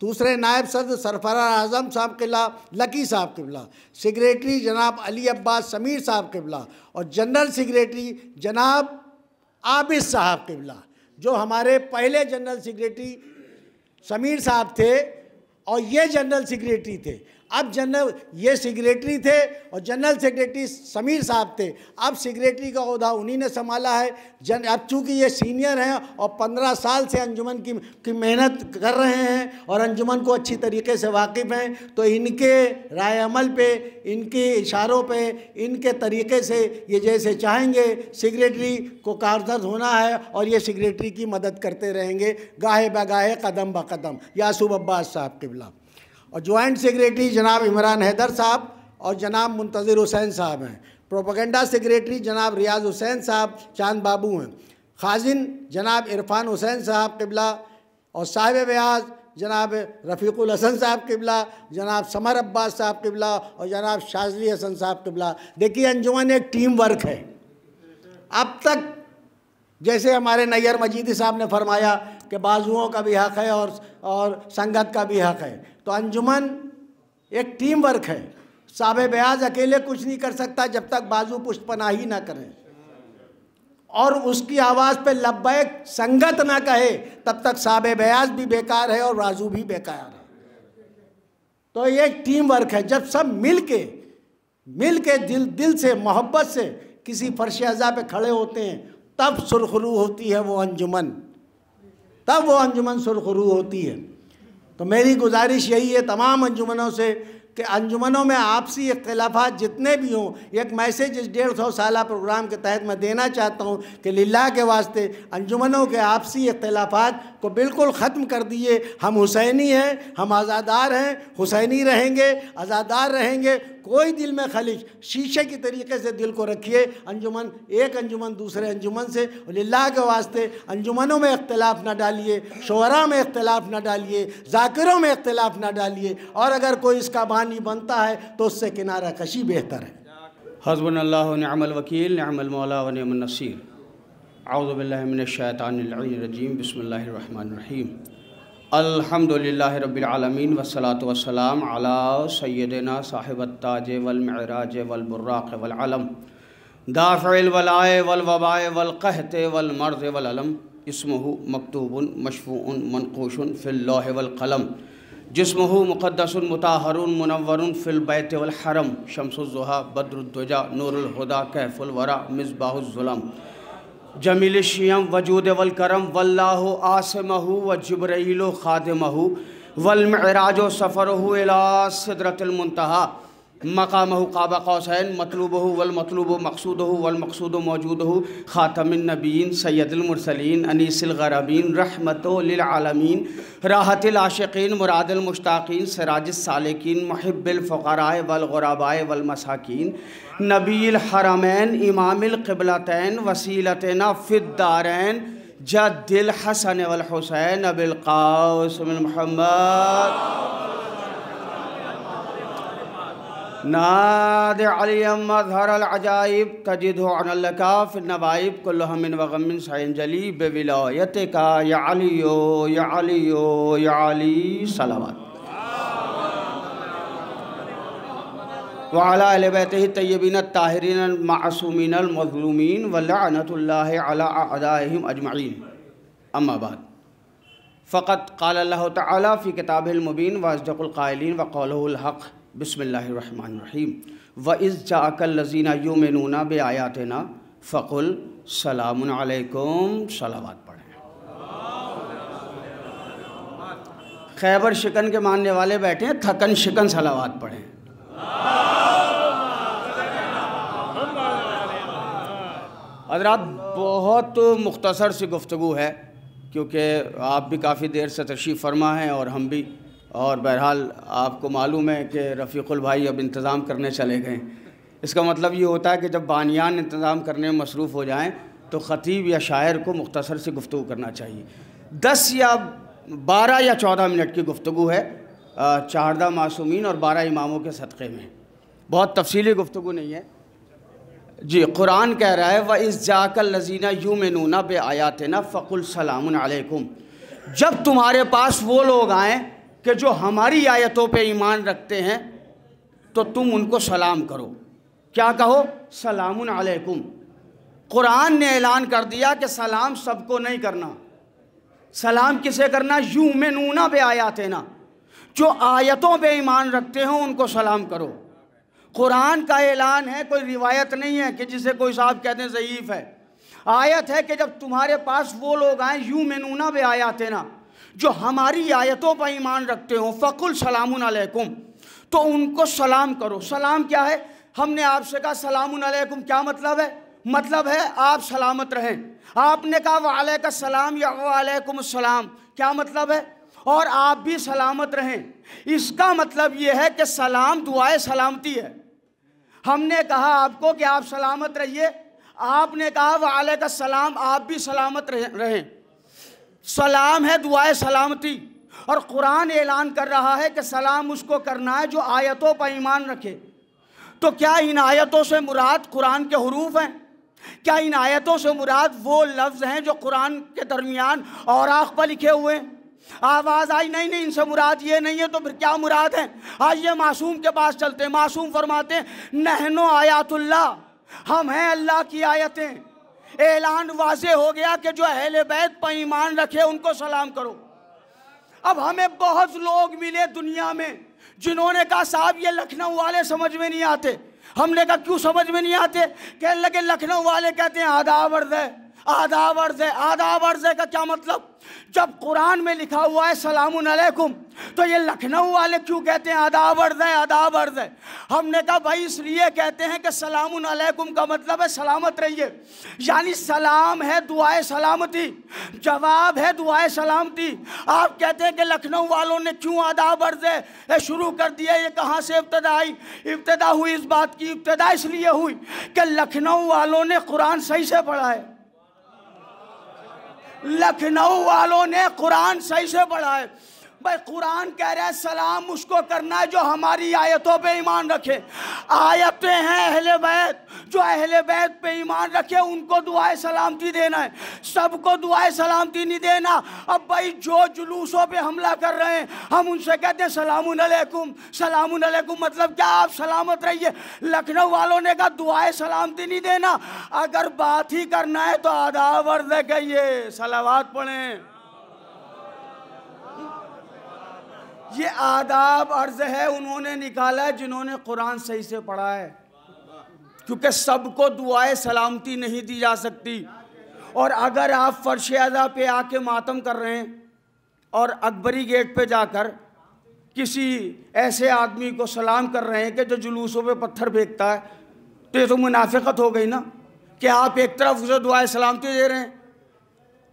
दूसरे नायब सदर सरफराज आज़म साहब किबला लकी साहब किबला, सेक्रेटरी जनाब अली अब्बास समीर साहब किबला और जनरल सेक्रेटरी जनाब आबिद साहब किबला। जो हमारे पहले जनरल सेक्रेटरी समीर साहब थे और ये जनरल सेक्रेटरी थे। अब जनरल ये सेक्रेटरी थे और जनरल सेक्रेटरी समीर साहब थे। अब सेक्रेटरी का ओहदा उन्हीं ने संभाला है। अब चूँकि ये सीनियर हैं और 15 साल से अंजुमन की मेहनत कर रहे हैं और अंजुमन को अच्छी तरीके से वाकिफ़ हैं, तो इनके राय अमल पे, इनके इशारों पे, इनके तरीके से ये जैसे चाहेंगे सेक्रेटरी को कारगर होना है और ये सेक्रेटरी की मदद करते रहेंगे गाहे बगाहे, कदम ब कदम। यासूब अब्बास साहब किबला। और जॉइंट सेक्रेटरी जनाब इमरान हैदर साहब और जनाब मुंतज़िर हुसैन साहब हैं। प्रोपेगेंडा सेक्रेटरी जनाब रियाज हुसैन साहब चांद बाबू हैं। खाजिन जनाब इरफान हुसैन साहब किबला और साहिब ब्याज जनाब रफ़ीकुल हसन साहब किबला, जनाब समर अब्बास साहब किबला और जनाब शाज़ली हसन साहब किबला। देखिए अंजुमन एक टीम वर्क है। अब तक जैसे हमारे नैयर मजीदी साहब ने फरमाया कि बाजुओं का भी हक़ है और संगत का भी हक़ है, तो अंजुमन एक टीम वर्क है। साहिब ब्याज अकेले कुछ नहीं कर सकता जब तक बाजू पुष्टपनाही ना करें और उसकी आवाज़ पे लब्बैक संगत ना कहे, तब तक साहिब ब्याज भी बेकार है और बाजू भी बेकार है। तो ये एक टीम वर्क है। जब सब मिल के दिल से मोहब्बत से किसी फर्श अज़ा पे खड़े होते हैं, तब सुरखरू होती है वो अंजुमन, तब वो अंजुमन सुरखरू होती है। तो मेरी गुजारिश यही है तमाम अंजुमनों से कि अंजुमनों में आपसी इख्तिलाफात जितने भी हों, एक मैसेज इस 150 साला प्रोग्राम के तहत मैं देना चाहता हूँ कि लिल्लाह के वास्ते अंजुमनों के आपसी इख्तिलाफात को बिल्कुल ख़त्म कर दिए। हम हुसैनी हैं, हम आज़ादार हैं, हुसैनी रहेंगे, आज़ादार रहेंगे। कोई दिल में खलिश, शीशे की तरीके से दिल को रखिए। अंजुमन एक अंजुमन दूसरे अंजुमन से, लिल्लाह के वास्ते अंजुमनों में इख्तिलाफ़ ना डालिए, शोरा में इख्तिलाफ़ ना डालिए, ज़ाकिरों में इख्तिलाफ़ ना डालिए, और अगर कोई इसका बानी बनता है तो उससे किनारा कशी बेहतर है। हस्बुनल्लाहु व निअमल वकील, निअमल मौला व निअमन नसीर। अऊज़ु बिल्लाहि मिनश शैतानिर रजीम, बिस्मिल्लाहिर रहमानिर रहीम। अल्हम्दुलिल्लाहि रब्बिल आलमीन वस्सलातु वस्सलाम अला सय्यदिना साहिबत ताज वल मिअराज वल बुर्राक़ वल अलम दाफ़िल वलाए वल वबाए वल क़हत वल मर्ज़ वल अलम इस्मुहु मकतूबुन मशफ़ूउन मनक़ूशुन फ़िल लौह वल क़लम जिस्मुहु मुक़द्दसुन मुताहरुन मुनव्वरुन फ़िल बैत वल हरम शम्सुज़्ज़ुहा बद्रुद्दुजा नूरुल हुदा कहफ़ुल वरा मिस्बाहुज़्ज़ुलम जमील शियम वजूद वल करम वल्लाहु आसिमहु व जिब्राइलो खादिमहु वल मिअराजो सफ़रहु इला सिदरतिल मुंतहा मकामहु काबा कौसैन मतलूबहु वल मतलूबु मक़सूदहु वल मक़सूदु मौजूदहु ख़ातमिन नबीन सय्यदुल मुरसलीन अनीसिल गराबीन रहमतो लिल आलमीन राहतिल आशिकीन मुरादिल मुश्ताकीन सिराजिस सालिकीन मुहिब्बिल फ़ुक़राए वल ग़ुराबाए वल मसाकीन नबील हरमैन इमामिल क़िबलतैन वसीलतना फ़िद्दारैन जद्दिल हसन वल हुसैन अबिल क़ासिम मुहम्मद नाद अलियम मज़हर अजाइब तजिदु अनलका फ़िन नवाइब कुल्लु हमिन व गमिन सयंजली बेविलायतिका या अलियो या अलियो या अली सलावत व अला अहले बैतिही तय्यबीन ताहिरीन मासूमीन मज़लूमीन व लअनतुल्लाहि अला अअदाइहिम अजमईन। अम्मा बाद फ़क़त क़ाल अल्लाहु तआला फ़ी किताबिहिल मुबीन व अस्दक़ुल क़ाइलीन व क़ौलुहुल हक़ बिस्मिल्लाहिर्रहमानिर्रहीम व इज़ जाअकल लज़ीना युमिनूना बिआयातिना फ़क़ुल सलामुन अलैकुम। सलावत पढ़ें। खैबर शिकन के मानने वाले बैठे हैं, थकन शिकन सलावत पढ़ें। हज़रात बहुत मुख्तसर सी गुफ्तगू है क्योंकि आप भी काफ़ी देर से तशरीफ़ फरमा हैं और हम भी, और बहरहाल आपको मालूम है कि रफ़ीकुल भाई अब इंतज़ाम करने चले गए। इसका मतलब ये होता है कि जब बानियान इंतज़ाम करने में मसरूफ़ हो जाएं तो ख़तीब या शायर को मुख्तसर से गुफ्तगू करना चाहिए। 10 या 12 या 14 मिनट की गुफ्तगू है 14 मासूमीन और 12 इमामों के सदक़े में, बहुत तफसीली गुफ्तगू नहीं है जी। कुरान कह रहा है व इज़ जाअकल लज़ीना युमिनूना बिआयातिना फ़क़ुल सलामुन अलैकुम। जब तुम्हारे पास वो लोग आएँ कि जो हमारी आयतों पे ईमान रखते हैं तो तुम उनको सलाम करो। क्या कहो? सलामुन अलैकुम। कुरान ने ऐलान कर दिया कि सलाम सबको नहीं करना। सलाम किसे करना? युमिनूना बिआयातिना। जो आयतों पे ईमान रखते हो उनको सलाम करो। कुरान का ऐलान है, कोई रिवायत नहीं है कि जिसे कोई साहब कहते हैं ज़ईफ़ है। आयत है कि जब तुम्हारे पास वो लोग आए युमिनूना बि आयातिना, जो हमारी आयतों पर ईमान रखते हो, फ़कुल सलामुन अलैकुम, तो उनको सलाम करो। सलाम क्या है? हमने आपसे कहा सलामुन अलैकुम, क्या मतलब है? मतलब है आप सलामत रहें। आपने कहा वालेका सलाम या वालेकुम सलाम, क्या मतलब है? और आप भी सलामत रहें। इसका मतलब यह है कि सलाम दुआए सलामती है। हमने कहा आपको कि आप सलामत रहिए, आपने कहा वालेका सलाम, आप भी सलामत रहें। सलाम है दुआए सलामती। और कुरान ऐलान कर रहा है कि सलाम उसको करना है जो आयतों पर ईमान रखे। तो क्या इन आयतों से मुराद कुरान के हुरूफ हैं? क्या इन आयतों से मुराद वो लफ्ज़ हैं जो कुरान के दरमियान औराक़ पर लिखे हुए हैं? आवाज़ आई नहीं नहीं, इनसे मुराद ये नहीं है। तो फिर क्या मुराद है? आइए मासूम के पास चलते हैं। मासूम फरमाते हैं नहनो आयातुल्लाह, हम हैं अल्लाह की आयतें। ऐलान वाज़े हो गया कि जो अहले बैत पर ईमान रखे उनको सलाम करो। अब हमें बहुत लोग मिले दुनिया में जिन्होंने कहा साहब ये लखनऊ वाले समझ में नहीं आते। हमने कहा क्यों समझ में नहीं आते? कहने लगे लखनऊ वाले कहते हैं आदाब अर्ज़ है, आदाब अर्ज़ है। आदाब अर्ज़ है का क्या मतलब? जब कुरान में लिखा हुआ है सलामुन अलैकुम, तो ये लखनऊ वाले क्यों कहते हैं आदाब अर्ज़ है, आदाब अर्ज़ है? हमने कहा भाई इसलिए कहते हैं कि सलामुन अलैकुम का मतलब है सलामत रहिए, यानी सलाम है दुआए सलामती, जवाब है दुआए सलामती। आप कहते हैं कि लखनऊ वालों ने क्यों आदाब अर्ज़ है शुरू कर दिया, ये कहाँ से इब्तिदा आई? इब्तिदा हुई इस बात की, इब्तिदा इसलिए हुई कि लखनऊ वालों ने कुरान सही से पढ़ा है। लखनऊ वालों ने कुरान सही से पढ़ा है। भाई कुरान कह रहा है सलाम उसको करना है जो हमारी आयतों पे ईमान रखे। आयतें हैं अहले बैत, जो अहले बैत पे ईमान रखे उनको दुआए सलामती देना है, सबको दुआए सलामती नहीं देना। अब भाई जो जुलूसों पे हमला कर रहे हैं हम उनसे कहते हैं सलामुन अलैकुम, सलामुन अलैकुम मतलब क्या? आप सलामत रहिए। लखनऊ वालों ने कहा दुआए सलामती नहीं देना, अगर बात ही करना है तो आदाब अर्ज़ कहिए, सलावात पढ़ें। ये आदाब अर्ज़ है उन्होंने निकाला है जिन्होंने कुरान सही से पढ़ा है, क्योंकि सबको दुआए सलामती नहीं दी जा सकती। और अगर आप फर्श अज़ा पे आके मातम कर रहे हैं और अकबरी गेट पे जाकर किसी ऐसे आदमी को सलाम कर रहे हैं कि जो जुलूसों पे पत्थर फेंकता है, तो ये तो मुनाफिकत हो गई ना कि आप एक तरफ उसे दुआए सलामती दे रहे हैं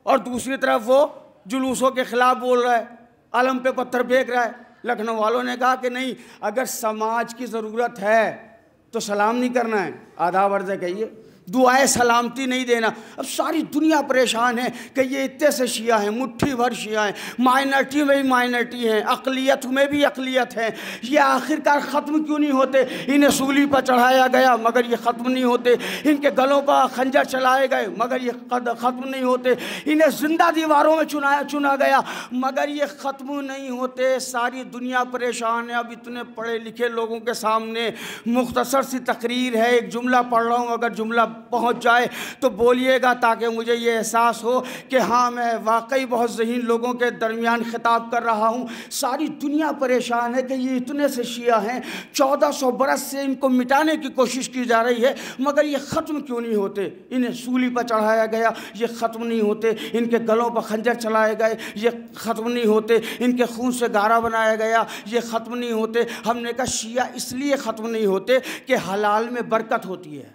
और दूसरी तरफ वो जुलूसों के ख़िलाफ़ बोल रहा है, आलम पे पत्थर फेंक रहा है। लखनऊ वालों ने कहा कि नहीं, अगर समाज की ज़रूरत है तो सलाम नहीं करना है, आदाब अर्ज़ कहिए, दुआए सलामती नहीं देना। अब सारी दुनिया परेशान है कि ये इतने से शिया हैं, मुट्ठी भर शिया हैं, माइनॉरिटी में भी माइनॉरिटी हैं, अक़लियत में भी अक़लियत है। ये आखिरकार ख़त्म क्यों नहीं होते? इन्हें सूली पर चढ़ाया गया मगर ये ख़त्म नहीं होते, इनके गलों पर खंजर चलाए गए मगर ये ख़त्म नहीं होते, इन्हें ज़िंदा दीवारों में चुना गया मगर ये ख़त्म नहीं होते। सारी दुनिया परेशान है। अब इतने पढ़े लिखे लोगों के सामने मुख्तसर सी तकरीर है, एक जुमला पढ़ रहा हूँ, अगर जुमला पहुंच जाए तो बोलिएगा ताकि मुझे ये एहसास हो कि हाँ मैं वाकई बहुत ज़हीन लोगों के दरमियान खिताब कर रहा हूँ। सारी दुनिया परेशान है कि ये इतने से शिया हैं, 1400 बरस से इनको मिटाने की कोशिश की जा रही है मगर ये ख़त्म क्यों नहीं होते? इन्हें सूली पर चढ़ाया गया, ये ख़त्म नहीं होते, इनके गलों पर खंजर चलाए गए, ये ख़त्म नहीं होते, इनके खून से गारा बनाया गया, ये ख़त्म नहीं होते। हमने कहा शिया इसलिए ख़त्म नहीं होते कि हलाल में बरकत होती है।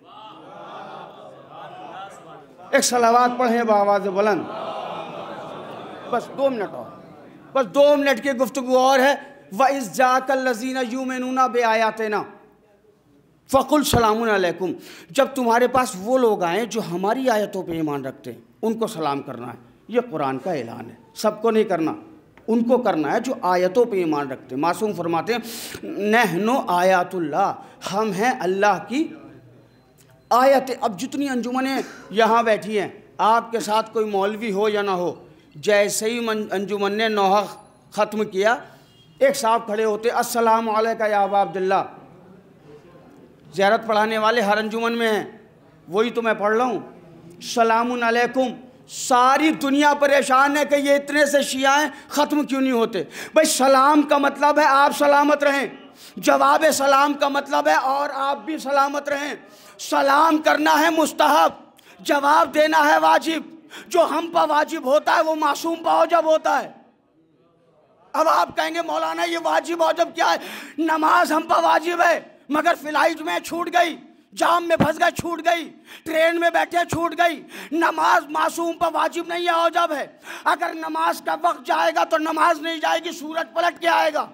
एक सलावात पढ़ें बावाज़ बुलंद। बस 2 मिनट और, बस 2 मिनट की गुफ्तगू और है। व इज़ जाकल लज़ीना युमिनूना बि आयातिना फ़कुल सलामुन अलैकुम, जब तुम्हारे पास वो लोग आए जो हमारी आयतों पे ईमान रखते हैं उनको सलाम करना है। ये कुरान का ऐलान है, सबको नहीं करना, उनको करना है जो आयतों पे ईमान रखते हैं। मासूम फरमाते हैं नहनो आयातुल्लाह, हम हैं अल्लाह की आयत। अब जितनी अंजुमनें यहाँ बैठी हैं, आपके साथ कोई मौलवी हो या ना हो, जैसे ही अंजुमन ने नौहा ख़त्म किया, एक साहब खड़े होते अस्सलामु अलैका या अबा अब्दुल्ला। ज़ियारत पढ़ाने वाले हर अंजुमन में हैं, वही तो मैं पढ़ रहा हूँ। सलामुन अलैकुम सारी दुनिया परेशान है कि ये इतने से शियाएं ख़त्म क्यों नहीं होते। भाई सलाम का मतलब है आप सलामत रहें, जवाब सलाम का मतलब है और आप भी सलामत रहें। सलाम करना है मुस्तहब, जवाब देना है वाजिब। जो हम पर वाजिब होता है वो मासूम पर औजब होता है। अब आप कहेंगे मौलाना ये वाजिब औजब क्या है? नमाज हम पर वाजिब है, मगर फ्लाइट में छूट गई, जाम में फंस गए छूट गई, ट्रेन में बैठे छूट गई। नमाज मासूम पर वाजिब नहीं है, औजब है। अगर नमाज का वक्त जाएगा तो नमाज नहीं जाएगी, सूरज पलट के आएगा।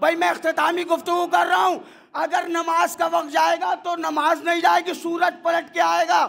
भाई मैं इख्तितामी गुफ्तगू कर रहा हूं, अगर नमाज का वक्त जाएगा तो नमाज नहीं जाएगी, सूरज पलट के आएगा।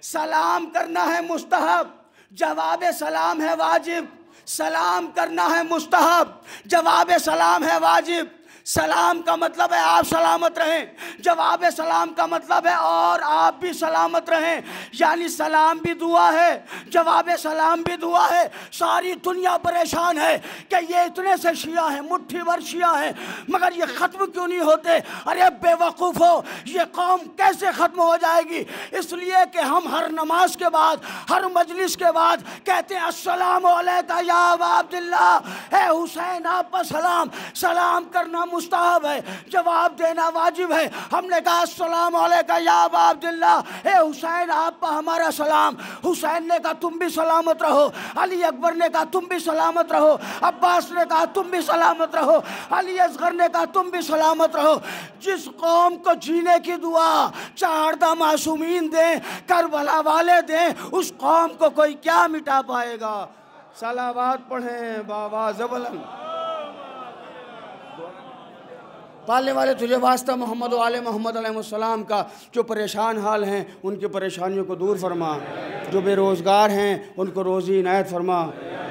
सलाम करना है मुस्तहब, जवाब सलाम है वाजिब। सलाम करना है मुस्तहब, जवाब सलाम है वाजिब। सलाम का मतलब है आप सलामत रहें, जवाब सलाम का मतलब है और आप भी सलामत रहें। यानी सलाम भी दुआ है, जवाब सलाम भी दुआ है। सारी दुनिया परेशान है कि ये इतने से शिया हैं, मुट्ठी भर शिया हैं, मगर ये ख़त्म क्यों नहीं होते। अरे बेवकूफ़ हो, ये कौम कैसे ख़त्म हो जाएगी? इसलिए कि हम हर नमाज के बाद, हर मजलिस के बाद कहते हैं अस्सलामु अलैका या अबा अब्दुल्लाह, है हुसैन आप पर सलाम। सलाम करना मुस्तहब है, जवाब देना वाजिब है। हमने कहा अस्सलामु अलैका या अबा अब्दुल्लाह, ए हुसैन आप पर हमारा सलाम। हुसैन ने कहा तुम भी सलामत रहो, अली अकबर ने कहा तुम भी सलामत रहो, अब्बास ने कहा तुम भी सलामत रहो, अली असगर ने कहा तुम भी सलामत रहो। जिस कौम को जीने की दुआ चारदा मासूमीन दें, करबला वाले दें, उस कौम को कोई क्या मिटा पाएगा। सलावत पढ़ें बाबा ज़बलन। पालने वाले तुझे वास्ता मोहम्मद व आले मोहम्मद अलैहिस्सलाम का, जो परेशान हाल हैं उनकी परेशानियों को दूर फरमा, जो बेरोज़गार हैं उनको रोज़ी इनायत फरमा।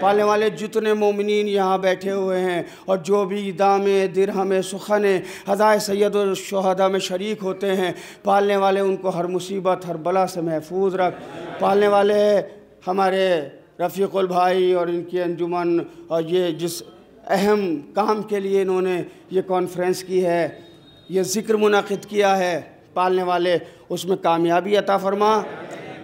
पालने वाले जितने मोमिनीन यहाँ बैठे हुए हैं और जो भी दामे दिरहम सुखन हज़ाए सैयद और शुहदा में शरीक होते हैं, पालने वाले उनको हर मुसीबत हर बला से महफूज रख। पालने वाले हमारे रफ़ीक़ुल भाई और इनकी अंजुमन और ये जिस अहम काम के लिए इन्होंने ये कॉन्फ्रेंस की है, ये ज़िक्र मुनाक़िद किया है, पालने वाले उसमें कामयाबी अता फरमा।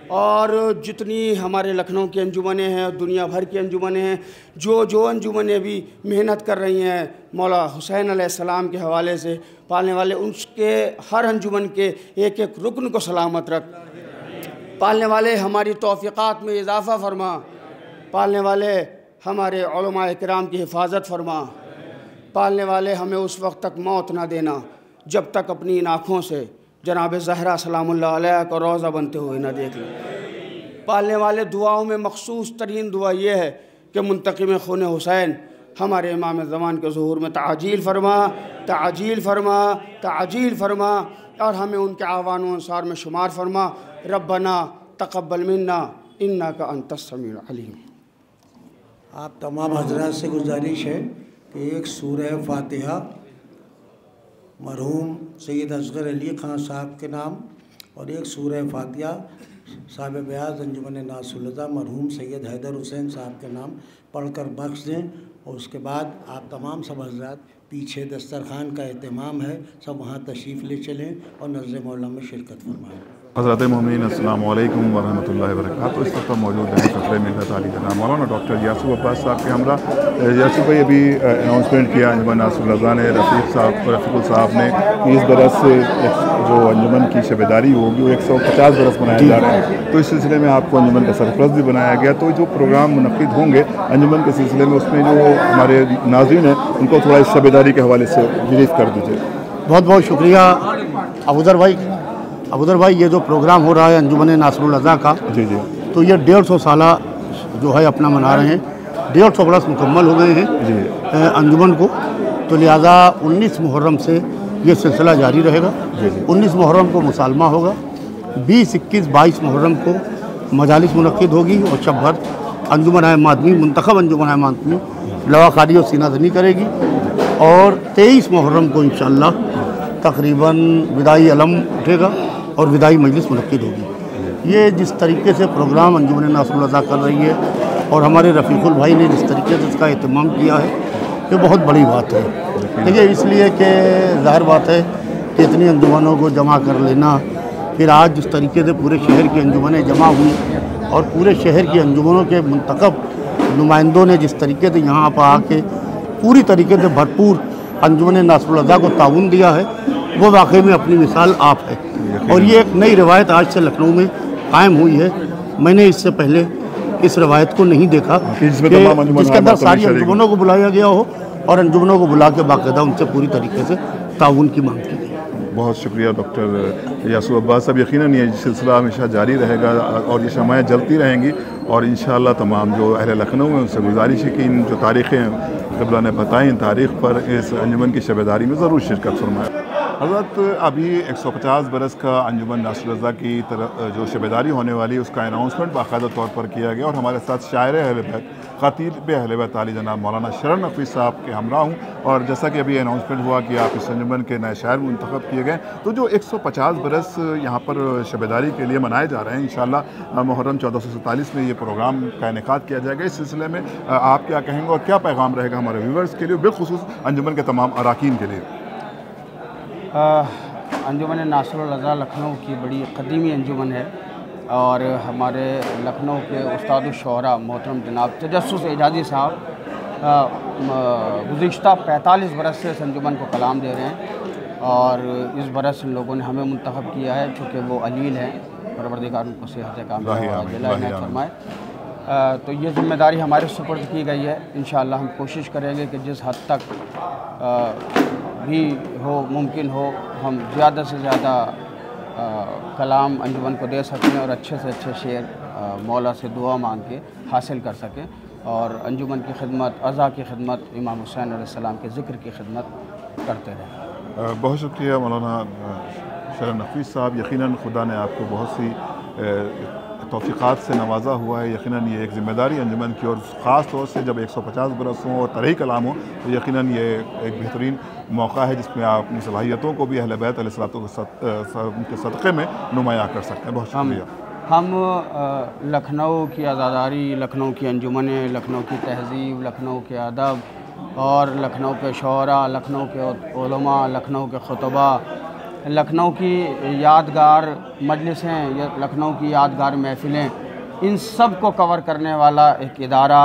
और जितनी हमारे लखनऊ की अंजुमनें हैं, दुनिया भर की अंजुमनें हैं, जो अंजुमनें भी मेहनत कर रही हैं मौला हुसैन अलैहिस्सलाम के हवाले से, पालने वाले उसके हर अंजुमन के एक एक रुकन को सलामत रख। पालने वाले हमारी तौफ़ीक़ात में इजाफ़ा फरमा। पालने वाले हमारे उलमाए किराम की हिफाजत फरमा। पालने वाले हमें उस वक्त तक मौत ना देना जब तक अपनी इन आँखों से जनाब ज़हरा सलामुल्लाह अलैहा को रोज़ा बनते हुए ना देख लें। पालने वाले दुआओं में मखसूस तरीन दुआ ये है कि मुंतक़िम खून हुसैन हमारे इमाम ज़मान के ज़ुहूर में ताजील फरमा, ताजील फरमा, ताजील फरमा और हमें उनके आवान व अंसार में शुमार फरमा। रब्बना तक़ब्बल मिन्ना इन्नका अंतस समीउल अलीम। आप तमाम हज़रात से गुजारिश है कि एक सूरह फ़ातिहा मरहूम सैयद असगर अली ख़ान साहब के नाम और एक सूरह फ़ातिहा साहिब ब्याज अंजुमन नासुल्लाह मरहूम सैयद हैदर हुसैन साहब के नाम पढ़कर बख्श दें। और उसके बाद आप तमाम सब हज़रात पीछे दस्तरखान का एहतमाम है, सब वहाँ तशरीफ़ ले चलें और नज़र मौला में शिरकत फरमाएँ। हज़रत मोमिनीन अस्सलामु अलैकुम वरहमतुल्लाहि वबरकातुहू। इस वक्त मौजूद हैं सफ़र मिल्लत आली जनाब मौलाना डॉक्टर यासूब अब्बास साहब के हमरा। यासूब भाई अभी अनाउंसमेंट किया अंजुमन नासरुल्लाह ने, रफ़ीक़ुल साहब ने कि इस बरस से जो अंजुमन की शबेदारी होगी वो 150 बरस मनाए जा रहे हैं, तो इस सिलसिले में आपको अंजुमन का सरपरस्त भी बनाया गया। तो जो प्रोग्राम मुनक़िद होंगे अंजुमन के सिलसिले में, उसमें जो हमारे नाज़रीन हैं उनको थोड़ा इस शबेदारी के हवाले से ब्रीफ कर दीजिए। बहुत बहुत शुक्रिया अबूदर भाई। अबूदर भाई, ये जो प्रोग्राम हो रहा है अंजुमन नासरुल्लाह का, जी जी, तो ये 150 साल जो है अपना मना रहे हैं। 150 बरस मुकम्मल हो गए हैं जी अंजुमन को, तो लिहाजा 19 मुहर्रम से ये सिलसिला जारी रहेगा। 19 मुहर्रम को मुसालमा होगा, 20, 21, 22 मुहर्रम को मजालिस मुनक़्क़िद होगी और शब भर अंजुमन मादमी मुंतखब अंजुमन मादमी लवाकारी और सीनाज़नी करेगी। और 23 मुहर्रम को इंशाअल्लाह तकरीबन विदाई अलम उठेगा और विदाई मजलिस मुनक़्क़िद होगी। ये जिस तरीके से प्रोग्राम अंजुमन नासरुल्लाह कर रही है और हमारे रफ़ीक़ुल भाई ने जिस तरीके से इसका एहतमाम किया है, ये बहुत बड़ी बात है। देखिए, इसलिए कि ज़ाहिर बात है कि इतनी अंजुमनों को जमा कर लेना, फिर आज जिस तरीके से पूरे शहर की अंजुमनें जमा हुई, और पूरे शहर की अंजुमनों के मुंतखब नुमाइंदों ने जिस तरीके से यहाँ पर आके पूरी तरीके से भरपूर अंजुमन नासरुल अज़ा को ताउन दिया है, वो वाकई में अपनी मिसाल आप है। और ये एक नई रवायत आज से लखनऊ में कायम हुई है। मैंने इससे पहले इस रवायत को नहीं देखा कि जिसके अंदर सारी अंजुमनों को बुलाया गया हो और अंजुमनों को बुला के बाकायदा उनसे पूरी तरीके से ताउन की मांग की गई। बहुत शुक्रिया डॉक्टर यासूब अब्बास साहब। यकीनन ये सिलसिला हमेशा जारी रहेगा और ये शमाएँ जलती रहेंगी और इंशाअल्लाह तमाम जो अहले लखनऊ हैं उनसे गुजारिश है कि इन जो तारीख़ें क़िबला ने बताई, इन तारीख़ पर इस अंजुमन की शबेदारी में ज़रूर शिरकत फरमाएं। हज़रत अभी 150 बरस का अंजुमन नासरुल अज़ा की तरफ जो शबेदारी होने वाली है उसका अनाउंसमेंट बाकायदा तौर पर किया गया और हमारे साथ शायर अहले बैत ख़तीब अहले बैत आली जनाब मौलाना शरण नफ़ी साहब के हमरा हूँ। और जैसा कि अभी अनाउंसमेंट हुआ कि आप इस अंजुमन के नए शायर मुंतखब किए गए, तो जो 150 बरस यहाँ पर शबेदारी के लिए मनाए जा रहे हैं, इंशाअल्लाह मुहर्रम 1447 में ये प्रोग्राम का इनेकाद किया जाएगा। इस सिलसिले में आप क्या कहेंगे और क्या पैगाम रहेगा हमारे व्यूवर्स के लिए, बिलखुसूस अंजुमन के तमाम अराकीन के लिए? अंजुमन नासरुल अज़ा लखनऊ की बड़ी क़दीमी अंजुमन है और हमारे लखनऊ के उस्ताद शुअरा मोहतरम जनाब तजस्सुस एजाज़ी साहब गुज़िश्ता 45 बरस से इस अंजुमन को कलाम दे रहे हैं और इस बरस लोगों ने हमें मुंतखब किया है चूँकि वो अलील हैं, परवरदिगार उनको सेहत काम फरमाए। तो ये ज़िम्मेदारी हमारे सुपुर्द की गई है। इंशाअल्लाह हम कोशिश करेंगे कि जिस हद तक भी हो मुमकिन हो हम ज़्यादा से ज़्यादा कलाम अंजुमन को दे सकें और अच्छे से अच्छे शेर मौला से दुआ मांग के हासिल कर सकें और अंजुमन की खिदमत, अज़ा की खिदमत, इमाम हुसैन अलैहिस्सलाम के ज़िक्र की खिदमत करते रहें। बहुत शुक्रिया मौलाना शरण नफ़ी साहब। यकीनन खुदा ने आपको बहुत सी तौफ़ीक़ात से नवाजा हुआ है। यकीनन ये एक ज़िम्मेदारी अंजुमन की और ख़ास तौर से जब 150 बरस हों और तरही कलाम हो तो यकीनन ये एक बेहतरीन मौका है जिसमें आप अपनी सलाहियतों को भी अहले बैत अलैहिस्सलातु के सदक़े में नुमायाँ कर सकते हैं। बहुत शुक्रिया। हम लखनऊ की आज़ादारी, लखनऊ की अंजुमनें, लखनऊ की तहज़ीब, लखनऊ के अदब और लखनऊ के शोरा, लखनऊ के उलमा, लखनऊ के खुतबा, लखनऊ की यादगार मजलिसें या लखनऊ की यादगार महफ़िलें, इन सब को कवर करने वाला एक इदारा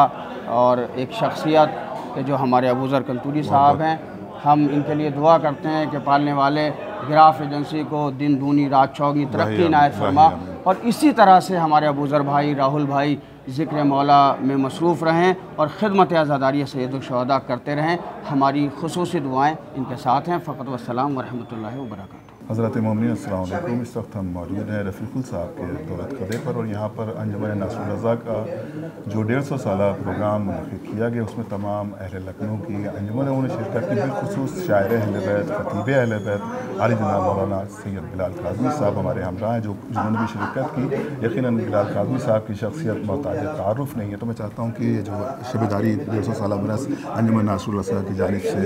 और एक शख्सियत के जो हमारे अबूज़र कंतूरी साहब हैं, हम इनके लिए दुआ करते हैं कि पालने वाले गिराफ एजेंसी को दिन दूनी रात चौगनी तरक्की इनायत फरमा और इसी तरह से हमारे अबूज़र भाई, राहुल भाई ज़िक्र मौला में मसरूफ़ रहें और ख़िदमत आज़ादारी सैयदुल शुहदा करते रहें। हमारी खुसूसी दुआएँ इनके साथ हैं। फ़क़त वस्सलाम व रहमतुल्लाहि व बरकातुहू। हज़रत मोमिनीन अस्सलाम वालेकुम। इस वक्त हम मौजूद हैं रफ़ीकुल साहब के दौलत क़दे पर और यहाँ पर अंजुमन नासरुल अज़ा का जो 150 साला प्रोग्राम मुनक़िद किया गया उसमें तमाम अहले लखनऊ की अंजुमनों ने शिरकत की। बिलखुसूस शायर अहले बैत, ख़तीब अहले बैत आली जनाब मौलाना सैयद बिलाल काज़मी साहब हमारे हमरा हैं जिन्होंने भी शिरकत की। यकीनन बिलाल काज़मी साहब की शख्सियत मोहताज तारुफ़ नहीं है, तो मैं चाहता हूँ कि ये जो शबेदारी 150 साला बरस अंजुमन नासरुल अज़ा की जानिब से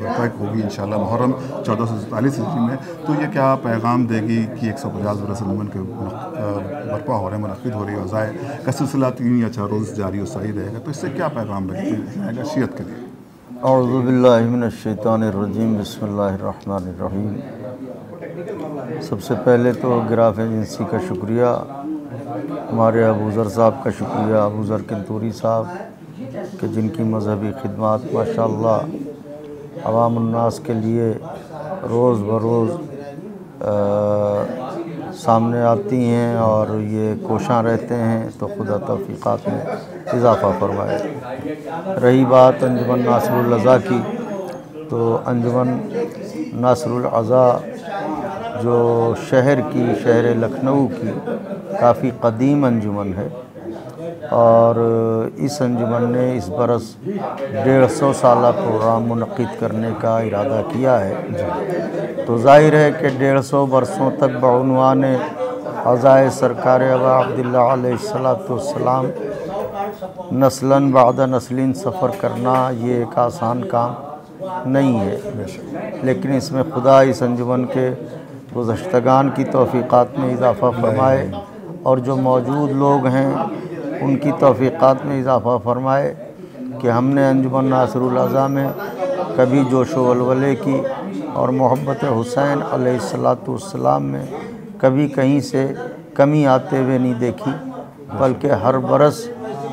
बरपा होगी इंशाअल्लाह मुहर्रम 1447 ईस्वी में, तो ये क्या पैगाम देगी कि 150 बरस अंजुमन के बरपा हो रहे हैं, मुनक़िद हो रही है, अज़ाए का सिलसिला 3 या 4 रोज़ जारी और सही रहेगा, तो इससे क्या पैगाम रहेगा शियत के लिए? औज़ु बिल्लाहि मिनश शैतानिर रजीम, बिस्मिल्लाहिर रहमानिर रहीम। सबसे पहले तो गिराफ एजेंसी का शुक्रिया, हमारे अबूज़र साहब का शुक्रिया, अबूज़र कंतूरी साहब कि जिनकी मजहबी खिदमत माशाअल्लाह अवामुन्नास के लिए रोज़ बरोज़ सामने आती हैं और ये कोशां रहते हैं, तो खुदा तौफ़ीक़ात में इजाफ़ा फरमाए। रही बात अंजुमन नासरुल अज़ा की, तो अंजुमन नासरुल अज़ा जो शहर लखनऊ की काफ़ी क़दीम अंजुमन है और इस अंजुमन ने इस बरस 150 साला प्रोग्राम मुनक़िद करने का इरादा किया है। तो ज़ाहिर है कि 150 बरसों तक बउनवान अज़ाए सरकार अबा अब्दुल्लाह अलैहिस्सलाम नस्लन बाद नस्लिन सफ़र करना ये एक आसान काम नहीं है, लेकिन इसमें खुदा इस अंजुमन के गुज़श्तगान की तौफ़ीक़ात में इजाफ़ा फरमाए और जो मौजूद लोग हैं उनकी तौफ़ीक़ात में इजाफ़ा फरमाए कि हमने अंजुमन नासरुल अज़ा में कभी जोश व वलवले की और मोहब्बत हुसैन अलैहिस्सलातु वस्सलाम में कभी कहीं से कमी आते हुए नहीं देखी। बल्कि हर बरस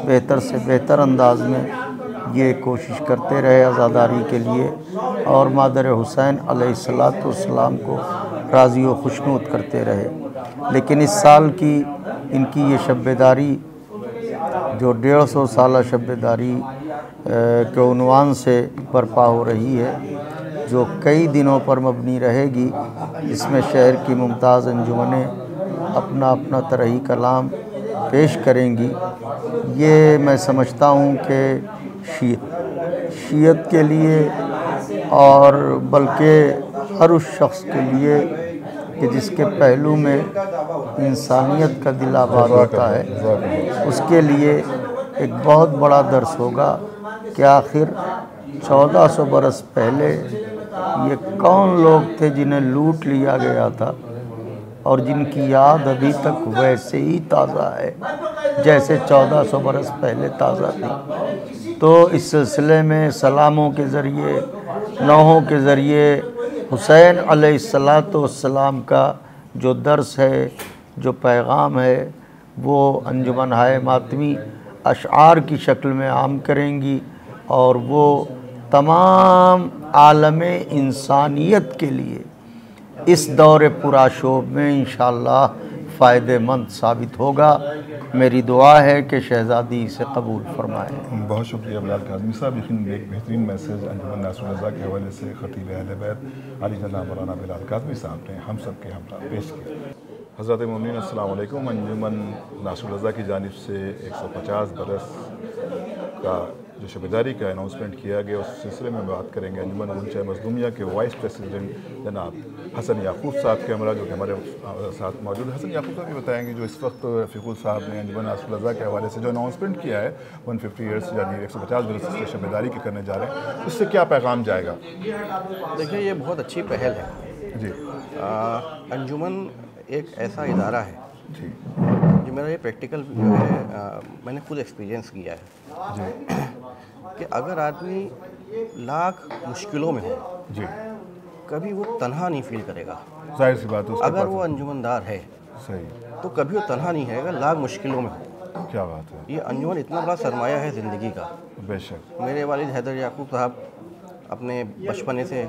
बेहतर से बेहतर अंदाज में ये कोशिश करते रहे आज़ादारी के लिए और मादर हुसैन अलैहिस्सलाम को राज़ी व खुशनूद करते रहे। लेकिन इस साल की इनकी ये शब-ए-दारी जो 150 साला शब-ए-दारी के उन्वान से बर्पा हो रही है, जो कई दिनों पर मबनी रहेगी, इसमें शहर की मुमताज़ अंजुमनें अपना अपना तरही कलाम पेश करेंगी। ये मैं समझता हूँ कि शीयत के लिए और बल्कि हर उस शख्स के लिए कि जिसके पहलू में इंसानियत का दिल आबाद होता है, उसके लिए एक बहुत बड़ा दर्स होगा कि आखिर 1400 बरस पहले ये कौन लोग थे जिन्हें लूट लिया गया था और जिनकी याद अभी तक वैसे ही ताज़ा है जैसे 1400 बरस पहले ताज़ा थी। तो इस सिलसिले में सलामों के ज़रिए, नौहों के ज़रिए हुसैन अलैहिस्सलाम का जो दर्स है, जो पैगाम है, वो अंजुमन हाय मातमी अशआर की शक्ल में आम करेंगी और वो तमाम आलमे इंसानियत के लिए इस दौरे पुराशोभ में इंशाअल्लाह फ़ायदेमंद साबित होगा। मेरी दुआ है कि शहज़ादी इसे कबूल फरमाए। बहुत शुक्रिया बिलाल काज़मी साहब। यकीन एक बेहतरीन मैसेज अंजुमन नासरुल रज़ा के हवाले से ख़तीब अहले बैत अली जनाब मौलाना बिलाल काज़मी साहब ने हम सब के हमरा पेश किया। हज़रत मोमिनीन अस्सलामु अलैकुम। अंजुमन नासरुल रज़ा की जानिब से 150 बरस का जो शब-ए-दारी का अनाउंसमेंट किया गया, उस सिलसिले में बात करेंगे अंजुमन गुंचा मज़लूमिया के वाइस प्रेसिडेंट जनाब हसन याकूब साहब के हमरा जो कि हमारे साथ मौजूद है। हसन याकूब साहब ये बताएंगे जो इस वक्त रफ़ीकुल साहब ने अंजुमन नासरुल रज़ा के हवाले से जो अनाउंसमेंट किया है 150 ईयर्स यानी 150 बरस से शब-ए-दारी के करने जा रहे हैं, इससे क्या पैगाम जाएगा? देखिए, ये बहुत अच्छी पहल है जी। अंजुमन एक ऐसा इदारा है जी, जो मेरा ये प्रैक्टिकल जो है मैंने खुद एक्सपीरियंस किया है जी, कि अगर आदमी लाख मुश्किलों में हो जी, कभी वो तन्हा नहीं फील करेगा। जाहिर सी बात है, अगर वो अंजुमनदार है सही तो कभी वो तन्हा नहीं रहेगा, लाख मुश्किलों में हो। क्या बात है। ये अंजुमन इतना बड़ा सरमाया है ज़िंदगी का। बेशक। मेरे वालिद हैदर याकूब साहब अपने बचपने से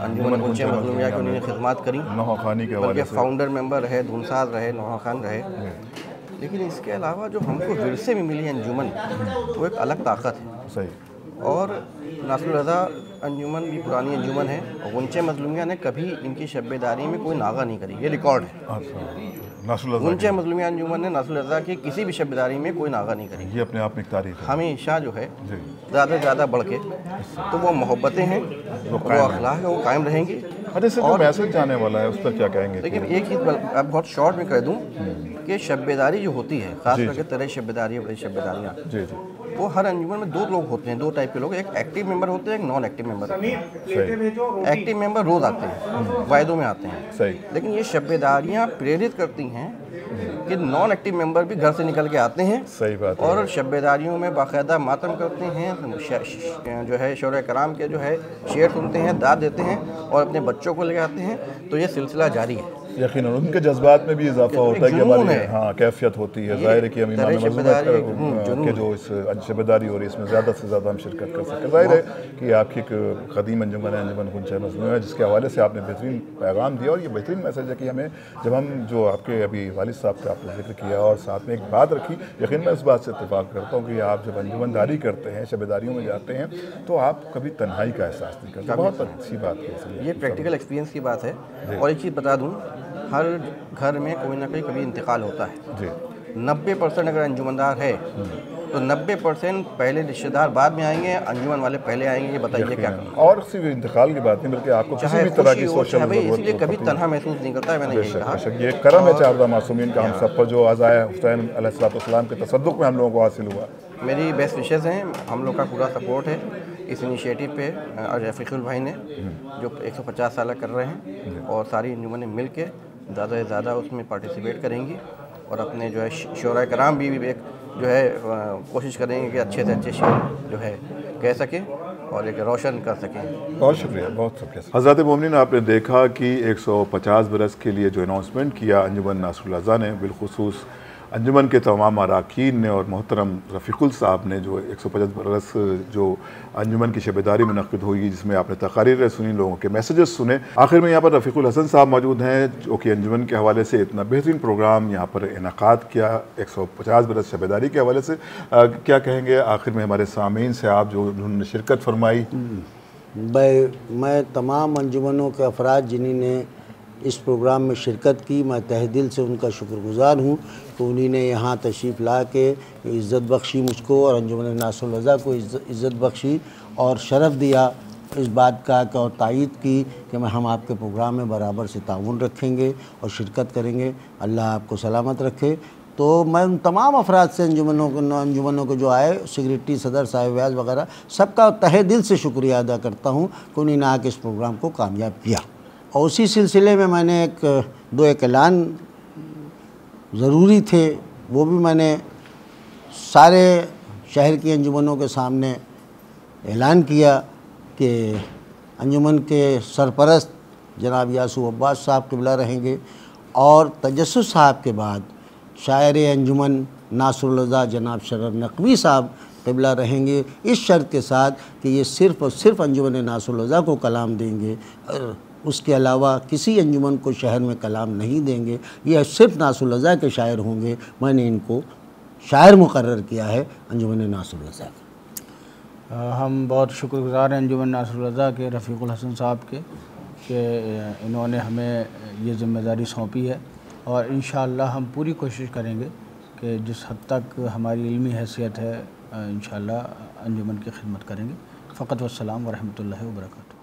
अंजुमन गुंचे मज़लूमिया की उन्होंने खिदमत करी, नौखानी के हवाले से फाउंडर मेंबर रहे, धुनसाज रहे, नौहा खान रहे। लेकिन इसके अलावा जो हमको विरसे में मिली अंजुमन, वो एक अलग ताकत है। सही। और नासरुल रज़ा अंजुमन भी पुरानी अंजुमन है और गुंचे मज़लूमिया ने कभी इनकी शब-ए-दारी में कोई नागा नहीं करी, ये रिकॉर्ड है। गुंचे मज़लूमिया अंजुमन ने नासरुल रज़ा की किसी भी शब-ए-दारी में कोई नागा नहीं करी। ये अपने आप में एक तारीफ है। हमेशा जो है ज़्यादा से ज़्यादा बढ़ के तो वो मोहब्बतें हैं, वो अखलाक है, वो कायम रहेंगी। अरे सर, जो मैसेज जाने वाला है उस पर क्या कहेंगे? लेकिन एक चीज़ अब बहुत शॉर्ट में कह दूँ कि शब-ए-दारी जो होती है, ख़ास करके तरह शब-ए-दारी, बड़ी शब-ए-दारियाँ, वो हर अंजुमन में दो लोग होते हैं, दो टाइप के लोग, एक एक्टिव मेंबर होते हैं, एक नॉन एक्टिव मेंबर होते हैं। एक्टिव मेंबर रोज़ आते हैं, वायदों में आते हैं, सही। लेकिन ये शब-ए-दारियाँ प्रेरित करती हैं कि नॉन एक्टिव मेंबर भी घर से निकल के आते हैं, सही बात, और शब-ए-दारियों में बाकायदा मातम करते हैं, जो है शोरे कराम के जो है शेर सुनते हैं, दाद देते हैं और अपने बच्चों को ले आते हैं। तो ये सिलसिला जारी है। यकीनन उनके जज्बात में भी इजाफा होता है कि हमारी कैफियत होती है। ज़ाहिर है कि हम इमाम मज़लूम के जो इस शब-ए-दारी हो रही है, इसमें ज़्यादा से ज़्यादा हम शिरकत कर सकें। ज़ाहिर है कि आपकी एक ख़दीम अंजुमन है, अंजुमन गुंचा मज़लूम है, जिसके हवाले से आपने बेहतरीन पैगाम दिया और ये बेहतरीन मैसेज है कि हमें, जब हम जो आपके अभी वालिद साहब का आपने जिक्र किया और साथ में एक बात रखी, यकीन मैं इस बात से इत्तेफाक करता हूँ कि आप जब अंजुमनदारी करते हैं, शब-ए-दारियों में जाते हैं, तो आप कभी तन्हाई का एहसास नहीं करते। बहुत अच्छी बात है, ये प्रैक्टिकल एक्सपीरियंस की बात है। और एक चीज़ बता दूँ, हर घर में कोई ना कोई कभी इंतकाल होता है जी। 90% अगर अंजुमनदार है तो 90% पहले रिश्तेदार बाद में आएंगे, अंजुमन वाले पहले आएंगे। ये बताइए क्या करना। और सिर्फ इंतकाल की बात नहीं, बल्कि आपको किसी भी तरह की सोशल इसलिए कभी तनहा महसूस नहीं करता है। मैंने यही कहा, ये करम है चारदा मासूमीन का हम सब पर जो आज़ाए हुसैन अलैहिस्सलाम के तसद्दुक़ में हम लोगों को हासिल हुआ। मेरी बेस्ट विशेस हैं, हम लोग का पूरा सपोर्ट है इस इनिशिएटिव पे। और रफ़ीकुल भाई ने जो 150 साल कर रहे हैं और सारी अंजुमनें मिल के ज़्यादा से ज़्यादा उसमें पार्टिसिपेट करेंगी और अपने जो है शोरा कराम भी एक जो है कोशिश करेंगे कि अच्छे से अच्छे शेर जो है कह सकें और एक रोशन कर सकें। बहुत शुक्रिया, बहुत शुक्रिया। हज़रत मोमिनीन, आपने देखा कि 150 बरस के लिए जो अनाउंसमेंट किया अंजुमन नासरुल रज़ा ने, बिलखुसूस अंजुमन के तमाम अरकान ने और मोहतरम रफ़ीकुल साहब ने जो 150 बरस जो अंजुमन की शबेदारी मुनक़्क़िद हुई, जिसमें आपने तकारीरें सुनी, लोगों के मैसेजेस सुने। आखिर में यहाँ पर रफ़ीकुल हसन साहब मौजूद हैं जो कि अंजुमन के हवाले से इतना बेहतरीन प्रोग्राम यहाँ पर इनेकाद किया 150 बरस शबेदारी के हवाले से। क्या कहेंगे आखिर में हमारे सामीन से आप जो उन्होंने शिरकत फरमाई? मैं तमाम अंजुमनों के अफराद जिन्होंने इस प्रोग्राम में शिरकत की, मैं तहे दिल से उनका शुक्रगुज़ार हूँ कि उन्हीं ने यहाँ तशरीफ़ ला के इज़्ज़त बख्शी मुझको और अंजुमन नासरुल रज़ा को इज़्ज़त बख्शी और शरफ़ दिया इस बात का और तायीद की कि हम आपके प्रोग्राम में बराबर से ताउन रखेंगे और शिरकत करेंगे। अल्लाह आपको सलामत रखे। तो मैं उन तमाम अफराद से अंजुमनों को जो आए, सेक्रेटरी, सदर साहिब व्याज वगैरह, सबका तहे दिल से शुक्रिया अदा करता हूँ कि उन्हीं ने आके इस प्रोग्राम को कामयाब किया। और उसी सिलसिले में मैंने दो ऐलान ज़रूरी थे, वो भी मैंने सारे शहर की अंजुमनों के सामने ऐलान किया कि अंजुमन के सरपरस्त जनाब यासूब अब्बास साहब क़िबला रहेंगे और तजस्सुस साहब के बाद शायर अंजुमन नासरुल रज़ा जनाब शरफ नकवी साहब क़िबला रहेंगे, इस शर्त के साथ कि ये सिर्फ़ और सिर्फ अंजुमन नासरुल रज़ा को कलाम देंगे, उसके अलावा किसी अंजुमन को शहर में कलाम नहीं देंगे, ये सिर्फ नासरुल रज़ा के शायर होंगे। मैंने इनको शायर मुकर्रर किया है अंजुमन नासरुल रज़ा का। हम बहुत शुक्रगुज़ार हैं अंजुमन नासरुल रज़ा के, रफ़ीकुल हसन साहब के, कि इन्होंने हमें ये ज़िम्मेदारी सौंपी है और इंशाअल्लाह हम पूरी कोशिश करेंगे कि जिस हद तक हमारी इल्मी हैसियत है इंशाअल्लाह अंजुमन की खिदमत करेंगे। फ़क़त वस्सलाम व रहमतुल्लाहि व बरकातुहू।